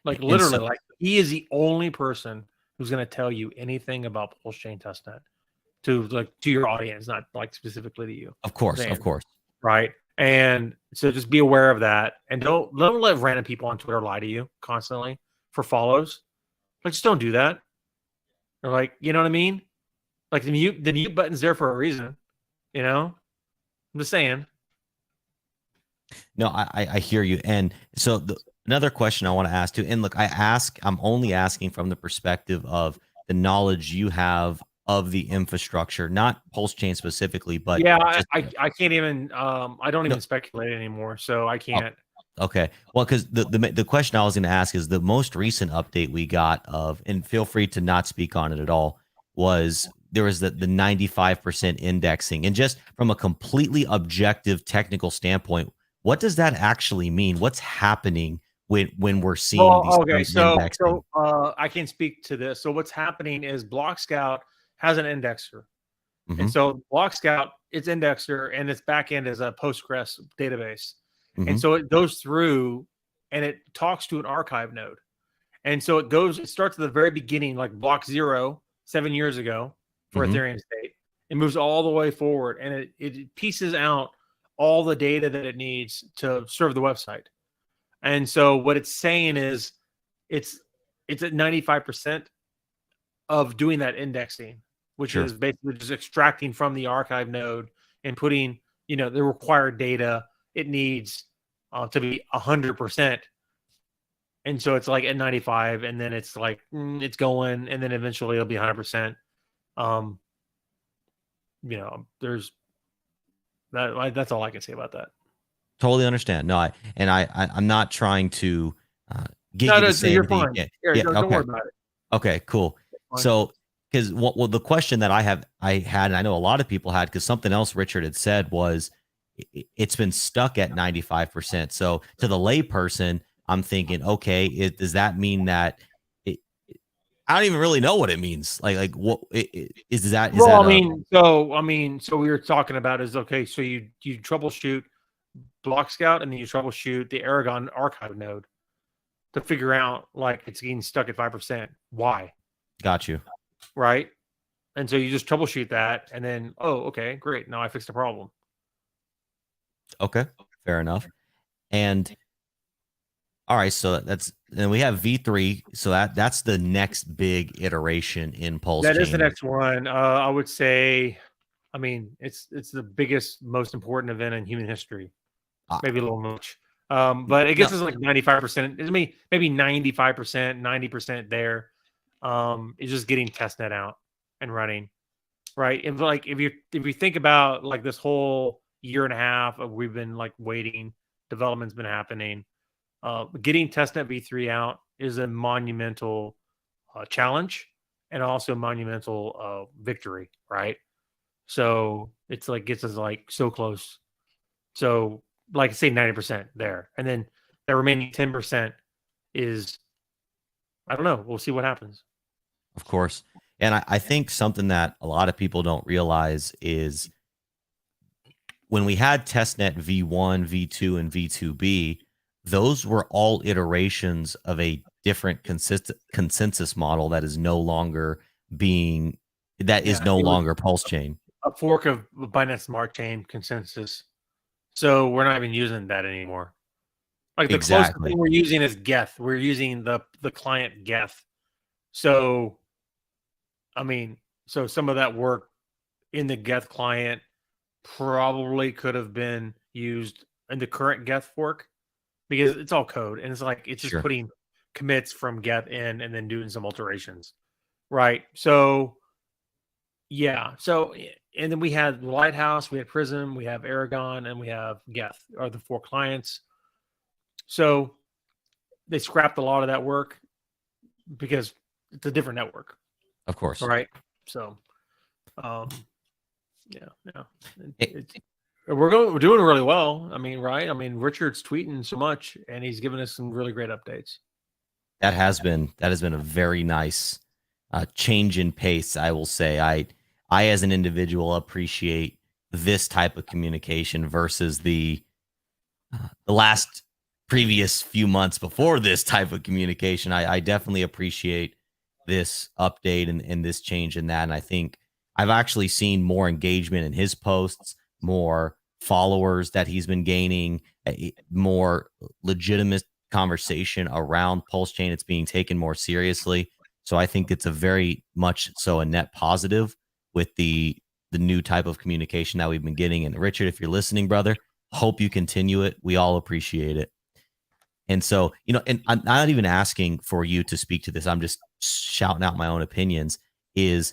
Like literally, like he is the only person who's going to tell you anything about PulseChain testnet to your audience, not like specifically to you. Of course. Right. And so just be aware of that, and don't let random people on Twitter lie to you constantly for follows. Like, just don't do that. Or like, you know what I mean? Like the mute button's there for a reason. I'm just saying. No, I hear you. And so another question I want to ask too, and look, I'm only asking from the perspective of the knowledge you have of the infrastructure, not PulseChain specifically, but yeah, I can't even I don't even speculate anymore, so I can't. Okay. Well, because the question I was going to ask is the most recent update we got of, and feel free to not speak on it at all, was there was the 95% indexing. And just from a completely objective technical standpoint, what does that actually mean? What's happening when we're seeing these indexing? So I can speak to this. So what's happening is BlockScout has an indexer. And so BlockScout, its indexer and its backend is a Postgres database. And so it goes through and it talks to an archive node. And so it starts at the very beginning, like block 0, 7 years ago for Ethereum state. It moves all the way forward and it pieces out all the data that it needs to serve the website. And so what it's saying is it's at 95% of doing that indexing, which is basically just extracting from the archive node and putting, the required data it needs to be 100%. And so it's like at 95, and then it's like it's going, and then eventually it'll be 100%. There's that. That's all I can say about that. Totally understand. No, I'm not trying to get you to say you're anything. fine. Yeah, don't worry about it. Okay, cool. So, because the question that I had, and I know a lot of people had, because something else Richard had said was it's been stuck at 95%. So to the layperson, I'm thinking, okay, does that mean that? I don't even really know what it means. Like what is that? So we were talking about is okay. So you troubleshoot BlockScout and then you troubleshoot the Aragon archive node to figure out like it's getting stuck at 5%. Why? Got you. Right. And so you just troubleshoot that and then, okay, great. Now I fixed the problem. Okay. Fair enough. And all right. So then we have V3. So that's the next big iteration in PulseChain. That is the next one. I would say, it's the biggest, most important event in human history. Maybe a little much. But it gets us like 95%. Maybe 95%, 90% there. It's just getting testnet out and running. Right. And like if you think about like this whole year and a half of we've been like waiting, development's been happening. Getting testnet V3 out is a monumental challenge and also a monumental victory, right? So it's like gets us like so close. So like I say 90% there. And then the remaining 10% is, I don't know. We'll see what happens. Of course. And I think something that a lot of people don't realize is when we had testnet V1, V2, and V2B, those were all iterations of a different consensus model that is no longer longer PulseChain. A fork of Binance Smart Chain consensus. So we're not even using that anymore. Like the closest thing we're using is Geth. We're using the client Geth. So, so some of that work in the Geth client probably could have been used in the current Geth fork because it's all code and it's just putting commits from Geth in and then doing some alterations. right? So yeah, so and then we had Lighthouse, we had Prism, we have Aragon, and we have Geth are the 4 clients. So they scrapped a lot of that work because it's a different network, Of course. right? So, um, yeah, It, we're doing really well. I mean, right? I mean, Richard's tweeting so much, and he's giving us some really great updates. that has been a very nice change in pace. I will say, I as an individual appreciate this type of communication versus the last previous few months before this type of communication. I definitely appreciate this update and this change in that. And I think I've actually seen more engagement in his posts, more followers that he's been gaining, more legitimate conversation around PulseChain. It's being taken more seriously. So I think it's a very much so a net positive with the new type of communication that we've been getting. And Richard, if you're listening, brother, hope you continue it. We all appreciate it. And so, and I'm not even asking for you to speak to this. I'm just shouting out my own opinions. Is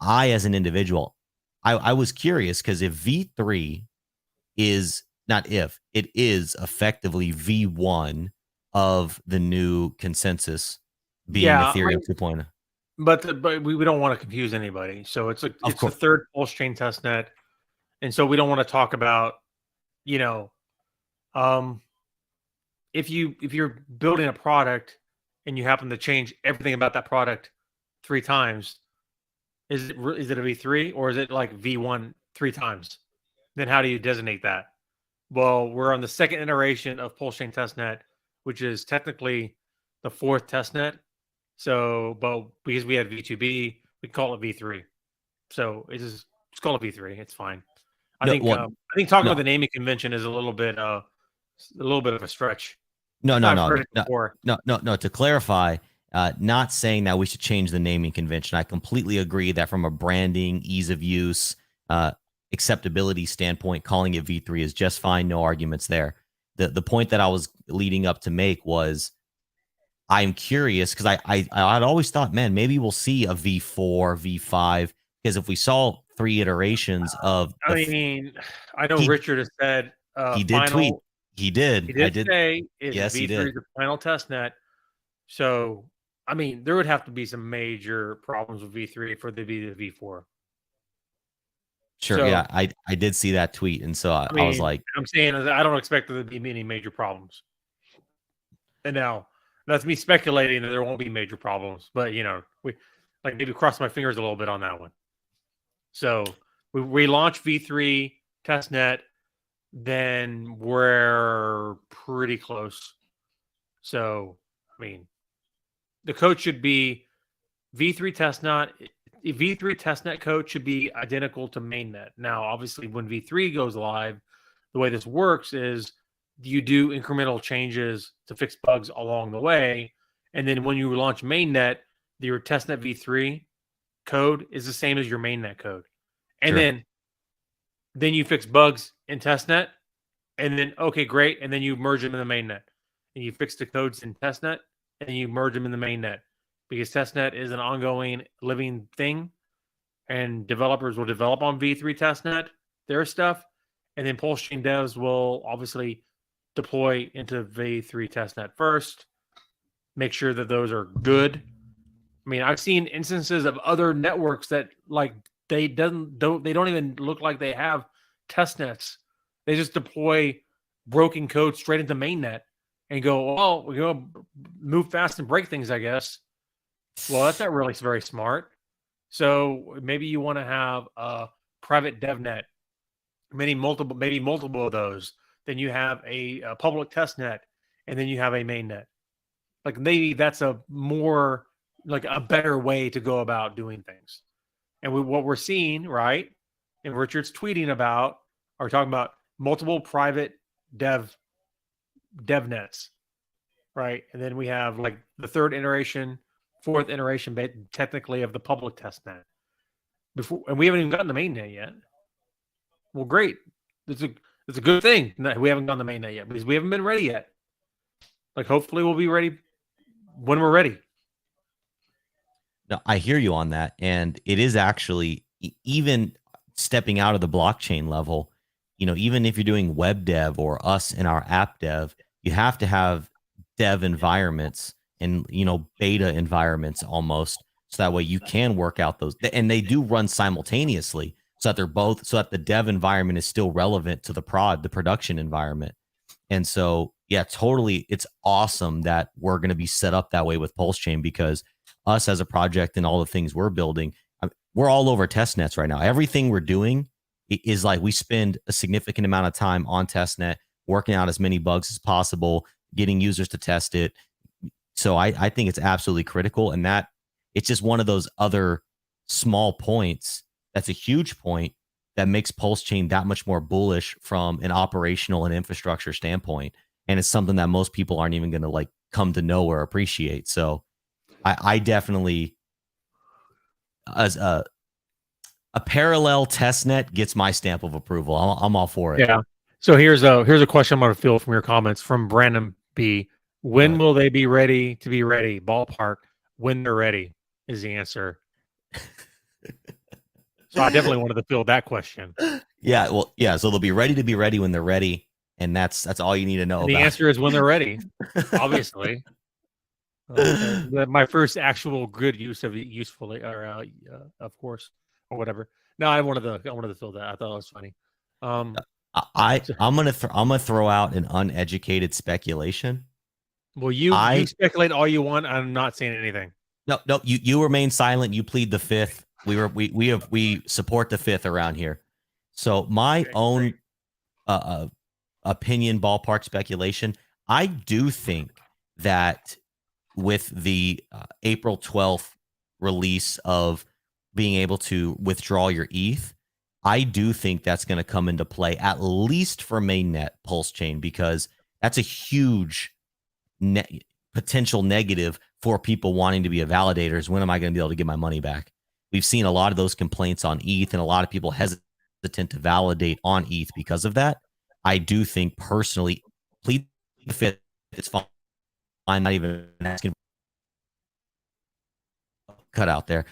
I, as an individual, I was curious because if V3 is not if it is effectively V1 of the new consensus being Ethereum 2.0. But we don't want to confuse anybody. So it's the third PulseChain testnet. And so we don't want to talk about, if you're building a product and you happen to change everything about that product 3 times, is it a V3 or is it like V1 3 times? Then how do you designate that? Well, we're on the second iteration of PulseChain testnet, which is technically the 4th testnet. So, but because we had V2B, we call it V3. So it's call it V3. It's fine. I think talking about the naming convention is a little bit of a stretch. No. To clarify, not saying that we should change the naming convention. I completely agree that from a branding, ease of use, acceptability standpoint, calling it V3 is just fine. No arguments there. The point that I was leading up to make was I'm curious because I'd always thought, man, maybe we'll see a V4, V5, because if we saw 3 iterations of, I know Richard has said he did tweet. He did. He did say yes, V3 is the final testnet. So, there would have to be some major problems with V3 for the V4. Sure. So, yeah, I did see that tweet, and so I was like, I'm saying I don't expect there to be any major problems. And now that's me speculating that there won't be major problems, but we maybe cross my fingers a little bit on that one. So we launch V3 testnet, then we're pretty close. So the code should be V3 testnet. V3 testnet code should be identical to mainnet. Now, obviously, when V3 goes live, the way this works is you do incremental changes to fix bugs along the way. And then when you launch mainnet, your testnet V3 code is the same as your mainnet code. And then you fix bugs in testnet. And then, okay, great. And then you merge them in the mainnet. And you fix the codes in testnet and you merge them in the mainnet. Because testnet is an ongoing living thing. And developers will develop on V3 testnet their stuff. And then PulseChain devs will obviously deploy into V3 testnet first, make sure that those are good. I've seen instances of other networks that they don't even look like they have testnets. They just deploy broken code straight into mainnet and go, "Oh, we're gonna move fast and break things, I guess." Well, that's not really very smart. So maybe you want to have a private devnet, maybe multiple of those. Then you have a public testnet, and then you have a mainnet. Maybe that's a more a better way to go about doing things. And what we're seeing, right, and Richard's tweeting about, are talking about multiple private devnets, right? And then we have the 3rd iteration, 4th iteration, technically, of the public testnet. And we haven't even gotten the mainnet yet. Well, great. It's a good thing that we haven't gotten the mainnet yet because we haven't been ready yet. Hopefully we'll be ready when we're ready. No, I hear you on that. And it is actually even stepping out of the blockchain level, even if you're doing web dev or us in our app dev, you have to have dev environments and, beta environments almost. So that way you can work out those. And they do run simultaneously so that they're both, so that the dev environment is still relevant to the production environment. And so, yeah, totally. It's awesome that we're going to be set up that way with PulseChain because us as a project and all the things we're building, we're all over testnets right now. Everything we're doing is like we spend a significant amount of time on testnet, working out as many bugs as possible, getting users to test it. So I think it's absolutely critical. And that it's just one of those other small points that's a huge point that makes PulseChain that much more bullish from an operational and infrastructure standpoint. And it's something that most people aren't even going to like come to know or appreciate. So I definitely, as a parallel testnet gets my stamp of approval. I'm all for it. Yeah. So here's a question I'm going to fill from your comments from Brandon B. When will they be ready to be ready? Ballpark. When they're ready is the answer. So I definitely wanted to fill that question. Yeah, well, yeah. So they'll be ready to be ready when they're ready, and that's all you need to know. And the answer is when they're ready. Obviously, my first actual good use of it, usefully, or of course, or whatever. No, I wanted to fill that. I thought it was funny. I'm gonna throw out an uneducated speculation. Well, you speculate all you want. I'm not saying anything. No, you remain silent. You plead the fifth. We support the fifth around here. So my own opinion, ballpark speculation, I do think that with the April 12th release of being able to withdraw your ETH, I do think that's going to come into play, at least for mainnet PulseChain, because that's a huge potential negative for people wanting to be a validators. When am I going to be able to get my money back? We've seen a lot of those complaints on ETH, and a lot of people hesitant to validate on ETH because of that. I do think personally, plead the fifth. It's fine. I'm not even asking. Cut out there.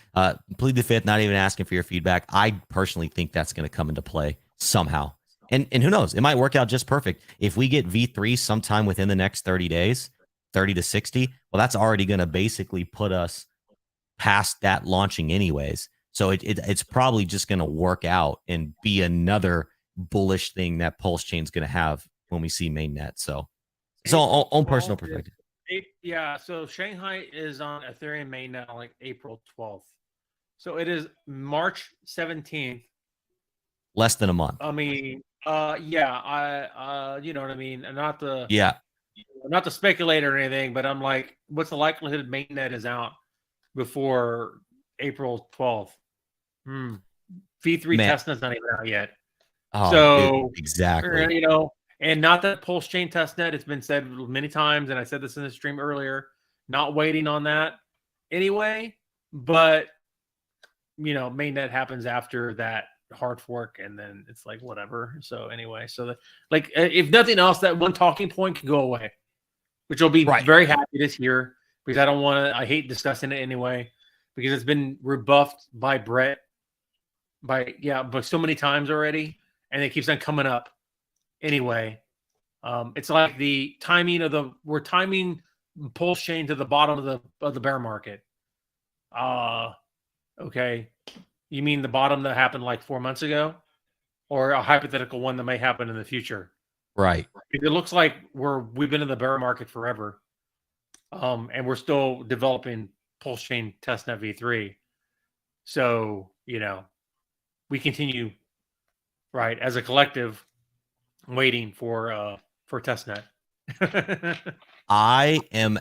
Plead the fifth. Not even asking for your feedback. I personally think that's going to come into play somehow. And who knows? It might work out just perfect. If we get V3 sometime within the next 30 days, 30 to 60, well, that's already going to basically put us past that launching anyways. So it's probably just going to work out and be another bullish thing that PulseChain is going to have when we see mainnet. So it's all on personal perspective. Yeah, so Shanghai is on Ethereum mainnet on like April 12th. So it is March 17th. Less than a month. I mean, yeah, you know what I mean? And not to speculate or anything, but I'm like, what's the likelihood mainnet is out before April 12th? V3 testnet's not even out yet. Oh, so dude, exactly. And not that PulseChain testnet, it's been said many times, and I said this in the stream earlier, not waiting on that anyway, but mainnet happens after that hard fork, and then it's like whatever. So anyway, so if nothing else, that one talking point can go away, which will be very happy to hear, because I hate discussing it anyway, because it's been rebuffed by Brett but so many times already, and it keeps on coming up anyway. It's like the timing we're timing PulseChain to the bottom of the bear market. Okay. You mean the bottom that happened like 4 months ago, or a hypothetical one that may happen in the future? Right. It looks like we've been in the bear market forever. And we're still developing PulseChain testnet v3. So, we continue as a collective waiting for testnet. I am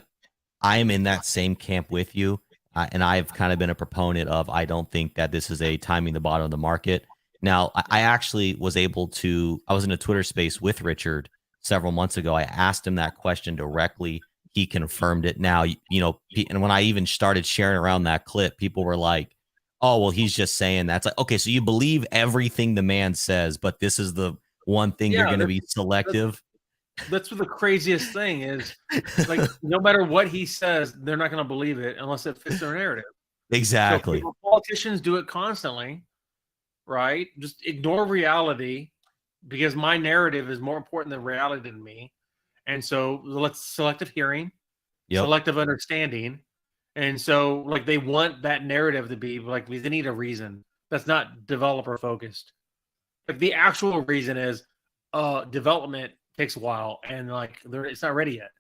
in that same camp with you. And I've kind of been a proponent of, I don't think that this is a timing the bottom of the market. Now, I actually was able to, I was in a Twitter space with Richard several months ago. I asked him that question directly. He confirmed it. Now, and when I even started sharing around that clip, people were like, oh, well, he's just saying that. It's like, okay, so you believe everything the man says, but this is the one thing you're going to be selective. That's what the craziest thing is. Like, no matter what he says, they're not going to believe it unless it fits their narrative. Exactly. So politicians do it constantly, right? Just ignore reality because my narrative is more important than reality to me. And so let's selective hearing, Yep. selective understanding. And so like they want that narrative to be like they need a reason that's not developer focused. Like the actual reason is development takes a while and like it's not ready yet.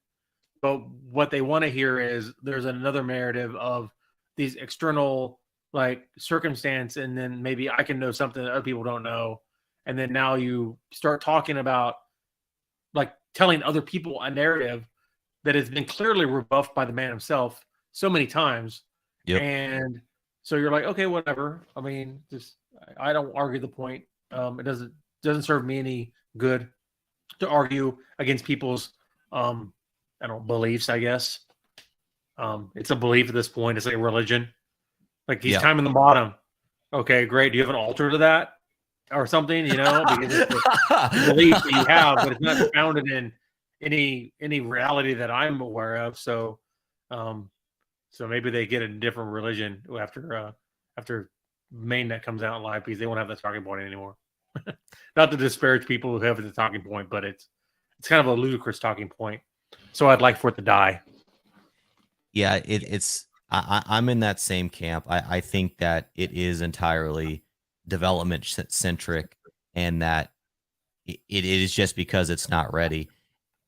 But what they want to hear is there's another narrative of these external like circumstance, and then maybe I can know something that other people don't know. And then now you start talking about like telling other people a narrative that has been clearly rebuffed by the man himself so many times. Yep. And so you're like, okay, whatever. I mean, just I don't argue the point. It doesn't serve me any good to argue against people's I don't know, beliefs, I guess. It's a belief at this point. It's like a religion. Like he's Yep. climbing the bottom. Okay, great. Do you have an altar to that or something? You know, because it's a belief that you have, but it's not founded in any reality that I'm aware of. So, so maybe they get a different religion after Mainnet comes out live because they won't have that talking point anymore. Not to disparage people who have the talking point, but it's kind of a ludicrous talking point. So I'd like for it to die. Yeah, I'm in that same camp. I think that it is entirely development centric, and that it is just because it's not ready.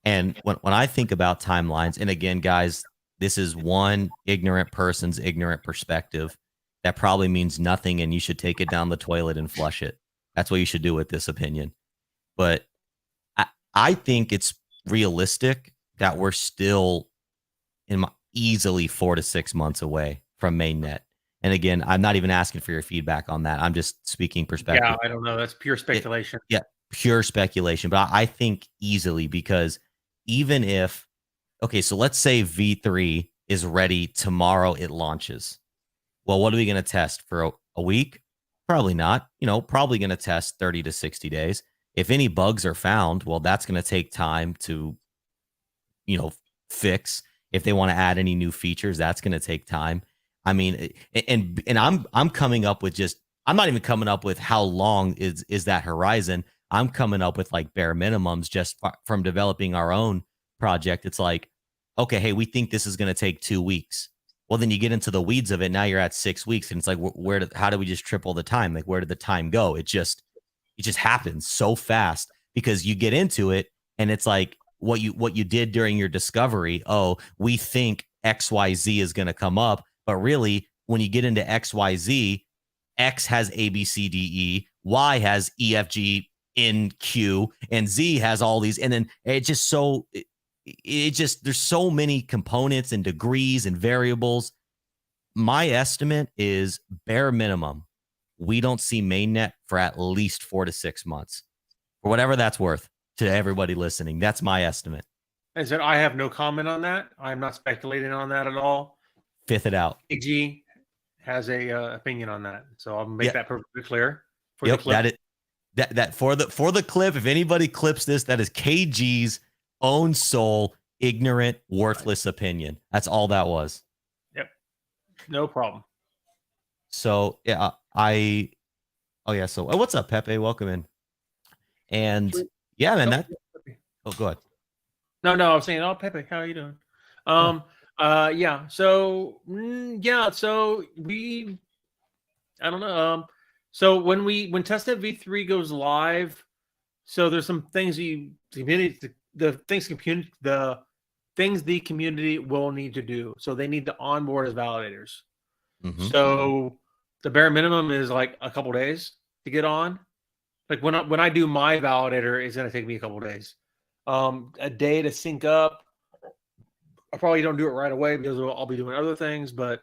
And when I think about timelines, and again, guys, this is one ignorant person's ignorant perspective that probably means nothing, and you should take it down the toilet and flush it. That's what you should do with this opinion. But I think it's realistic that we're still easily 4 to 6 months away from Mainnet. And again, I'm not even asking for your feedback on that. I'm just speaking perspective. Yeah, I don't know. That's pure speculation. Yeah, pure speculation. But I think easily, because even if, okay, so let's say V3 is ready tomorrow, it launches. Well, what are we going to test for a week? Probably not. Probably going to test 30 to 60 days. If any bugs are found, well, that's going to take time to, fix. If they want to add any new features, that's going to take time. I mean, and I'm coming up with I'm not even coming up with how long is that horizon. I'm coming up with like bare minimums just from developing our own project. It's like, okay, hey, we think this is going to take 2 weeks. Well, then you get into the weeds of it. Now you're at 6 weeks, and it's like, how do we just triple the time? Like, where did the time go? It just happens so fast because you get into it, and it's like what you did during your discovery. Oh, we think XYZ is going to come up, but really, when you get into XYZ, X has A, B, C, D, E, Y has E, F, G, N, Q, and Z has all these, and then it just there's so many components and degrees and variables. My estimate is bare minimum, we don't see Mainnet for at least 4 to 6 months, for whatever that's worth to everybody listening. That's my estimate. I said I have no comment on that. I'm not speculating on that at all. Fifth it out. AG has a opinion on that, so I'll make that perfectly clear. For the clip. That for the clip. If anybody clips this, that is KG's own soul, ignorant, worthless opinion. That's all that was. Yep. No problem. So yeah, so what's up, Pepe? Welcome in. And yeah, man, go ahead. No, I was saying, Pepe, how are you doing? Yeah. So so I don't know. So when testnet v3 goes live, so there's some things the community will need to do. So they need to onboard as validators. Mm-hmm. So the bare minimum is like a couple days to get on. Like when I do my validator, it's gonna take me a couple days. A day to sync up. I probably don't do it right away because I'll be doing other things. But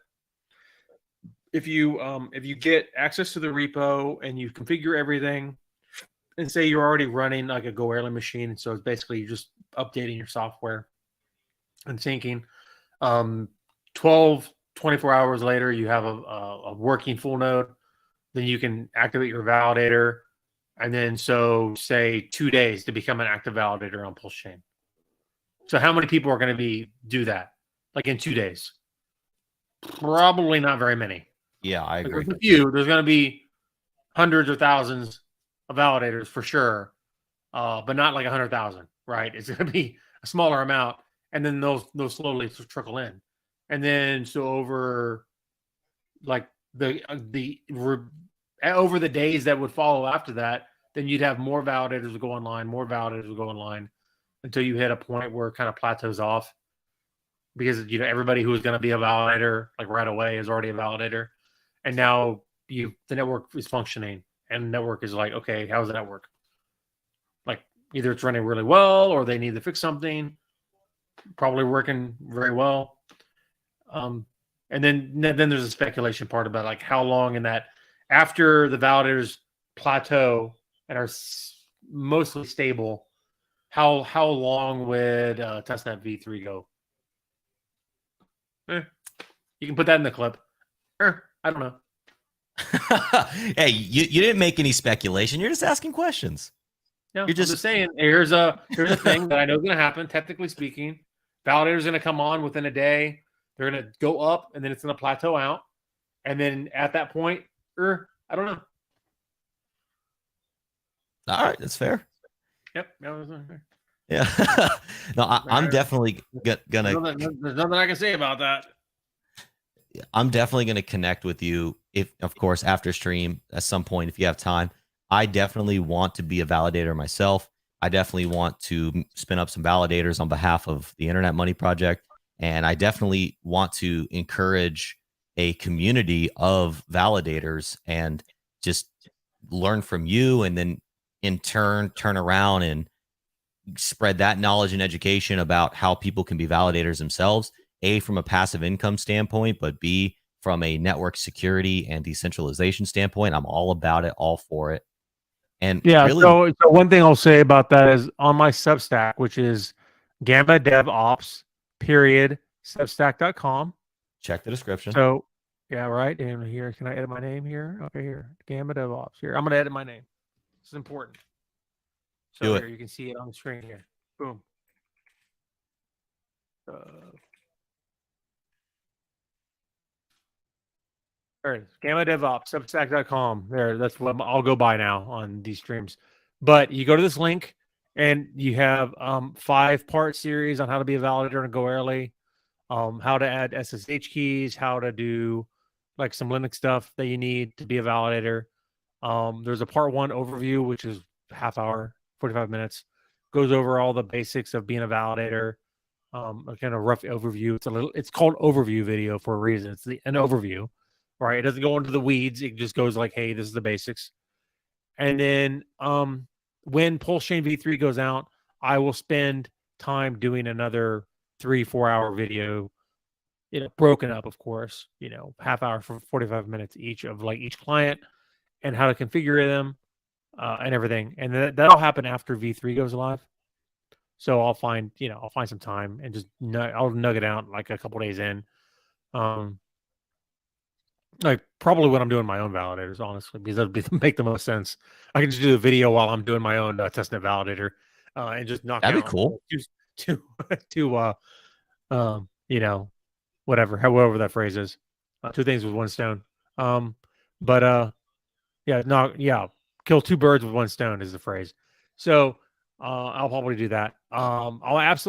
if you get access to the repo and you configure everything, and say you're already running like a Go Airline machine, so it's basically you're just updating your software and syncing. 24 hours later, you have a working full node. Then you can activate your validator. And then so say 2 days to become an active validator on PulseChain. So how many people are going to do that? Like in 2 days? Probably not very many. Yeah, I agree. There's a few. There's going to be hundreds or thousands of validators for sure, but not like 100,000, right? It's going to be a smaller amount, and then those slowly trickle in, and then so over like over the days that would follow after that, then you'd have more validators would go online, more validators would go online, until you hit a point where it kind of plateaus off, because everybody who is going to be a validator like right away is already a validator, and now the network is functioning, and the network is like, okay, how's the network? Like either it's running really well or they need to fix something. Probably working very well. And then there's a speculation part about like how long in that after the validators plateau and are mostly stable, how long would testnet v3 go? You can put that in the clip. I don't know. Hey, you didn't make any speculation. You're just asking questions. Yeah, you're just saying here's a thing that I know is going to happen. Technically speaking, validators going to come on within a day. They're going to go up, and then it's going to plateau out. And then at that point, I don't know. All right, that's fair. Yep. Fair. Yeah. No, I'm definitely gonna. There's nothing I can say about that. I'm definitely gonna connect with you, if, of course, after stream at some point, if you have time. I definitely want to be a validator myself. I definitely want to spin up some validators on behalf of the Internet Money Project. And I definitely want to encourage a community of validators and just learn from you, and then in turn turn around and spread that knowledge and education about how people can be validators themselves, A, from a passive income standpoint, but B, from a network security and decentralization standpoint. I'm all about it, all for it. And yeah, really, so one thing I'll say about that is on my Substack, which is GammaDevOps Substack.com. Check the description. So yeah, right. And here, can I edit my name here? Okay, here, GammaDevOps. Here, I'm gonna edit my name. This is important. So here, you can see it on the screen here. Boom. There it is. GammaDevOps, Substack.com. There, that's what I'll go by now on these streams. But you go to this link, and you have 5-part series on how to be a validator and go early, how to add SSH keys, how to do like some Linux stuff that you need to be a validator. There's a part 1 overview, which is half hour, 45 minutes, goes over all the basics of being a validator. A kind of rough overview. It's called overview video for a reason. It's an overview, right? It doesn't go into the weeds. It just goes like, hey, this is the basics. And then when PulseChain v3 goes out, I will spend time doing another 3-4 hour video, broken up, of course, half hour for 45 minutes each of like each client and how to configure them and everything. And that'll happen after v3 goes live. So I'll find some time and just I'll nug it out like a couple days in. Like probably when I'm doing my own validators, honestly, because that'd make the most sense. I can just do the video while I'm doing my own testnet validator and just knock that'd out be cool. Whatever, however that phrase is. 2 things with 1 stone. Kill 2 birds with 1 stone is the phrase. So I'll probably do that. I'll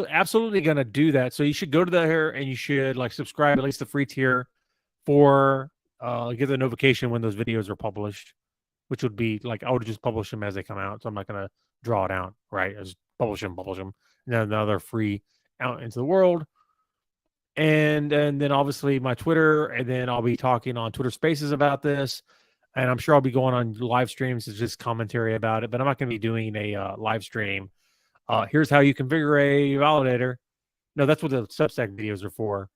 absolutely gonna do that. So you should go to there and you should like subscribe, at least the free tier, for get the notification when those videos are published, which would be like I would just publish them as they come out. So I'm not gonna draw it out, right? I just publish them, and then now they're free out into the world. And then obviously my Twitter, and then I'll be talking on Twitter Spaces about this. And I'm sure I'll be going on live streams to just commentary about it, but I'm not going to be doing a live stream. Here's how you configure a validator. No, that's what the Substack videos are for.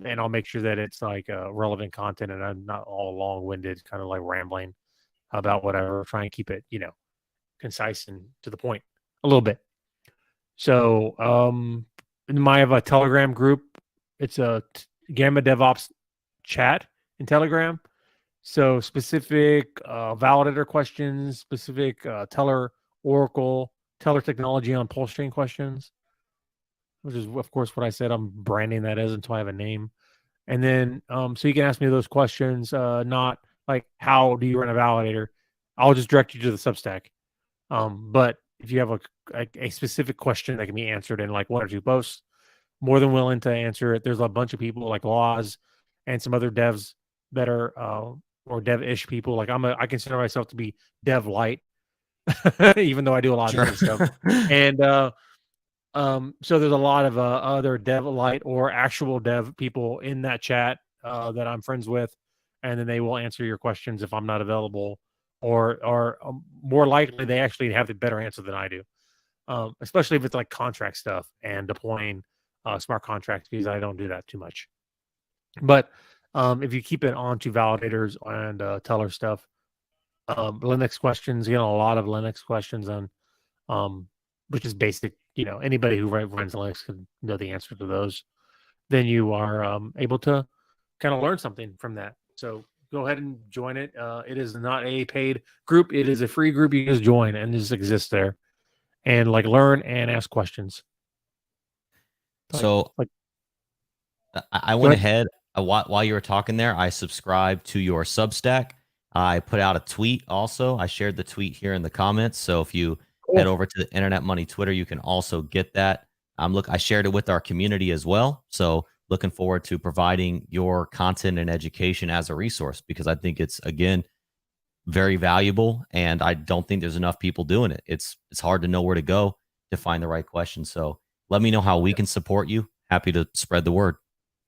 And I'll make sure that it's like relevant content and I'm not all long-winded, kind of like rambling about whatever. Try and keep it, concise and to the point a little bit. So I have a Telegram group. It's a GammaDevOps chat in Telegram. So specific validator questions, specific Teller Oracle, Teller technology on PulseChain questions, which is, of course, what I said I'm branding that as until I have a name. And then so you can ask me those questions, not like how do you run a validator. I'll just direct you to the Substack. But if you have a specific question that can be answered in like 1 or 2 posts, more than willing to answer it. There's a bunch of people like Laws and some other devs that are or dev-ish people. Like I consider myself to be dev light, even though I do a lot of Sure. different stuff. And so there's a lot of other dev light or actual dev people in that chat that I'm friends with, and then they will answer your questions if I'm not available, or more likely they actually have the better answer than I do, especially if it's like contract stuff and deploying smart contracts, because I don't do that too much. But if you keep it onto validators and teller stuff, Linux questions, a lot of Linux questions on, which is basic. Anybody who runs Linux can know the answer to those. Then you are able to kind of learn something from that. So go ahead and join it. It is not a paid group. It is a free group. You can just join and just exist there and like learn and ask questions. So Like I go went ahead. ahead while you were talking there. I subscribed to your Substack. I put out a tweet also. I shared the tweet here in the comments. So if you head Cool. over to the Internet Money Twitter, you can also get that. I shared it with our community as well. So looking forward to providing your content and education as a resource, because I think it's, again, very valuable, and I don't think there's enough people doing it. It's hard to know where to go to find the right question. So let me know how we can support you. Happy to spread the word.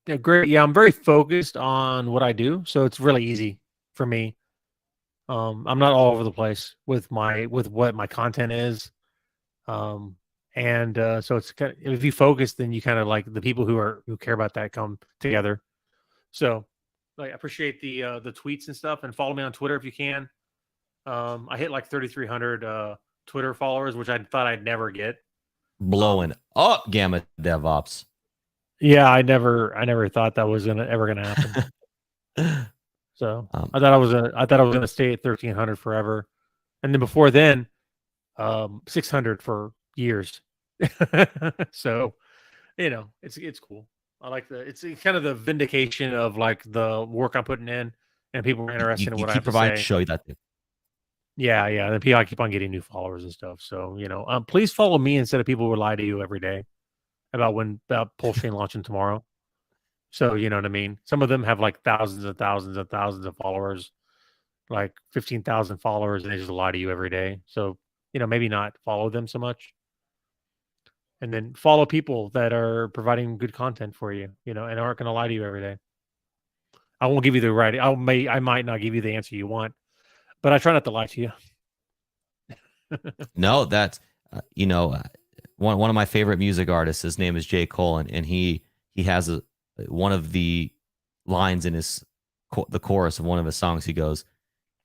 Yeah, great. Yeah, I'm very focused on what I do, so it's really easy for me. I'm not all over the place with what my content is. Um, and so it's kind of, if you focus, then you kind of like the people who care about that come together. So, like, I appreciate the tweets and stuff, and follow me on Twitter if you can. I hit like 3,300 Twitter followers, which I thought I'd never get. Um, Blowing up Gamma DevOps. yeah, I never thought that was ever gonna happen. So Um, I thought I was gonna stay at 1,300 forever, and then before then, 600 for years. So it's cool. I like it's kind of the vindication of like the work I'm putting in, and people are you, interested in you what I keep have to providing to say. show you that. Yeah, yeah. The people I keep on getting new followers and stuff. So please follow me instead of people who lie to you every day about PulseChain launching tomorrow. So you know what I mean. Some of them have like thousands and thousands and thousands of followers, like 15,000 followers, and they just lie to you every day. So maybe not follow them so much, and then follow people that are providing good content for you, and aren't going to lie to you every day. I won't give you the right. I might not give you the answer you want, but I try not to lie to you. No, that's one of my favorite music artists. His name is J. Cole, and he has one of the lines in the chorus of one of his songs. He goes,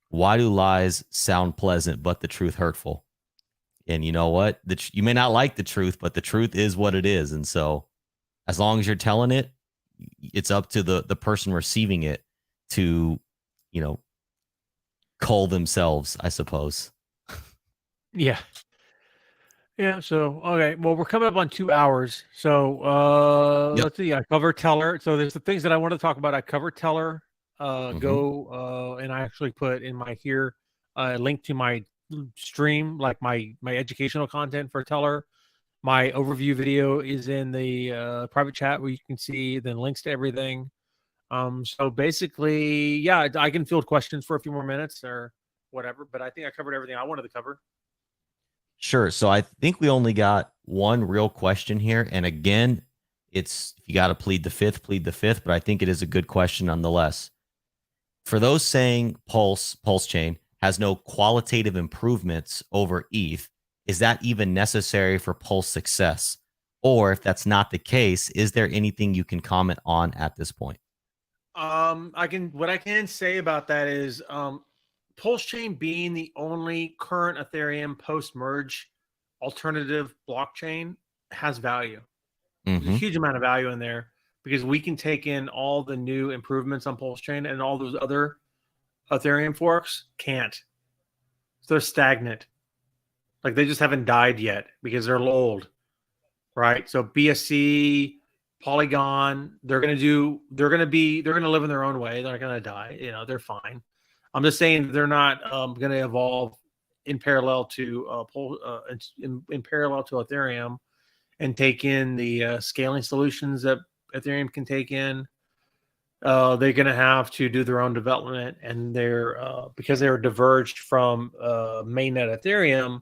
"Why do lies sound pleasant, but the truth hurtful?" And you know what? You may not like the truth, but the truth is what it is. And so, as long as you're telling it, it's up to the person receiving it to, you know, cull themselves, I suppose. Yeah. Yeah. So okay. Well, we're coming up on 2 hours. So Yep. let's see. I cover Teller. So there's the things that I want to talk about. I cover Teller. Mm-hmm. Go and I actually put in my here a link to my stream, like my educational content for Teller. My overview video is in the private chat where you can see the links to everything. So basically, yeah, I can field questions for a few more minutes or whatever, but I think I covered everything I wanted to cover. Sure. So I think we only got one real question here. And again, it's if you got to plead the fifth, plead the fifth. But I think it is a good question nonetheless. For those saying PulseChain has no qualitative improvements over ETH, is that even necessary for Pulse success? Or if that's not the case, is there anything you can comment on at this point? What I can say about that is PulseChain being the only current Ethereum post-merge alternative blockchain has value. There's a Mm-hmm. huge amount of value in there because we can take in all the new improvements on PulseChain, and all those other Ethereum forks can't. So they're stagnant. Like they just haven't died yet because they're old, right? So BSC, Polygon, they're going to live in their own way. They're not going to die. They're fine. I'm just saying they're not going to evolve in parallel to in parallel to Ethereum and take in the scaling solutions that Ethereum can take in. They're going to have to do their own development, and because they're diverged from mainnet Ethereum,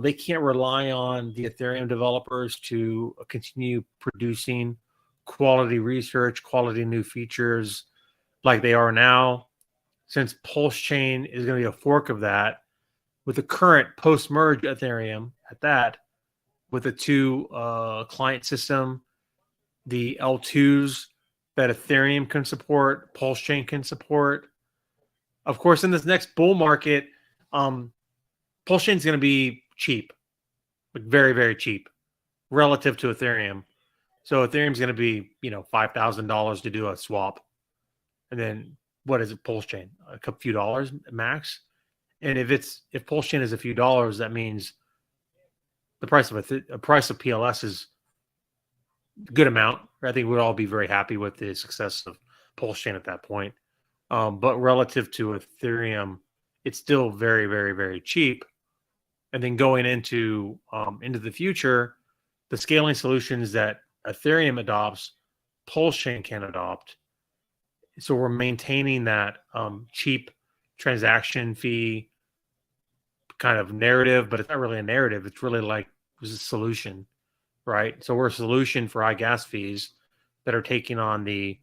they can't rely on the Ethereum developers to continue producing quality research, quality new features like they are now. Since PulseChain is going to be a fork of that, with the current post-merge Ethereum at that, with the two client system, the L2s that Ethereum can support, PulseChain can support. Of course, in this next bull market, PulseChain is going to be cheap, like very, very cheap relative to Ethereum. So Ethereum's going to be, $5,000 to do a swap. And then what is it, PulseChain? A few dollars max. And if PulseChain is a few dollars, that means the price of PLS is a good amount. I think we'd all be very happy with the success of PulseChain at that point. But relative to Ethereum, it's still very, very, very cheap. And then going into the future, the scaling solutions that Ethereum adopts, PulseChain can adopt. So we're maintaining that cheap transaction fee kind of narrative, but it's not really a narrative. It's really like a solution, right? So we're a solution for high gas fees that are taking on the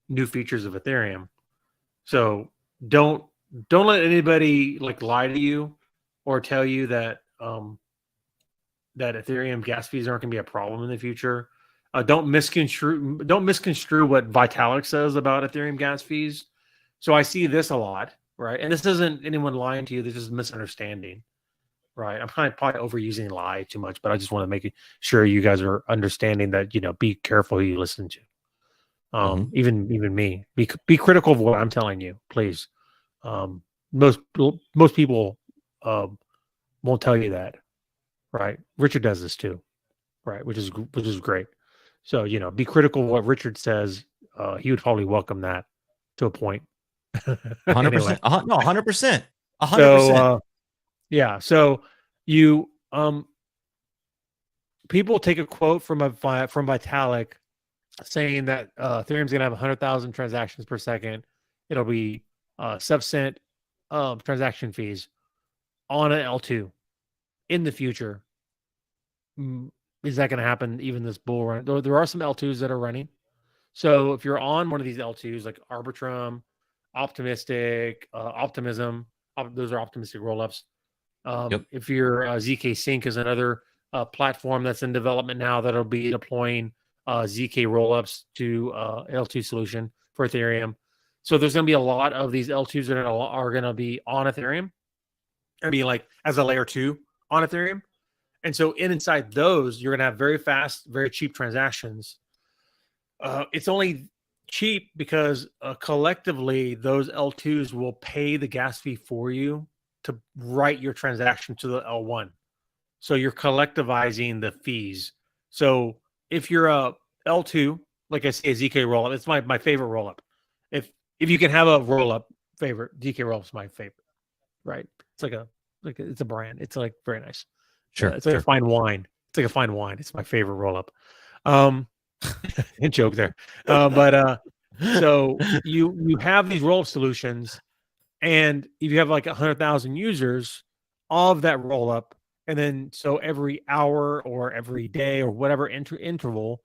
new features of Ethereum. So don't let anybody lie to you or tell you that that Ethereum gas fees aren't going to be a problem in the future. Don't misconstrue what Vitalik says about Ethereum gas fees. So I see this a lot, right? And this isn't anyone lying to you. This is misunderstanding, right? I'm probably overusing lie too much, but I just want to make sure you guys are understanding that, be careful who you listen to. Even me, be critical of what I'm telling you, please. Most people won't tell you that, right? Richard does this too, right? Which is great. So, be critical of what Richard says. He would probably welcome that to a point. 100%. No, 100%. 100%. So, yeah. So you, people take a quote from Vitalik saying that Ethereum's going to have 100,000 transactions per second. It'll be sub-cent transaction fees on an L2 in the future. Is that going to happen even this bull run? There are some L2s that are running. So if you're on one of these L2s like Arbitrum, Optimistic, Optimism, those are optimistic rollups. If you're ZK Sync is another platform that's in development now that'll be deploying ZK rollups to L2 solution for Ethereum. So there's going to be a lot of these L2s that are going to be on Ethereum and be as a layer 2 on Ethereum. And so inside those, you're going to have very fast, very cheap transactions. It's only cheap because collectively those L2s will pay the gas fee for you to write your transaction to the L1. So you're collectivizing the fees. So if you're a L2, like I say, a ZK rollup, it's my favorite rollup. If you can have a rollup favorite, ZK rollup is my favorite, right? It's it's a brand. It's very nice. Sure. It's like a fine wine. It's like a fine wine. It's my favorite rollup. Joke there. But so you have these rollup solutions, and if you have 100,000 users of that rollup, and then so every hour or every day or whatever interval,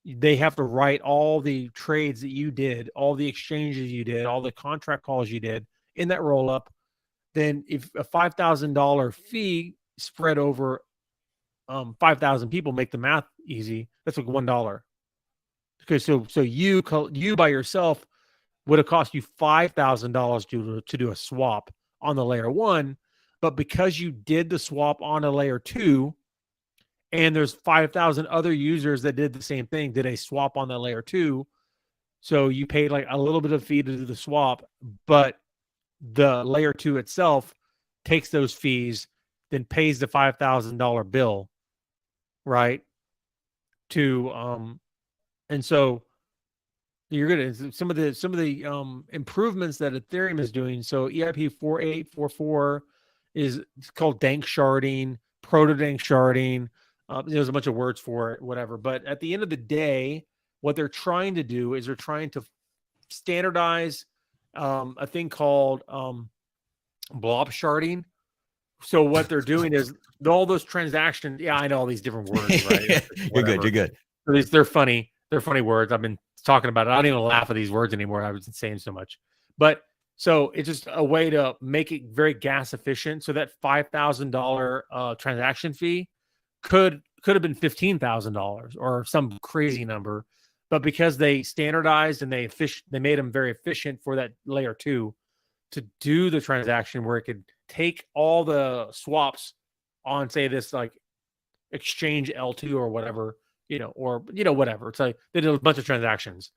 they have to write all the trades that you did, all the exchanges you did, all the contract calls you did in that rollup. Then if a $5,000 fee spread over 5,000 people, make the math easy, that's $1. Okay, so you by yourself would have cost you $5,000 to do a swap on the layer 1, but because you did the swap on a layer 2, and there's 5,000 other users that did the same thing, did a swap on the layer 2, so you paid a little bit of fee to do the swap, but the layer 2 itself takes those fees, then pays the $5,000 bill, right? to and so you're gonna some of the improvements that Ethereum is doing. So EIP 4844 is called dank sharding, proto dank sharding. There's a bunch of words for it, whatever. But at the end of the day, what they're trying to do is they're trying to standardize a thing called blob sharding. So what they're doing is all those transactions. Yeah, I know all these different words, right? You're good. You're good. So they're funny. They're funny words. I've been talking about it. I don't even laugh at these words anymore. I was saying so much. But so it's just a way to make it very gas efficient. So that $5,000 transaction fee could have been $15,000 or some crazy number. But because they standardized and they made them very efficient for that layer 2 to do the transaction where it could take all the swaps on, say, this like exchange L2 or whatever, whatever. It's like they did a bunch of transactions.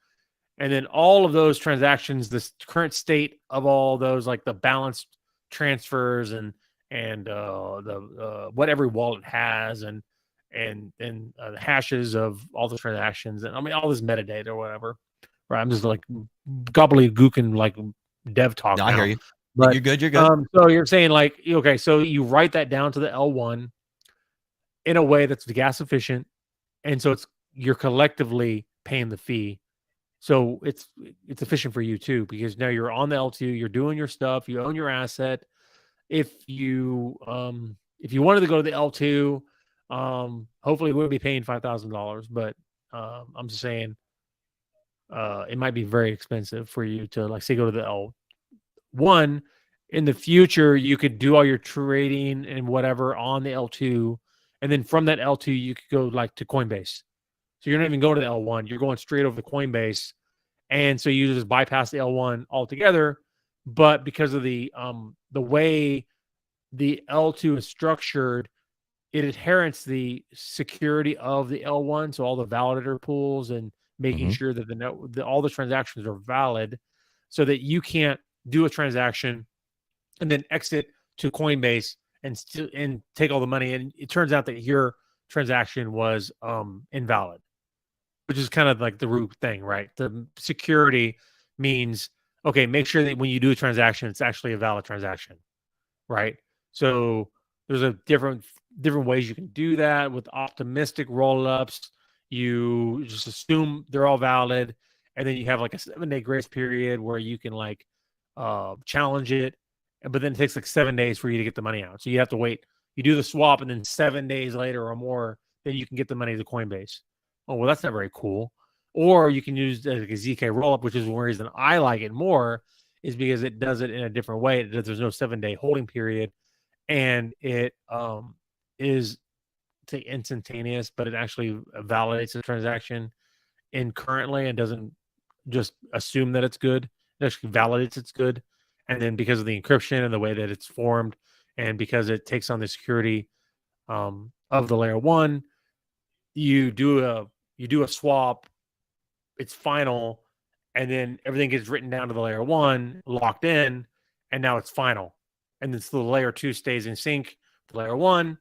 And then all of those transactions, this current state of all those, like the balanced transfers and the what every wallet has and the hashes of all the transactions, and I mean all this metadata or whatever. Right, I'm just like gobbledygooking like dev talk. No, now. I hear you. But you're good. You're good. So you're saying like, okay, so you write that down to the L1 in a way that's gas efficient, and so you're collectively paying the fee. So it's efficient for you too, because now you're on the L2, you're doing your stuff, you own your asset. If you wanted to go to the L2, hopefully we wouldn't be paying $5,000, but I'm just saying it might be very expensive for you to, like, say, go to the L1. In the future, you could do all your trading and whatever on the L2, and then from that L2 you could go like to Coinbase. So you're not even going to the L1, you're going straight over to Coinbase, and so you just bypass the L1 altogether. But because of the way the L2 is structured, it inherits the security of the L1, so all the validator pools and making sure that all the transactions are valid, so that you can't do a transaction and then exit to Coinbase and take all the money, and it turns out that your transaction was invalid, which is kind of like the root thing, right? The security means, okay, make sure that when you do a transaction, it's actually a valid transaction, right? So there's a different ways you can do that. With optimistic rollups, you just assume they're all valid, and then you have like a 7-day grace period where you can like challenge it, but then it takes like 7 days for you to get the money out. So you have to wait. You do the swap, and then 7 days later or more, then you can get the money to Coinbase. Oh, well, that's not very cool. Or you can use like a ZK rollup, which is one reason I like it more, is because it does it in a different way. There's no 7-day holding period, and it is instantaneous, but it actually validates the transaction currently and doesn't just assume that it's good. It actually validates it's good. And then because of the encryption and the way that it's formed, and because it takes on the security of the layer 1, you do a swap, it's final, and then everything gets written down to the layer 1, locked in, and now it's final. And then so the layer 2 stays in sync to layer 1,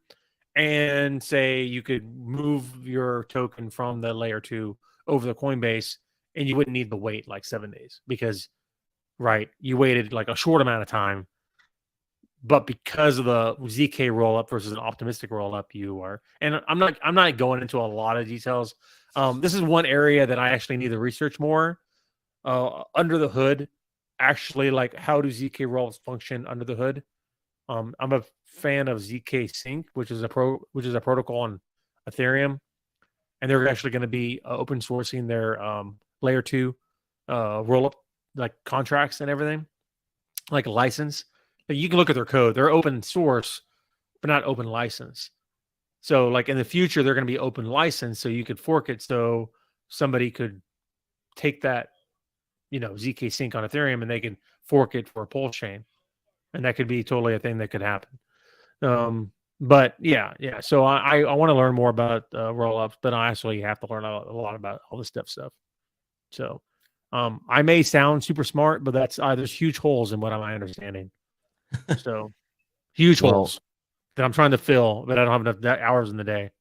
and say you could move your token from the layer 2 over the Coinbase, and you wouldn't need to wait like 7 days, because you waited like a short amount of time, but because of the ZK rollup versus an optimistic rollup, you are. And I'm not going into a lot of details. This is one area that I actually need to research more under the hood. Actually, like, how do ZK rollups function under the hood? I'm a fan of ZK Sync, which is a protocol on Ethereum, and they're actually going to be open sourcing their layer 2 rollup, like contracts and everything, like a license. You can look at their code. They're open source, but not open license. So like in the future, they're going to be open license, so you could fork it, so somebody could take that, ZK Sync on Ethereum, and they can fork it for a PulseChain, and that could be totally a thing that could happen. But yeah. So I want to learn more about rollups, but I actually have to learn a lot about all this stuff. So I may sound super smart, but that's there's huge holes in what I'm understanding. So huge holes that I'm trying to fill, but I don't have enough hours in the day.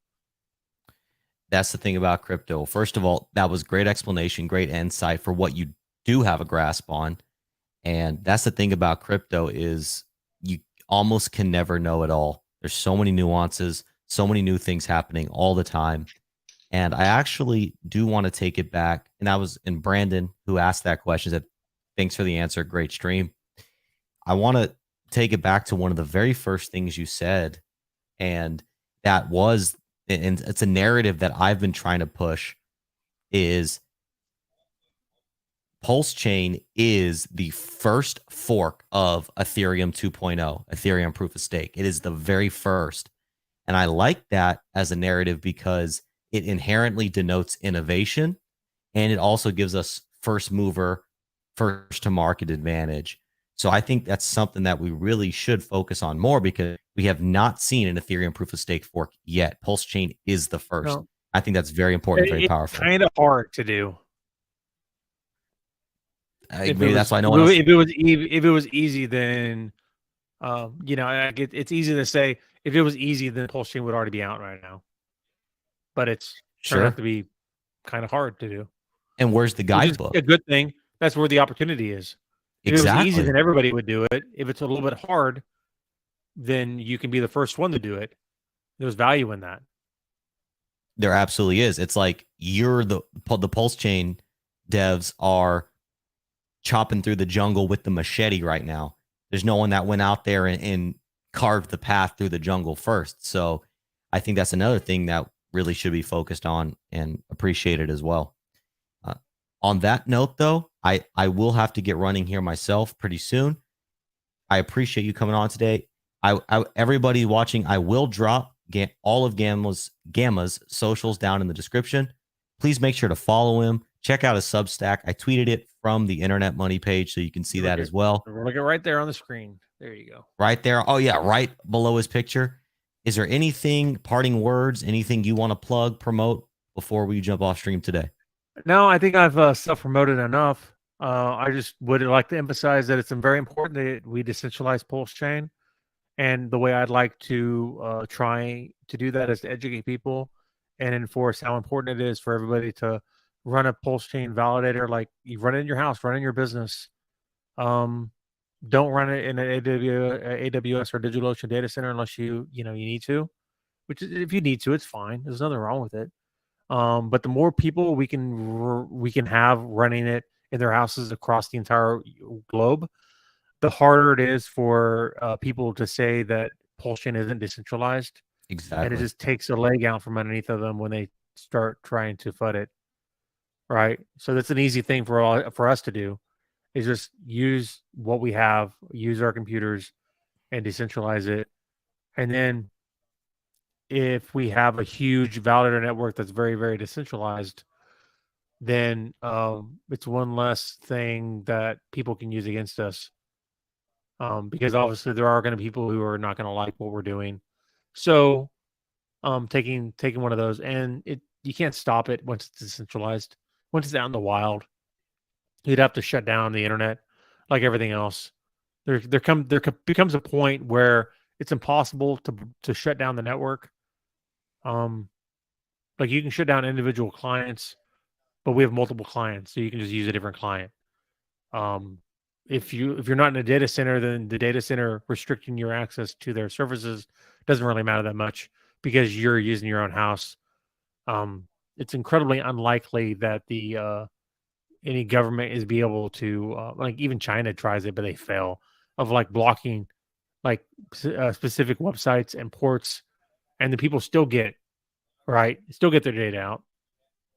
That's the thing about crypto. First of all, that was great explanation, great insight for what you do have a grasp on. And that's the thing about crypto is you almost can never know it all. There's so many nuances, so many new things happening all the time. And I actually do want to take it back. And that was in Brandon who asked that question. Said, thanks for the answer. Great stream. I want to take it back to one of the very first things you said. And that was, and it's a narrative that I've been trying to push is PulseChain is the first fork of Ethereum 2.0, Ethereum proof of stake. It is the very first. And I like that as a narrative because it inherently denotes innovation and it also gives us first mover, first to market advantage. So I think that's something that we really should focus on more because we have not seen an Ethereum proof of stake fork yet. PulseChain is the first. No, I think that's very important, very powerful. Kind of hard to do. Maybe that's why no one else. If it was easy, then it's easy to say if it was easy, then PulseChain would already be out right now. But it's turned out to be kind of hard to do. And where's the guidebook? A good thing. That's where the opportunity is. If it was easy, then everybody would do it. If it's a little bit hard, then you can be the first one to do it. There's value in that. There absolutely is. It's like you're the PulseChain devs are chopping through the jungle with the machete right now. There's no one that went out there and carved the path through the jungle first. So I think that's another thing that really should be focused on and appreciated as well. On that note, though, I will have to get running here myself pretty soon. I appreciate you coming on today. Everybody watching, I will drop all of Gamma's socials down in the description. Please make sure to follow him. Check out his Substack. I tweeted it from the Internet Money page, so you can see that as well. We're looking right there on the screen. There you go. Right there. Oh, yeah, right below his picture. Is there anything, parting words, anything you want to plug, promote before we jump off stream today? No, I think I've self-promoted enough. I just would like to emphasize that it's very important that we decentralize PulseChain. And the way I'd like to try to do that is to educate people and enforce how important it is for everybody to run a PulseChain validator. Like you run it in your house, run it in your business. Don't run it in an AWS or DigitalOcean data center unless you need to. Which if you need to, it's fine. There's nothing wrong with it. But the more people we can have running it in their houses across the entire globe, the harder it is for people to say that PulseChain isn't decentralized. Exactly. And it just takes a leg out from underneath of them when they start trying to FUD it. Right. So that's an easy thing for us to do is just use what we have, use our computers and decentralize it. And then if we have a huge validator network that's very, very decentralized, then it's one less thing that people can use against us. Because obviously there are going to be people who are not going to like what we're doing. So taking one of those, and you can't stop it once it's decentralized. Once it's out in the wild, you'd have to shut down the internet like everything else. There becomes a point where it's impossible to shut down the network. Like you can shut down individual clients, but we have multiple clients, so you can just use a different client. If you're not in a data center, then the data center restricting your access to their services doesn't really matter that much because you're using your own house. It's incredibly unlikely that any government is be able to like even China tries it, but they fail of like blocking like specific websites and ports, and the people still get their data out.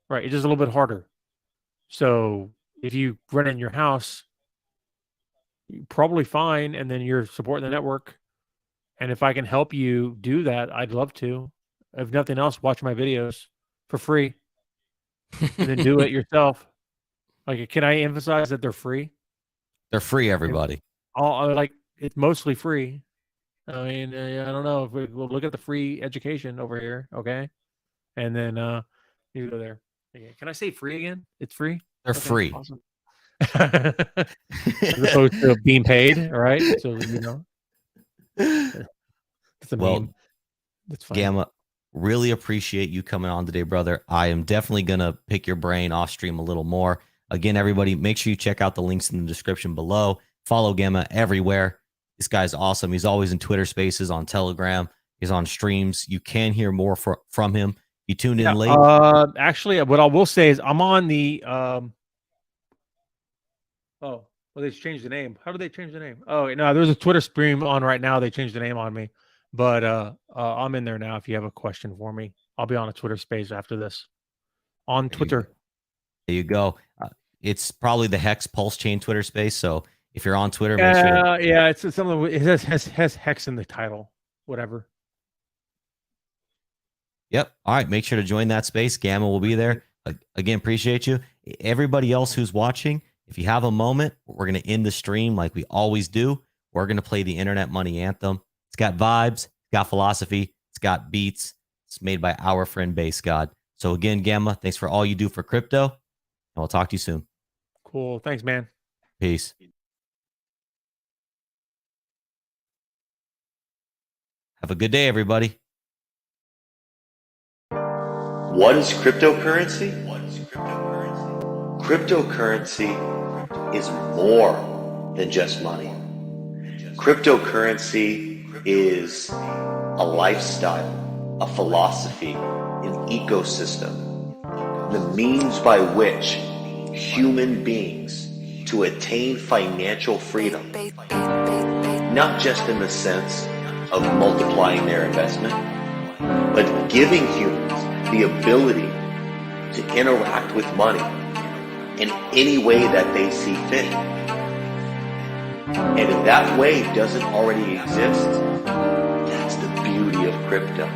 Right, it's just a little bit harder. So if you run it in your house, you're probably fine, and then you're supporting the network. And if I can help you do that, I'd love to. If nothing else, watch my videos for free, and then do it yourself. Like, can I emphasize that they're free? They're free, everybody. It's mostly free. I mean, I don't know if we'll look at the free education over here, okay? And then you go there. Okay. Can I say free again? It's free. They're free. Awesome. As opposed to being paid, all right? So that's a meme. That's fine. Gamma, Really appreciate you coming on today, brother. I am definitely going to pick your brain off stream a little more. Again, everybody, make sure you check out the links in the description below. Follow Gamma everywhere. This guy's awesome. He's always in Twitter Spaces, on Telegram. He's on streams. You can hear more from him. You tuned in late. Actually, what I will say is I'm on the well, they changed the name. How did they change the name? Oh, no, there's a Twitter stream on right now. They changed the name on me, but I'm in there now. If you have a question for me, I'll be on a Twitter space after this on Twitter. There you go. It's probably the Hex PulseChain Twitter space. So if you're on Twitter, make sure. Yeah, it's something. It has Hex in the title. Whatever. Yep. All right. Make sure to join that space. Gamma will be there. Again, appreciate you. Everybody else who's watching, if you have a moment, we're going to end the stream like we always do. We're going to play the Internet Money Anthem. It's got vibes, it's got philosophy, it's got beats. It's made by our friend Base God. So again, Gamma, thanks for all you do for crypto. And we'll talk to you soon. Cool. Thanks, man. Peace. Have a good day, everybody. What is cryptocurrency? Cryptocurrency is more than just money. Cryptocurrency is a lifestyle, a philosophy, an ecosystem, the means by which human beings to attain financial freedom, not just in the sense of multiplying their investment, but giving humans the ability to interact with money in any way that they see fit. And if that way doesn't already exist, that's the beauty of crypto,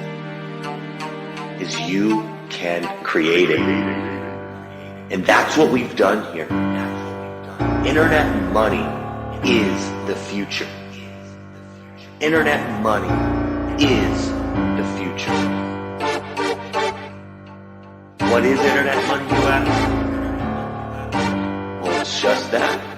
is you can create it. And that's what we've done here. Internet money is the future. Internet money is the future. What is internet money, you ask? Well, it's just that.